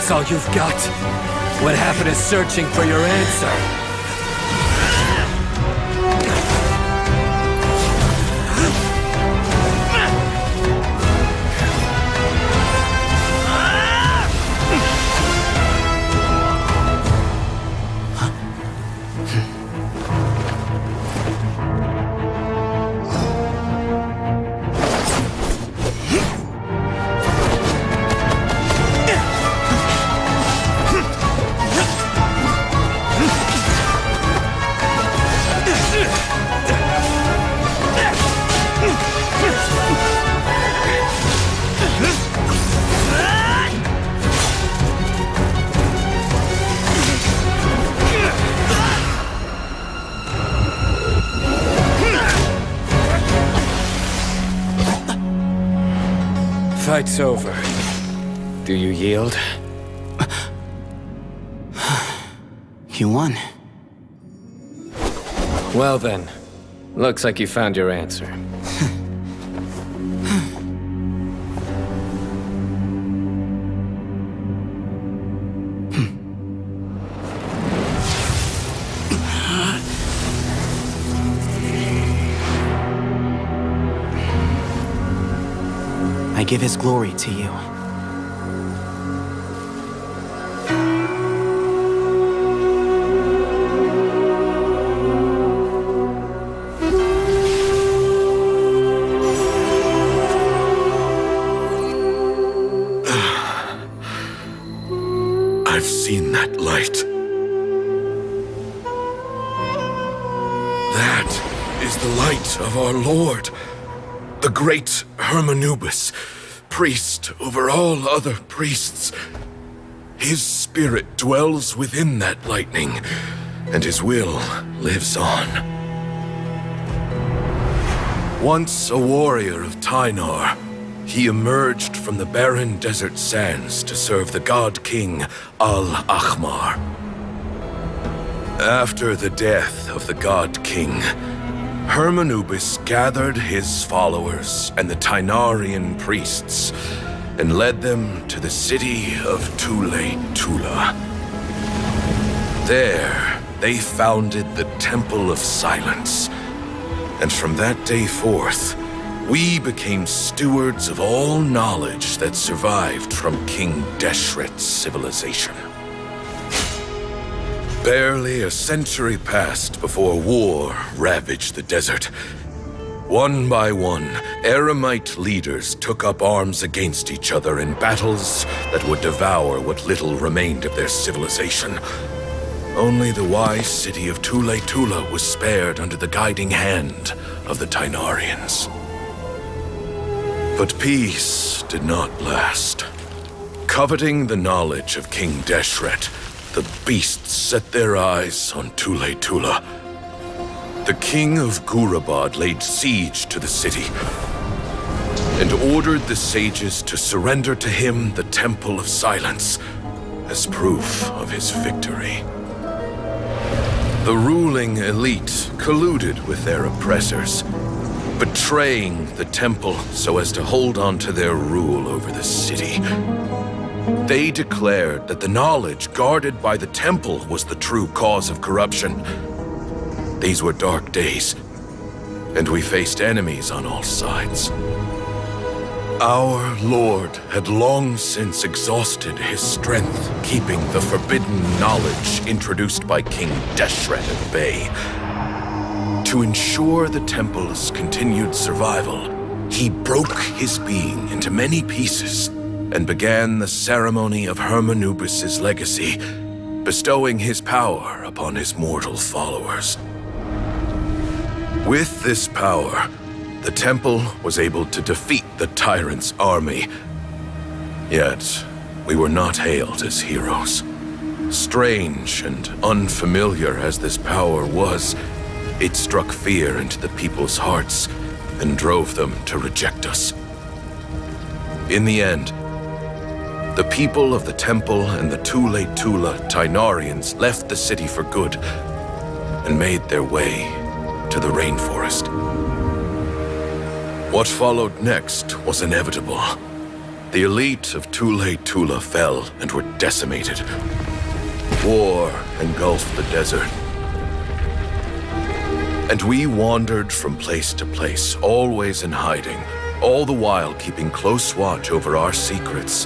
That's all you've got? What happened to searching for your answer? Fight's over. Do you yield? You won. Well then, looks like you found your answer. give his glory to you. I've seen that light. That is the light of our Lord, the great Hermanubis, priest over all other priests. His spirit dwells within that lightning, and his will lives on. Once a warrior of Teynar, he emerged from the barren desert sands to serve the god king al-ahmar. After the death of the god king, Hermanubis gathered his followers and the Tynarian priests and led them to the city of Tula. There, they founded the Temple of Silence, and from that day forth, we became stewards of all knowledge that survived from King Deshret's civilization. Barely a century passed before war ravaged the desert. One by one, Eremite leaders took up arms against each other in battles that would devour what little remained of their civilization. Only the wise city of Tula was spared under the guiding hand of the Tynarians. But peace did not last. Coveting the knowledge of King Deshret, the beasts set their eyes on Tula. The king of Gurabad laid siege to the city and ordered the sages to surrender to him the Temple of Silence as proof of his victory. The ruling elite colluded with their oppressors, betraying the temple so as to hold on to their rule over the city. They declared that the knowledge guarded by the temple was the true cause of corruption. These were dark days, and we faced enemies on all sides. Our Lord had long since exhausted his strength, keeping the forbidden knowledge introduced by King Deshret at bay. To ensure the temple's continued survival, he broke his being into many pieces and began the ceremony of Hermanubis' legacy, bestowing his power upon his mortal followers. With this power, the temple was able to defeat the tyrant's army. Yet, we were not hailed as heroes. Strange and unfamiliar as this power was, it struck fear into the people's hearts and drove them to reject us. In the end, the people of the temple and the Tula Tynarians left the city for good and made their way to the rainforest. What followed next was inevitable. The elite of Tula fell and were decimated. War engulfed the desert. And we wandered from place to place, always in hiding, all the while keeping close watch over our secrets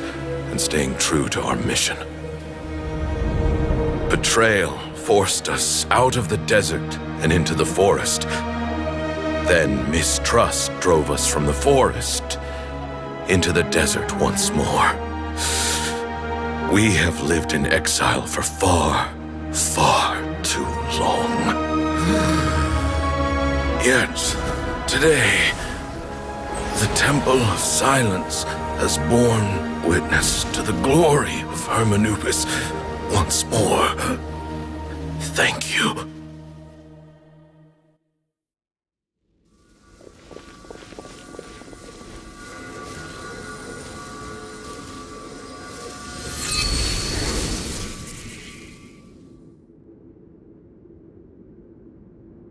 and staying true to our mission. Betrayal forced us out of the desert and into the forest. Then mistrust drove us from the forest into the desert once more. We have lived in exile for far, far too long. Yet, today, the Temple of Silence has borne witness to the glory of Hermanubis once more. Thank you.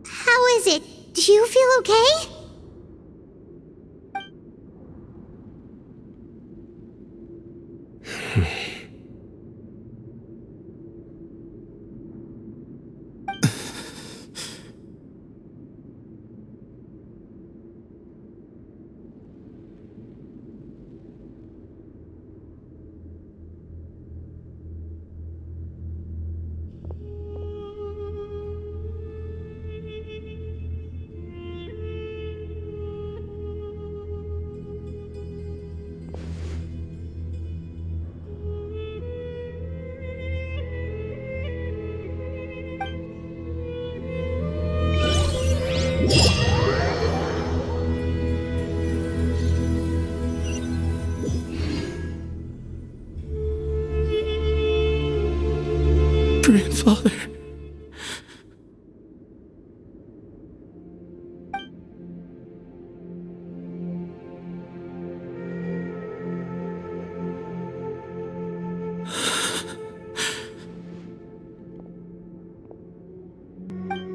How is it? Do you feel okay? Grandfather.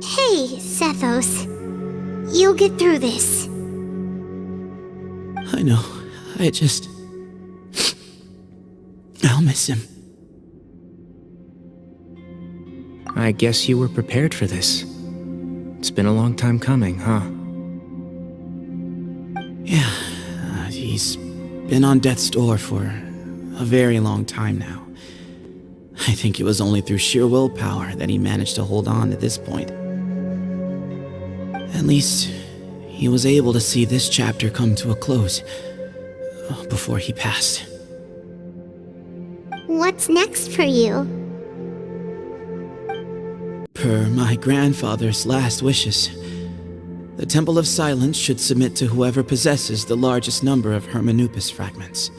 Hey, Sethos. You'll get through this. I know. I'll miss him. I guess you were prepared for this. It's been a long time coming, huh? Yeah, he's been on death's door for a very long time now. I think it was only through sheer willpower that he managed to hold on to this point. At least, he was able to see this chapter come to a close before he passed. What's next for you? Per my grandfather's last wishes, the Temple of Silence should submit to whoever possesses the largest number of hermanubis fragments.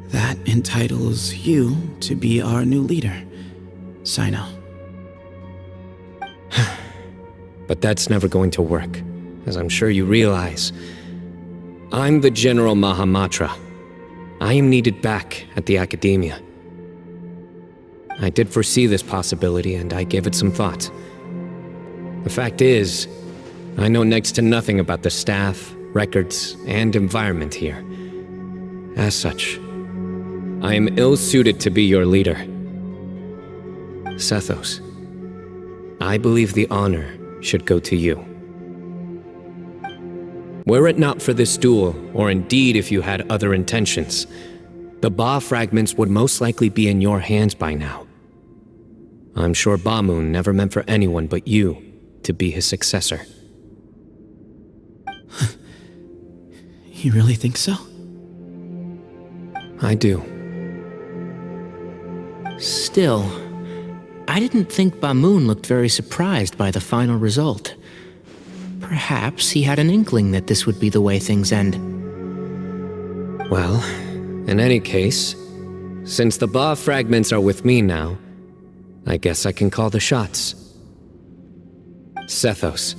That entitles you to be our new leader, Cyno. But that's never going to work, as I'm sure you realize. I'm the General Mahamatra. I am needed back at the Akademiya. I did foresee this possibility, and I gave it some thought. The fact is, I know next to nothing about the staff, records, and environment here. As such, I am ill-suited to be your leader. Sethos, I believe the honor should go to you. Were it not for this duel, or indeed if you had other intentions, the Ba fragments would most likely be in your hands by now. I'm sure Bamun never meant for anyone but you to be his successor. You really think so? I do. Still, I didn't think Bamun looked very surprised by the final result. Perhaps he had an inkling that this would be the way things end. Well, in any case, since the Ba fragments are with me now, I guess I can call the shots. Sethos,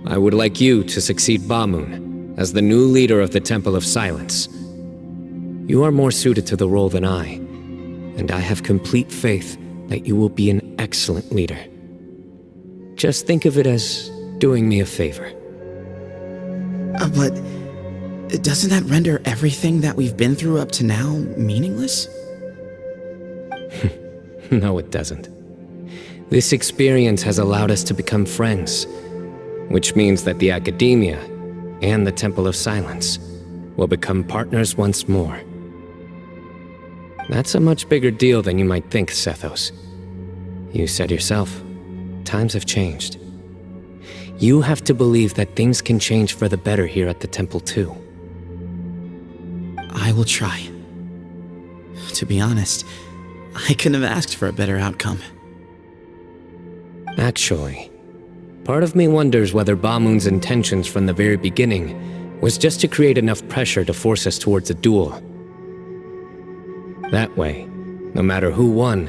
I would like you to succeed Bamun as the new leader of the Temple of Silence. You are more suited to the role than I, and I have complete faith that you will be an excellent leader. Just think of it as doing me a favor. But doesn't that render everything that we've been through up to now meaningless? No, it doesn't. This experience has allowed us to become friends, which means that the Akademiya and the Temple of Silence will become partners once more. That's a much bigger deal than you might think, Sethos. You said yourself, times have changed. You have to believe that things can change for the better here at the temple too. I will try. To be honest, I couldn't have asked for a better outcome. Actually, part of me wonders whether Bamun's intentions from the very beginning was just to create enough pressure to force us towards a duel. That way, no matter who won,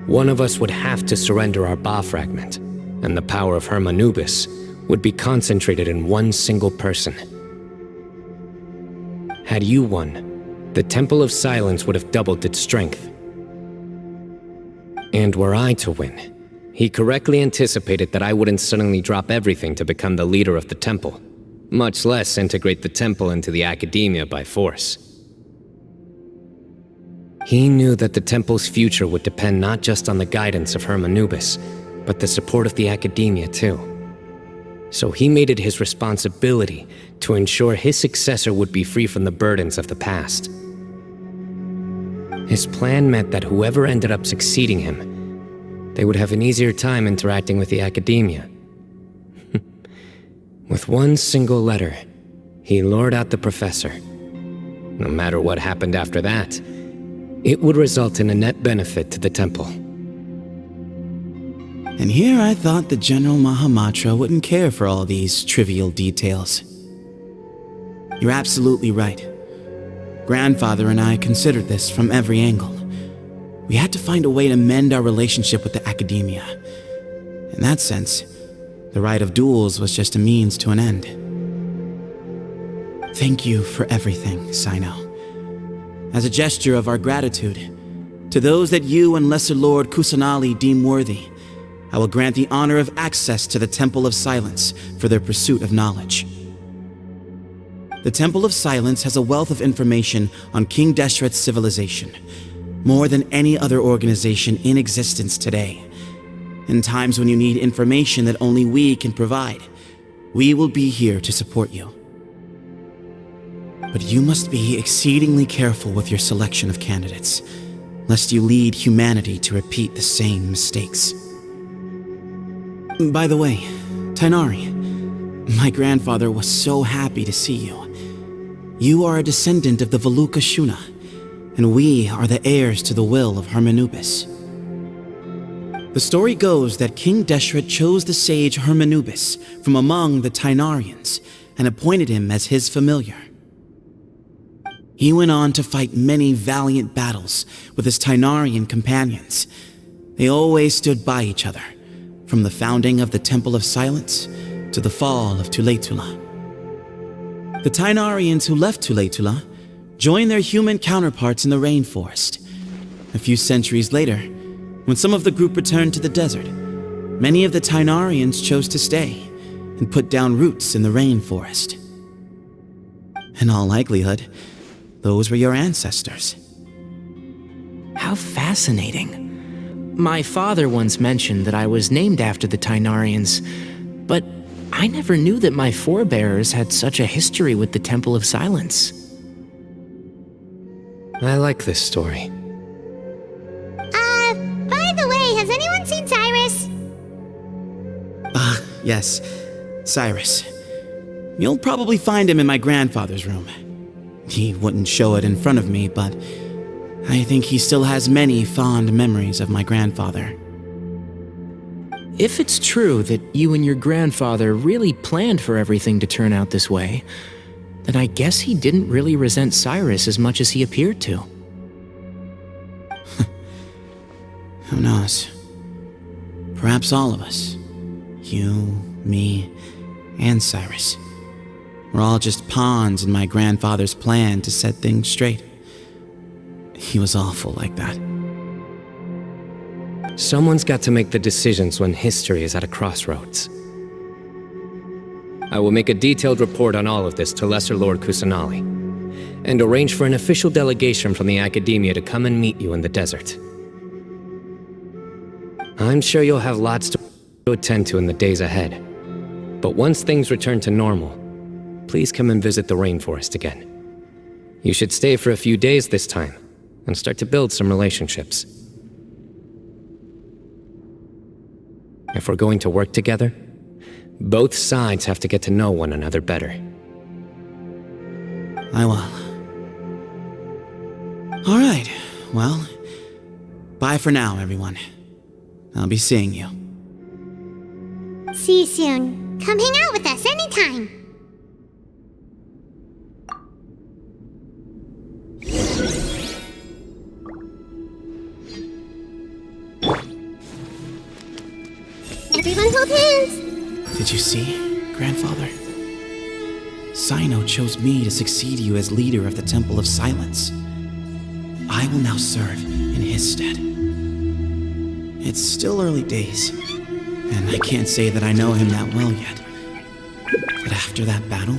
one of us would have to surrender our Ba fragment, and the power of hermanubis would be concentrated in one single person. Had you won, the Temple of Silence would have doubled its strength. And were I to win, he correctly anticipated that I wouldn't suddenly drop everything to become the leader of the temple, much less integrate the temple into the Akademiya by force. He knew that the temple's future would depend not just on the guidance of hermanubis, but the support of the Akademiya too. So he made it his responsibility to ensure his successor would be free from the burdens of the past. His plan meant that whoever ended up succeeding him, they would have an easier time interacting with the Akademiya. With one single letter, he lured out the professor. No matter what happened after that, it would result in a net benefit to the temple. And here I thought the General Mahamatra wouldn't care for all these trivial details. You're absolutely right. Grandfather and I considered this from every angle. We had to find a way to mend our relationship with the Akademiya. In that sense, the rite of duels was just a means to an end. Thank you for everything, Cyno. As a gesture of our gratitude, to those that you and Lesser Lord Kusanali deem worthy, I will grant the honor of access to the Temple of Silence for their pursuit of knowledge. The Temple of Silence has a wealth of information on King Deshret's civilization, more than any other organization in existence today. In times when you need information that only we can provide, we will be here to support you. But you must be exceedingly careful with your selection of candidates, lest you lead humanity to repeat the same mistakes. By the way, Tighnari, my grandfather was so happy to see you. You are a descendant of the Veluka Shuna, and we are the heirs to the will of Hermanubis. The story goes that King Deshret chose the sage Hermanubis from among the Tighnarians and appointed him as his familiar. He went on to fight many valiant battles with his Tighnarian companions. They always stood by each other, from the founding of the Temple of Silence to the fall of Tuletula. The Tighnarians who left Tuletula joined their human counterparts in the rainforest. A few centuries later, when some of the group returned to the desert, many of the Tighnarians chose to stay and put down roots in the rainforest. In all likelihood, those were your ancestors. How fascinating. My father once mentioned that I was named after the Tighnarians, but I never knew that my forebears had such a history with the Temple of Silence. I like this story. By the way, has anyone seen Cyrus? Yes, Cyrus. You'll probably find him in my grandfather's room. He wouldn't show it in front of me, but I think he still has many fond memories of my grandfather. If it's true that you and your grandfather really planned for everything to turn out this way, then I guess he didn't really resent Cyrus as much as he appeared to. Who knows? Perhaps all of us, you, me, and Cyrus, we're all just pawns in my grandfather's plan to set things straight. He was awful like that. Someone's got to make the decisions when history is at a crossroads. I will make a detailed report on all of this to Lesser Lord Kusanali, and arrange for an official delegation from the Akademiya to come and meet you in the desert. I'm sure you'll have lots to attend to in the days ahead, but once things return to normal, please come and visit the rainforest again. You should stay for a few days this time, and start to build some relationships. If we're going to work together, both sides have to get to know one another better. I will. All right, well, bye for now, everyone. I'll be seeing you. See you soon. Come hang out with us anytime. Everyone hold hands! Did you see, Grandfather? Cyno chose me to succeed you as leader of the Temple of Silence. I will now serve in his stead. It's still early days, and I can't say that I know him that well yet. But after that battle,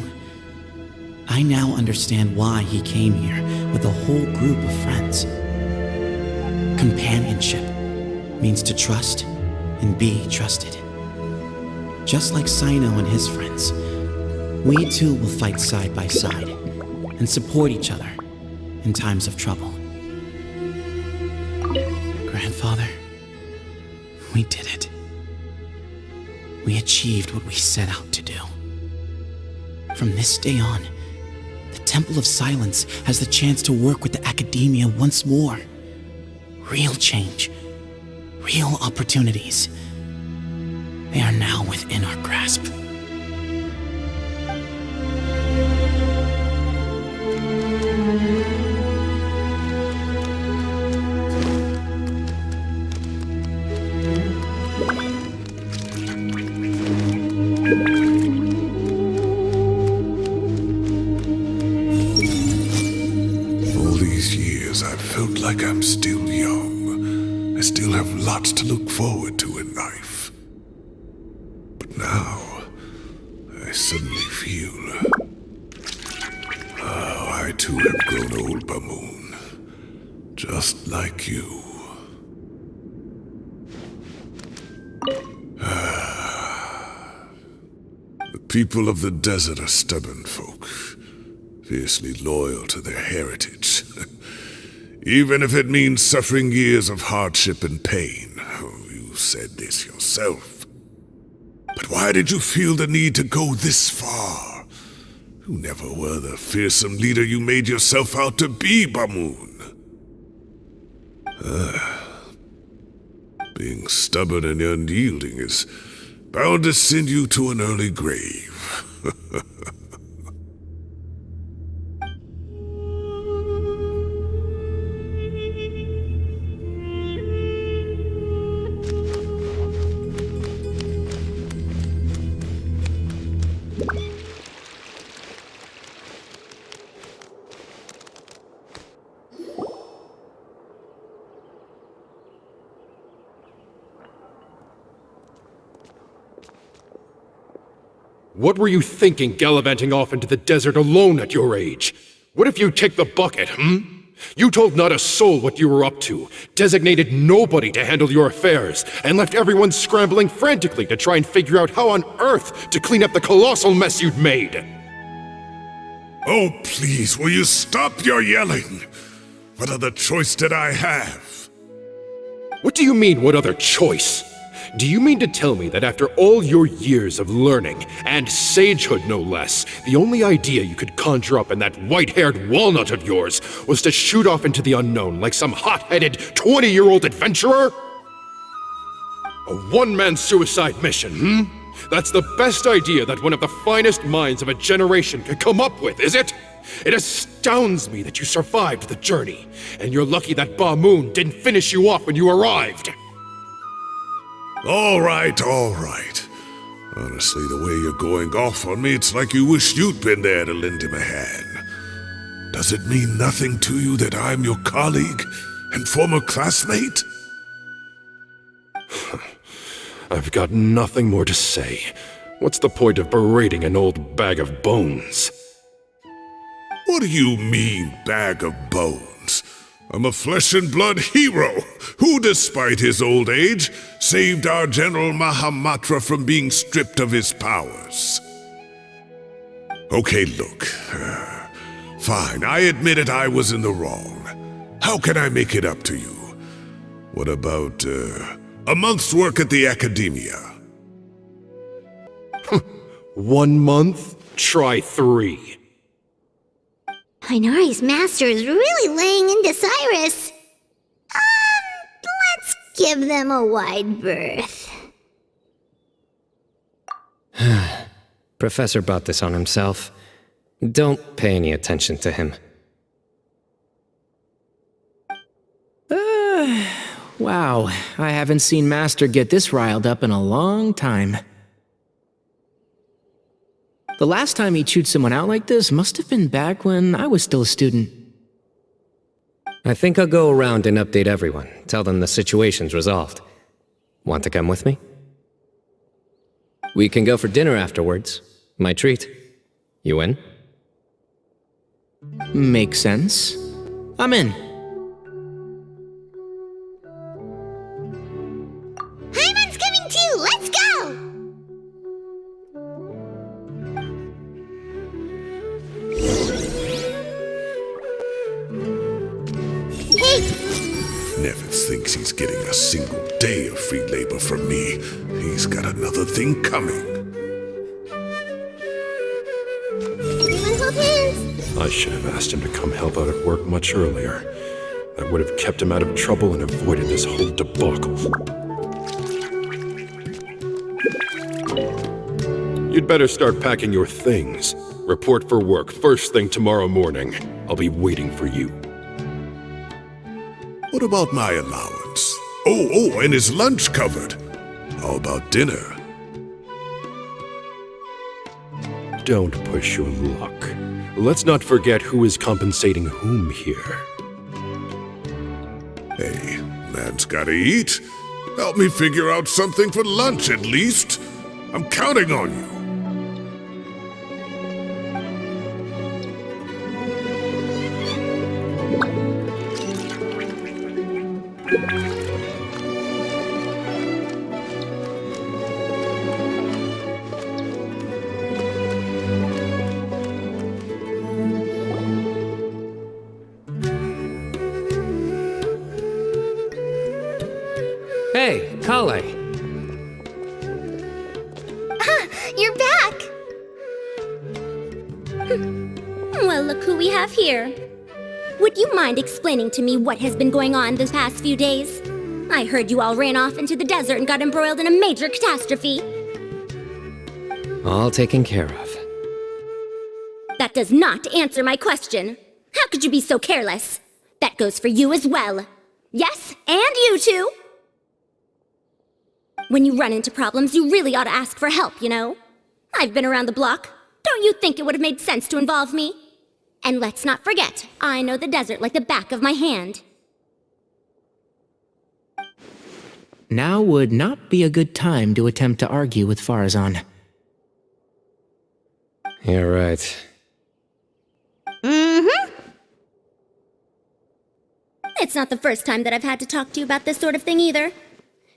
I now understand why he came here with a whole group of friends. Companionship means to trust and be trusted. Just like Cyno and his friends, we too will fight side by side and support each other in times of trouble. Grandfather, we did it. We achieved what we set out to do. From this day on, the Temple of Silence has the chance to work with the Akademiya once more. Real change, real opportunities, They are now within our grasp. All these years, I've felt like I'm still young. I still have lots to look forward to in life. But now, I suddenly feel... Oh, I too have grown old, Paimon. Just like you. The people of the desert are stubborn folk, fiercely loyal to their heritage. Even if it means suffering years of hardship and pain. Oh, you said this yourself. But why did you feel the need to go this far? You never were the fearsome leader you made yourself out to be, Paimon. Being stubborn and unyielding is bound to send you to an early grave. What were you thinking gallivanting off into the desert alone at your age? What if you take the bucket, You told not a soul what you were up to, designated nobody to handle your affairs, and left everyone scrambling frantically to try and figure out how on earth to clean up the colossal mess you'd made. Oh, please, will you stop your yelling? What other choice did I have? What do you mean, what other choice? Do you mean to tell me that after all your years of learning, and sagehood no less, the only idea you could conjure up in that white-haired walnut of yours was to shoot off into the unknown like some hot-headed 20-year-old adventurer? A one-man suicide mission, That's the best idea that one of the finest minds of a generation could come up with, is it? It astounds me that you survived the journey, and you're lucky that Ba Moon didn't finish you off when you arrived. All right. Honestly, the way you're going off on me, it's like you wish you'd been there to lend him a hand. Does it mean nothing to you that I'm your colleague and former classmate? I've got nothing more to say. What's the point of berating an old bag of bones? What do you mean, bag of bones? I'm a flesh-and-blood hero who, despite his old age, saved our General Mahamatra from being stripped of his powers. Okay, look. Fine, I admit it, I was in the wrong. How can I make it up to you? What about, a month's work at the Akademiya? 1 month? Try 3. Tighnari's master is really laying into Cyrus. Let's give them a wide berth. Professor brought this on himself. Don't pay any attention to him. Wow, I haven't seen Master get this riled up in a long time. The last time he chewed someone out like this must have been back when I was still a student. I think I'll go around and update everyone, tell them the situation's resolved. Want to come with me? We can go for dinner afterwards. My treat. You in? Makes sense. I'm in. Paimon's coming too! Let's go! Hey! Nevitz thinks he's getting a single day of free labor from me. He's got another thing coming. Everyone hold hands! I should have asked him to come help out at work much earlier. That would have kept him out of trouble and avoided this whole debacle. You'd better start packing your things. Report for work first thing tomorrow morning. I'll be waiting for you. What about my allowance? Oh, and is lunch covered? How about dinner? Don't push your luck. Let's not forget who is compensating whom here. Hey, man's gotta eat. Help me figure out something for lunch at least. I'm counting on you. Hey, Collei. You're back! Well, look who we have here. Would you mind explaining to me what has been going on this past few days? I heard you all ran off into the desert and got embroiled in a major catastrophe. All taken care of. That does not answer my question. How could you be so careless? That goes for you as well. Yes, and you too. When you run into problems, you really ought to ask for help, you know? I've been around the block. Don't you think it would have made sense to involve me? And let's not forget, I know the desert like the back of my hand. Now would not be a good time to attempt to argue with Faruzan. You're right. Mm-hmm. It's not the first time that I've had to talk to you about this sort of thing either.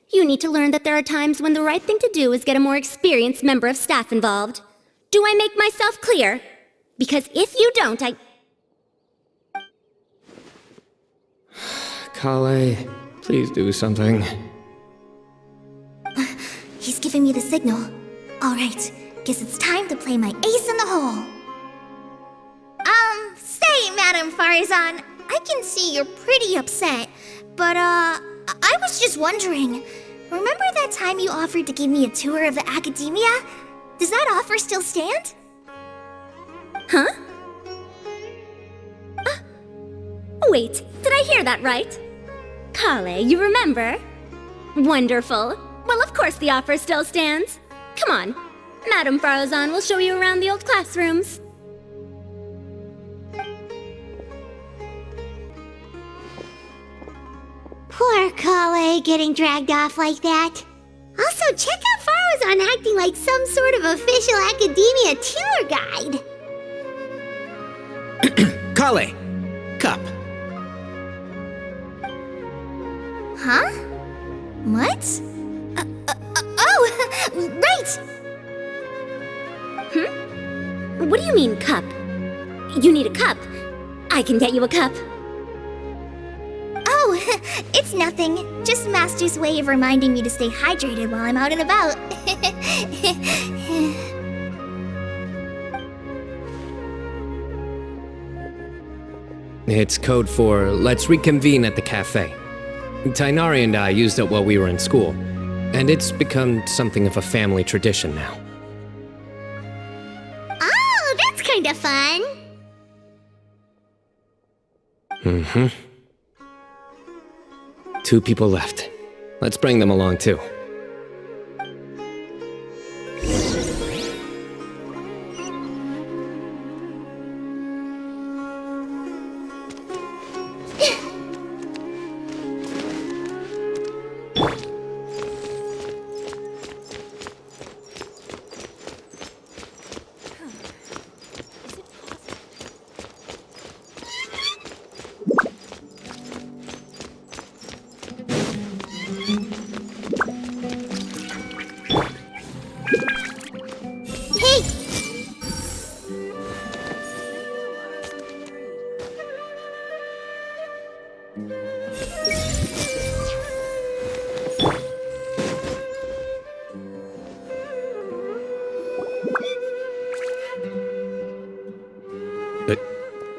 You need to learn that there are times when the right thing to do is get a more experienced member of staff involved. Do I make myself clear? Because if you don't, Collei, please do something. He's giving me the signal. All right, guess it's time to play my ace in the hole. Say, Madam Faruzan, I can see you're pretty upset, but, I was just wondering, remember that time you offered to give me a tour of the Akademiya? Does that offer still stand? Huh? Wait, did I hear that right? Collei, you remember? Wonderful. Well, of course the offer still stands. Come on, Madam Faruzan will show you around the old classrooms. Poor Collei getting dragged off like that. Also, check out Faruzan acting like some sort of official Akademiya tour guide. Collei! Cup. Huh? What? Oh, right! What do you mean, cup? You need a cup. I can get you a cup. Oh, it's nothing. Just Master's way of reminding me to stay hydrated while I'm out and about. It's code for let's reconvene at the cafe. Tighnari and I used it while we were in school, and it's become something of a family tradition now. Oh, that's kind of fun. Mm-hmm. 2 people left. Let's bring them along too.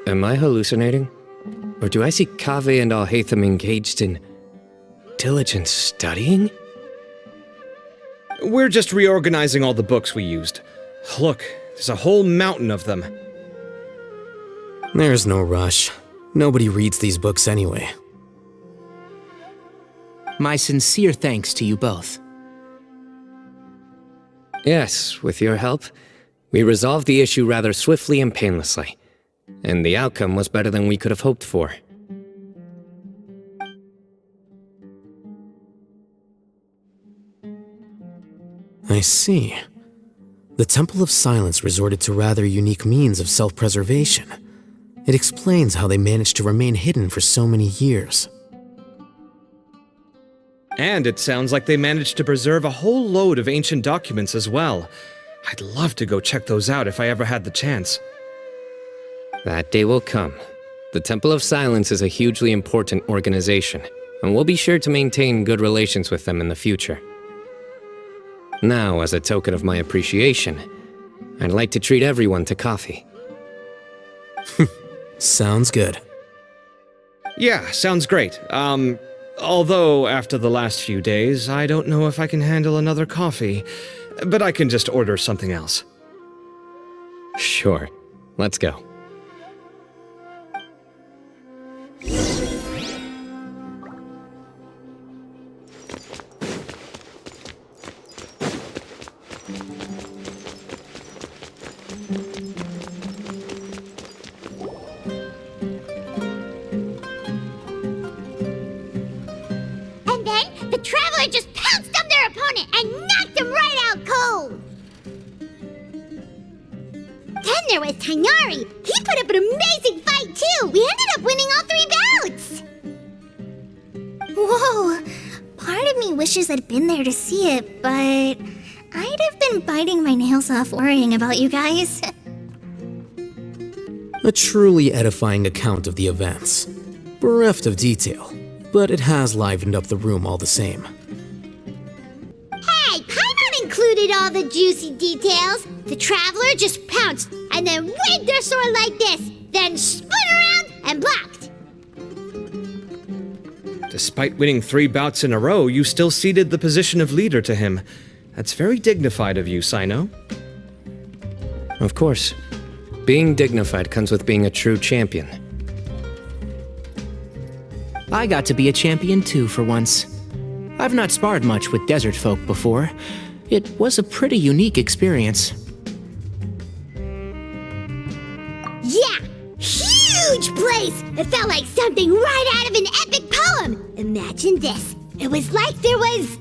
Am I hallucinating? Or do I see Kaveh and alhaitham engaged in diligent studying? We're just reorganizing all the books we used. Look, there's a whole mountain of them. There's no rush. Nobody reads these books anyway. My sincere thanks to you both. Yes, with your help, we resolved the issue rather swiftly and painlessly. And the outcome was better than we could have hoped for. I see. The Temple of Silence resorted to rather unique means of self-preservation. It explains how they managed to remain hidden for so many years. And it sounds like they managed to preserve a whole load of ancient documents as well. I'd love to go check those out if I ever had the chance. That day will come. The Temple of Silence is a hugely important organization, and we'll be sure to maintain good relations with them in the future. Now, as a token of my appreciation, I'd like to treat everyone to coffee. Sounds good. Yeah, sounds great. Although after the last few days, I don't know if I can handle another coffee, but I can just order something else. Sure. Let's go. And then the Traveler just pounced on their opponent and knocked him right out cold. Then there was Tighnari. He put up an amazing fight too. We ended up winning all 3 bouts. Whoa! Part of me wishes I'd been there to see it, but I'd have been biting my nails off worrying about you guys. A truly edifying account of the events. Bereft of detail, but it has livened up the room all the same. Hey, Paimon included all the juicy details. The Traveler just pounced and then waved their sword like this, then spun around and blocked. Despite winning 3 bouts in a row, you still ceded the position of leader to him. That's very dignified of you, Cyno. Of course. Being dignified comes with being a true champion. I got to be a champion too for once. I've not sparred much with desert folk before. It was a pretty unique experience. Yeah, huge place! It felt like something right out of an epic poem. Imagine this. It was like there was...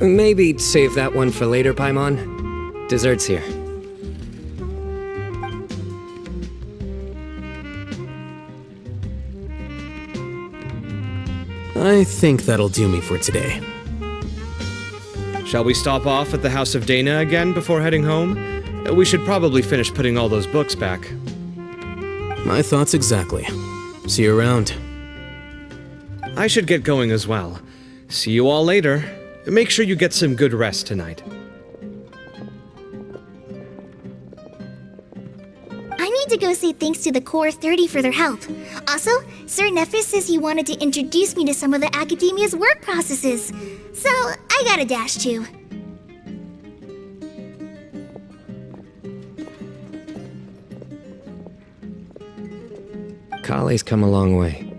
Maybe save that one for later, Paimon. Dessert's here. I think that'll do me for today. Shall we stop off at the House of Deyha again before heading home? We should probably finish putting all those books back. My thoughts exactly. See you around. I should get going as well. See you all later. Make sure you get some good rest tonight. I need to go say thanks to the Core 30 for their help. Also, Sir Nephis says he wanted to introduce me to some of the Akademiya's work processes. So, I gotta dash too. Collei's come a long way.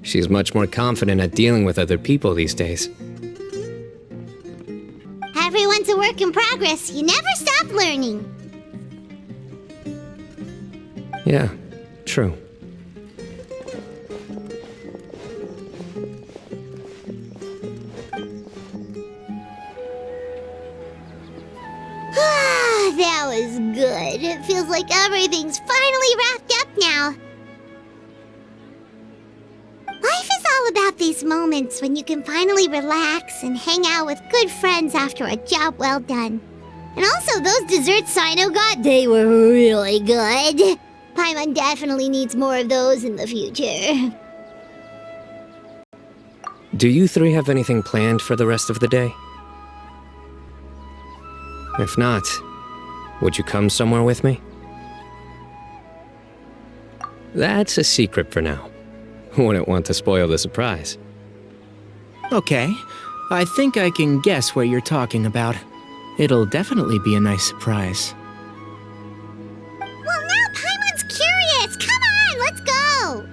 She's much more confident at dealing with other people these days. Everyone's a work in progress. You never stop learning. Yeah, true. That was good. It feels like everything's finally wrapped up now. Life is all about these moments when you can finally relax and hang out with good friends after a job well done. And also, those desserts Cyno got, they were really good. Paimon definitely needs more of those in the future. Do you 3 have anything planned for the rest of the day? If not, would you come somewhere with me? That's a secret for now. Wouldn't want to spoil the surprise. Okay, I think I can guess what you're talking about. It'll definitely be a nice surprise. Well, now Paimon's curious! Come on, let's go!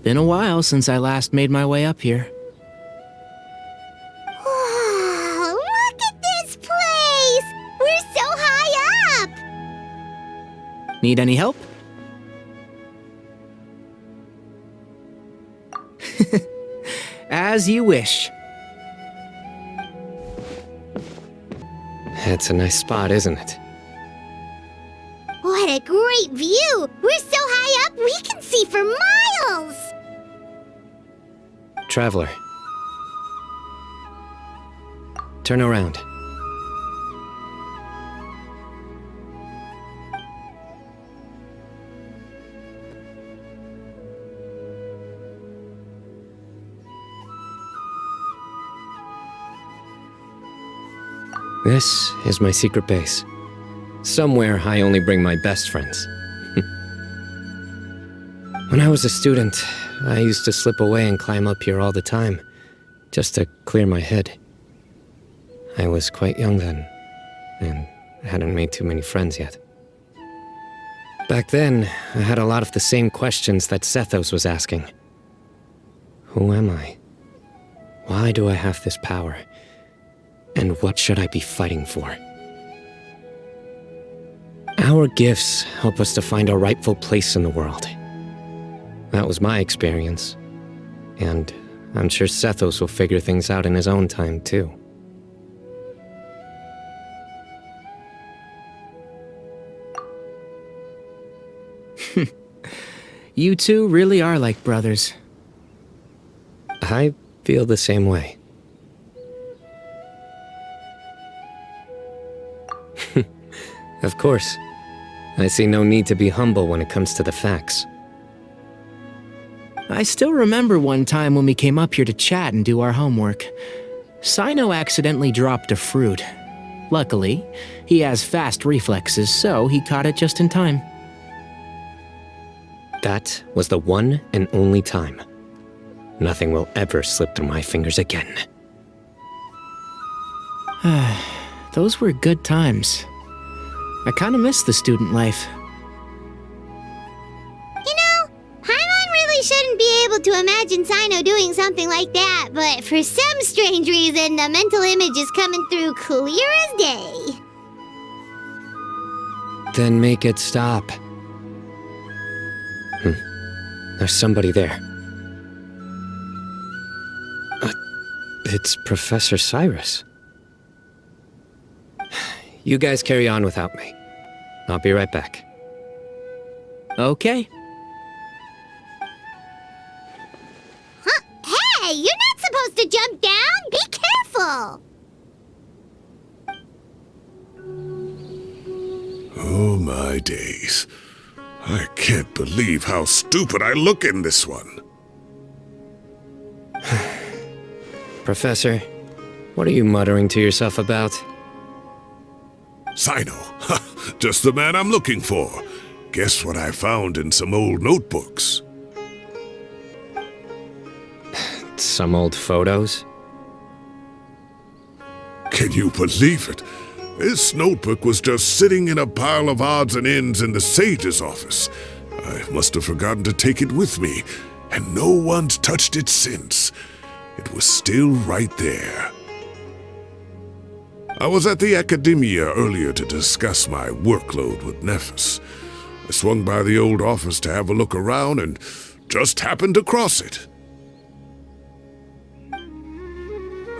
Been a while since I last made my way up here. Wow, look at this place! We're so high up! Need any help? As you wish. It's a nice spot, isn't it? What a great view! We're so high up, we can see for miles! Traveler. Turn around. This is my secret base. Somewhere I only bring my best friends. When I was a student, I used to slip away and climb up here all the time, just to clear my head. I was quite young then, and hadn't made too many friends yet. Back then, I had a lot of the same questions that Sethos was asking. Who am I? Why do I have this power? And what should I be fighting for? Our gifts help us to find our rightful place in the world. That was my experience. And I'm sure Sethos will figure things out in his own time, too. You two really are like brothers. I feel the same way. Of course. I see no need to be humble when it comes to the facts. I still remember one time when we came up here to chat and do our homework. Cyno accidentally dropped a fruit. Luckily, he has fast reflexes, so he caught it just in time. That was the one and only time. Nothing will ever slip through my fingers again. Those were good times. I kinda miss the student life. You know, Paimon really shouldn't be able to imagine Cyno doing something like that, but for some strange reason, the mental image is coming through clear as day. Then make it stop. There's somebody there. It's Professor Cyrus. You guys carry on without me. I'll be right back. Okay. Huh? Hey, you're not supposed to jump down! Be careful! Oh my days. I can't believe how stupid I look in this one. Professor, what are you muttering to yourself about? Cyno, just the man I'm looking for. Guess what I found in some old notebooks? Some old photos? Can you believe it? This notebook was just sitting in a pile of odds and ends in the sage's office. I must have forgotten to take it with me, and no one's touched it since. It was still right there. I was at the Akademiya earlier to discuss my workload with Nephis. I swung by the old office to have a look around and just happened to cross it.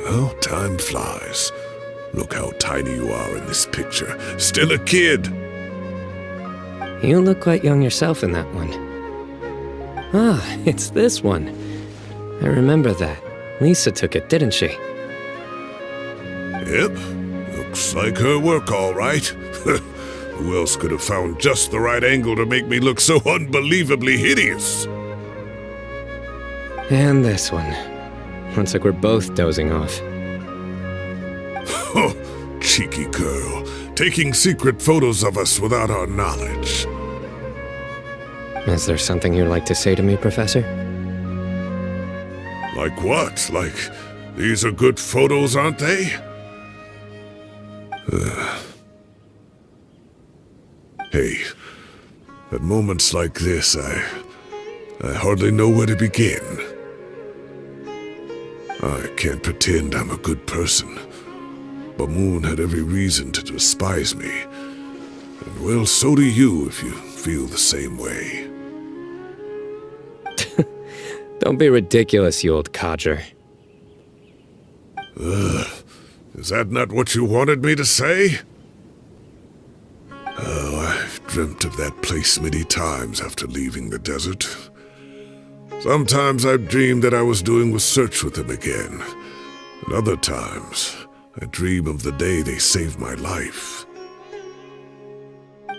Well, time flies. Look how tiny you are in this picture. Still a kid. You look quite young yourself in that one. Ah, it's this one. I remember that. Lisa took it, didn't she? Yep. Looks like her work, all right. Who else could have found just the right angle to make me look so unbelievably hideous? And this one. Looks like we're both dozing off. Oh, cheeky girl, taking secret photos of us without our knowledge. Is there something you'd like to say to me, Professor? Like what? Like, these are good photos, aren't they? Hey, at moments like this, I hardly know where to begin. I can't pretend I'm a good person. Bamoon had every reason to despise me. And well, so do you if you feel the same way. Don't be ridiculous, you old codger. Is that not what you wanted me to say? Oh, I've dreamt of that place many times after leaving the desert. Sometimes I've dreamed that I was doing research with them again. And other times, I dream of the day they saved my life.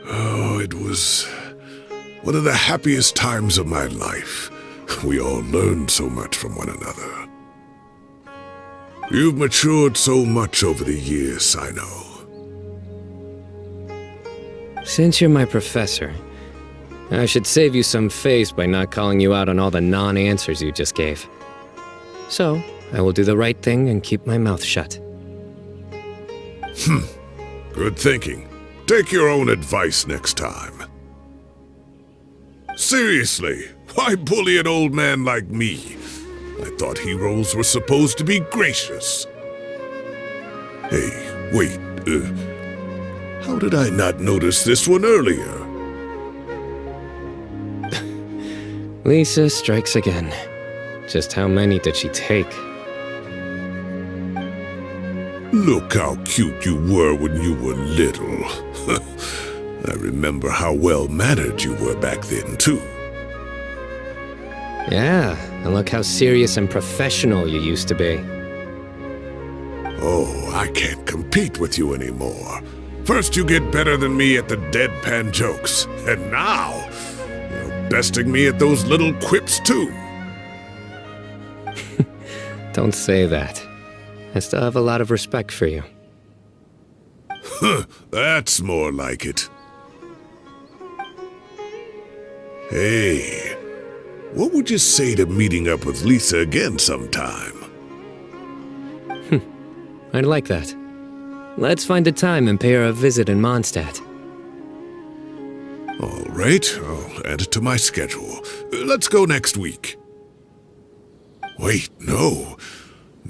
Oh, it was one of the happiest times of my life. We all learned so much from one another. You've matured so much over the years, Cyno. Since you're my professor, I should save you some face by not calling you out on all the non-answers you just gave. So, I will do the right thing and keep my mouth shut. Good thinking. Take your own advice next time. Seriously, why bully an old man like me? I thought heroes were supposed to be gracious. Hey, wait, how did I not notice this one earlier? Lisa strikes again. Just how many did she take? Look how cute you were when you were little. I remember how well-mannered you were back then, too. Yeah, and look how serious and professional you used to be. Oh, I can't compete with you anymore. First you get better than me at the deadpan jokes, and now you're besting me at those little quips too. Don't say that. I still have a lot of respect for you. That's more like it. Hey, what would you say to meeting up with Lisa again sometime? I'd like that. Let's find a time and pay her a visit in Mondstadt. All right, I'll add it to my schedule. Let's go next week. Wait, no.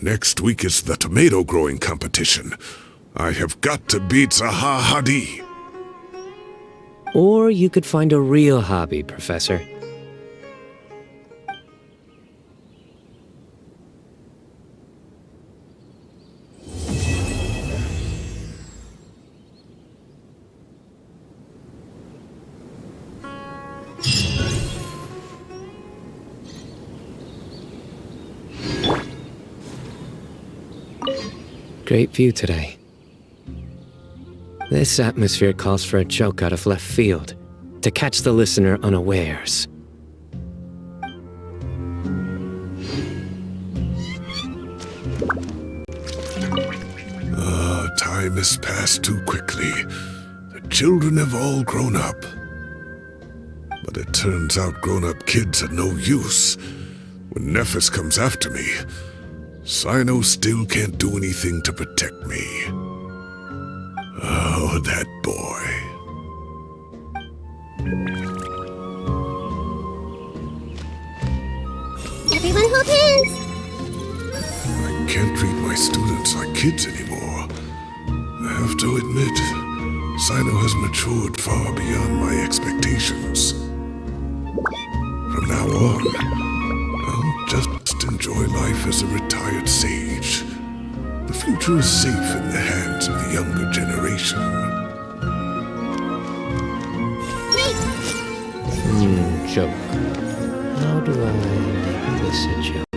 Next week is the tomato growing competition. I have got to beat Zaha Hadi. Or you could find a real hobby, Professor. Great view today. This atmosphere calls for a joke out of left field, to catch the listener unawares. Time has passed too quickly. The children have all grown up. But it turns out grown-up kids are no use. When Nephis comes after me, Cyno still can't do anything to protect me. Oh, that boy. Everyone hold hands! I can't treat my students like kids anymore. I have to admit, Cyno has matured far beyond my expectations. From now on, I'll just enjoy life as a retired sage. The future is safe in the hands of the younger generation. Joke. How do I make this a joke?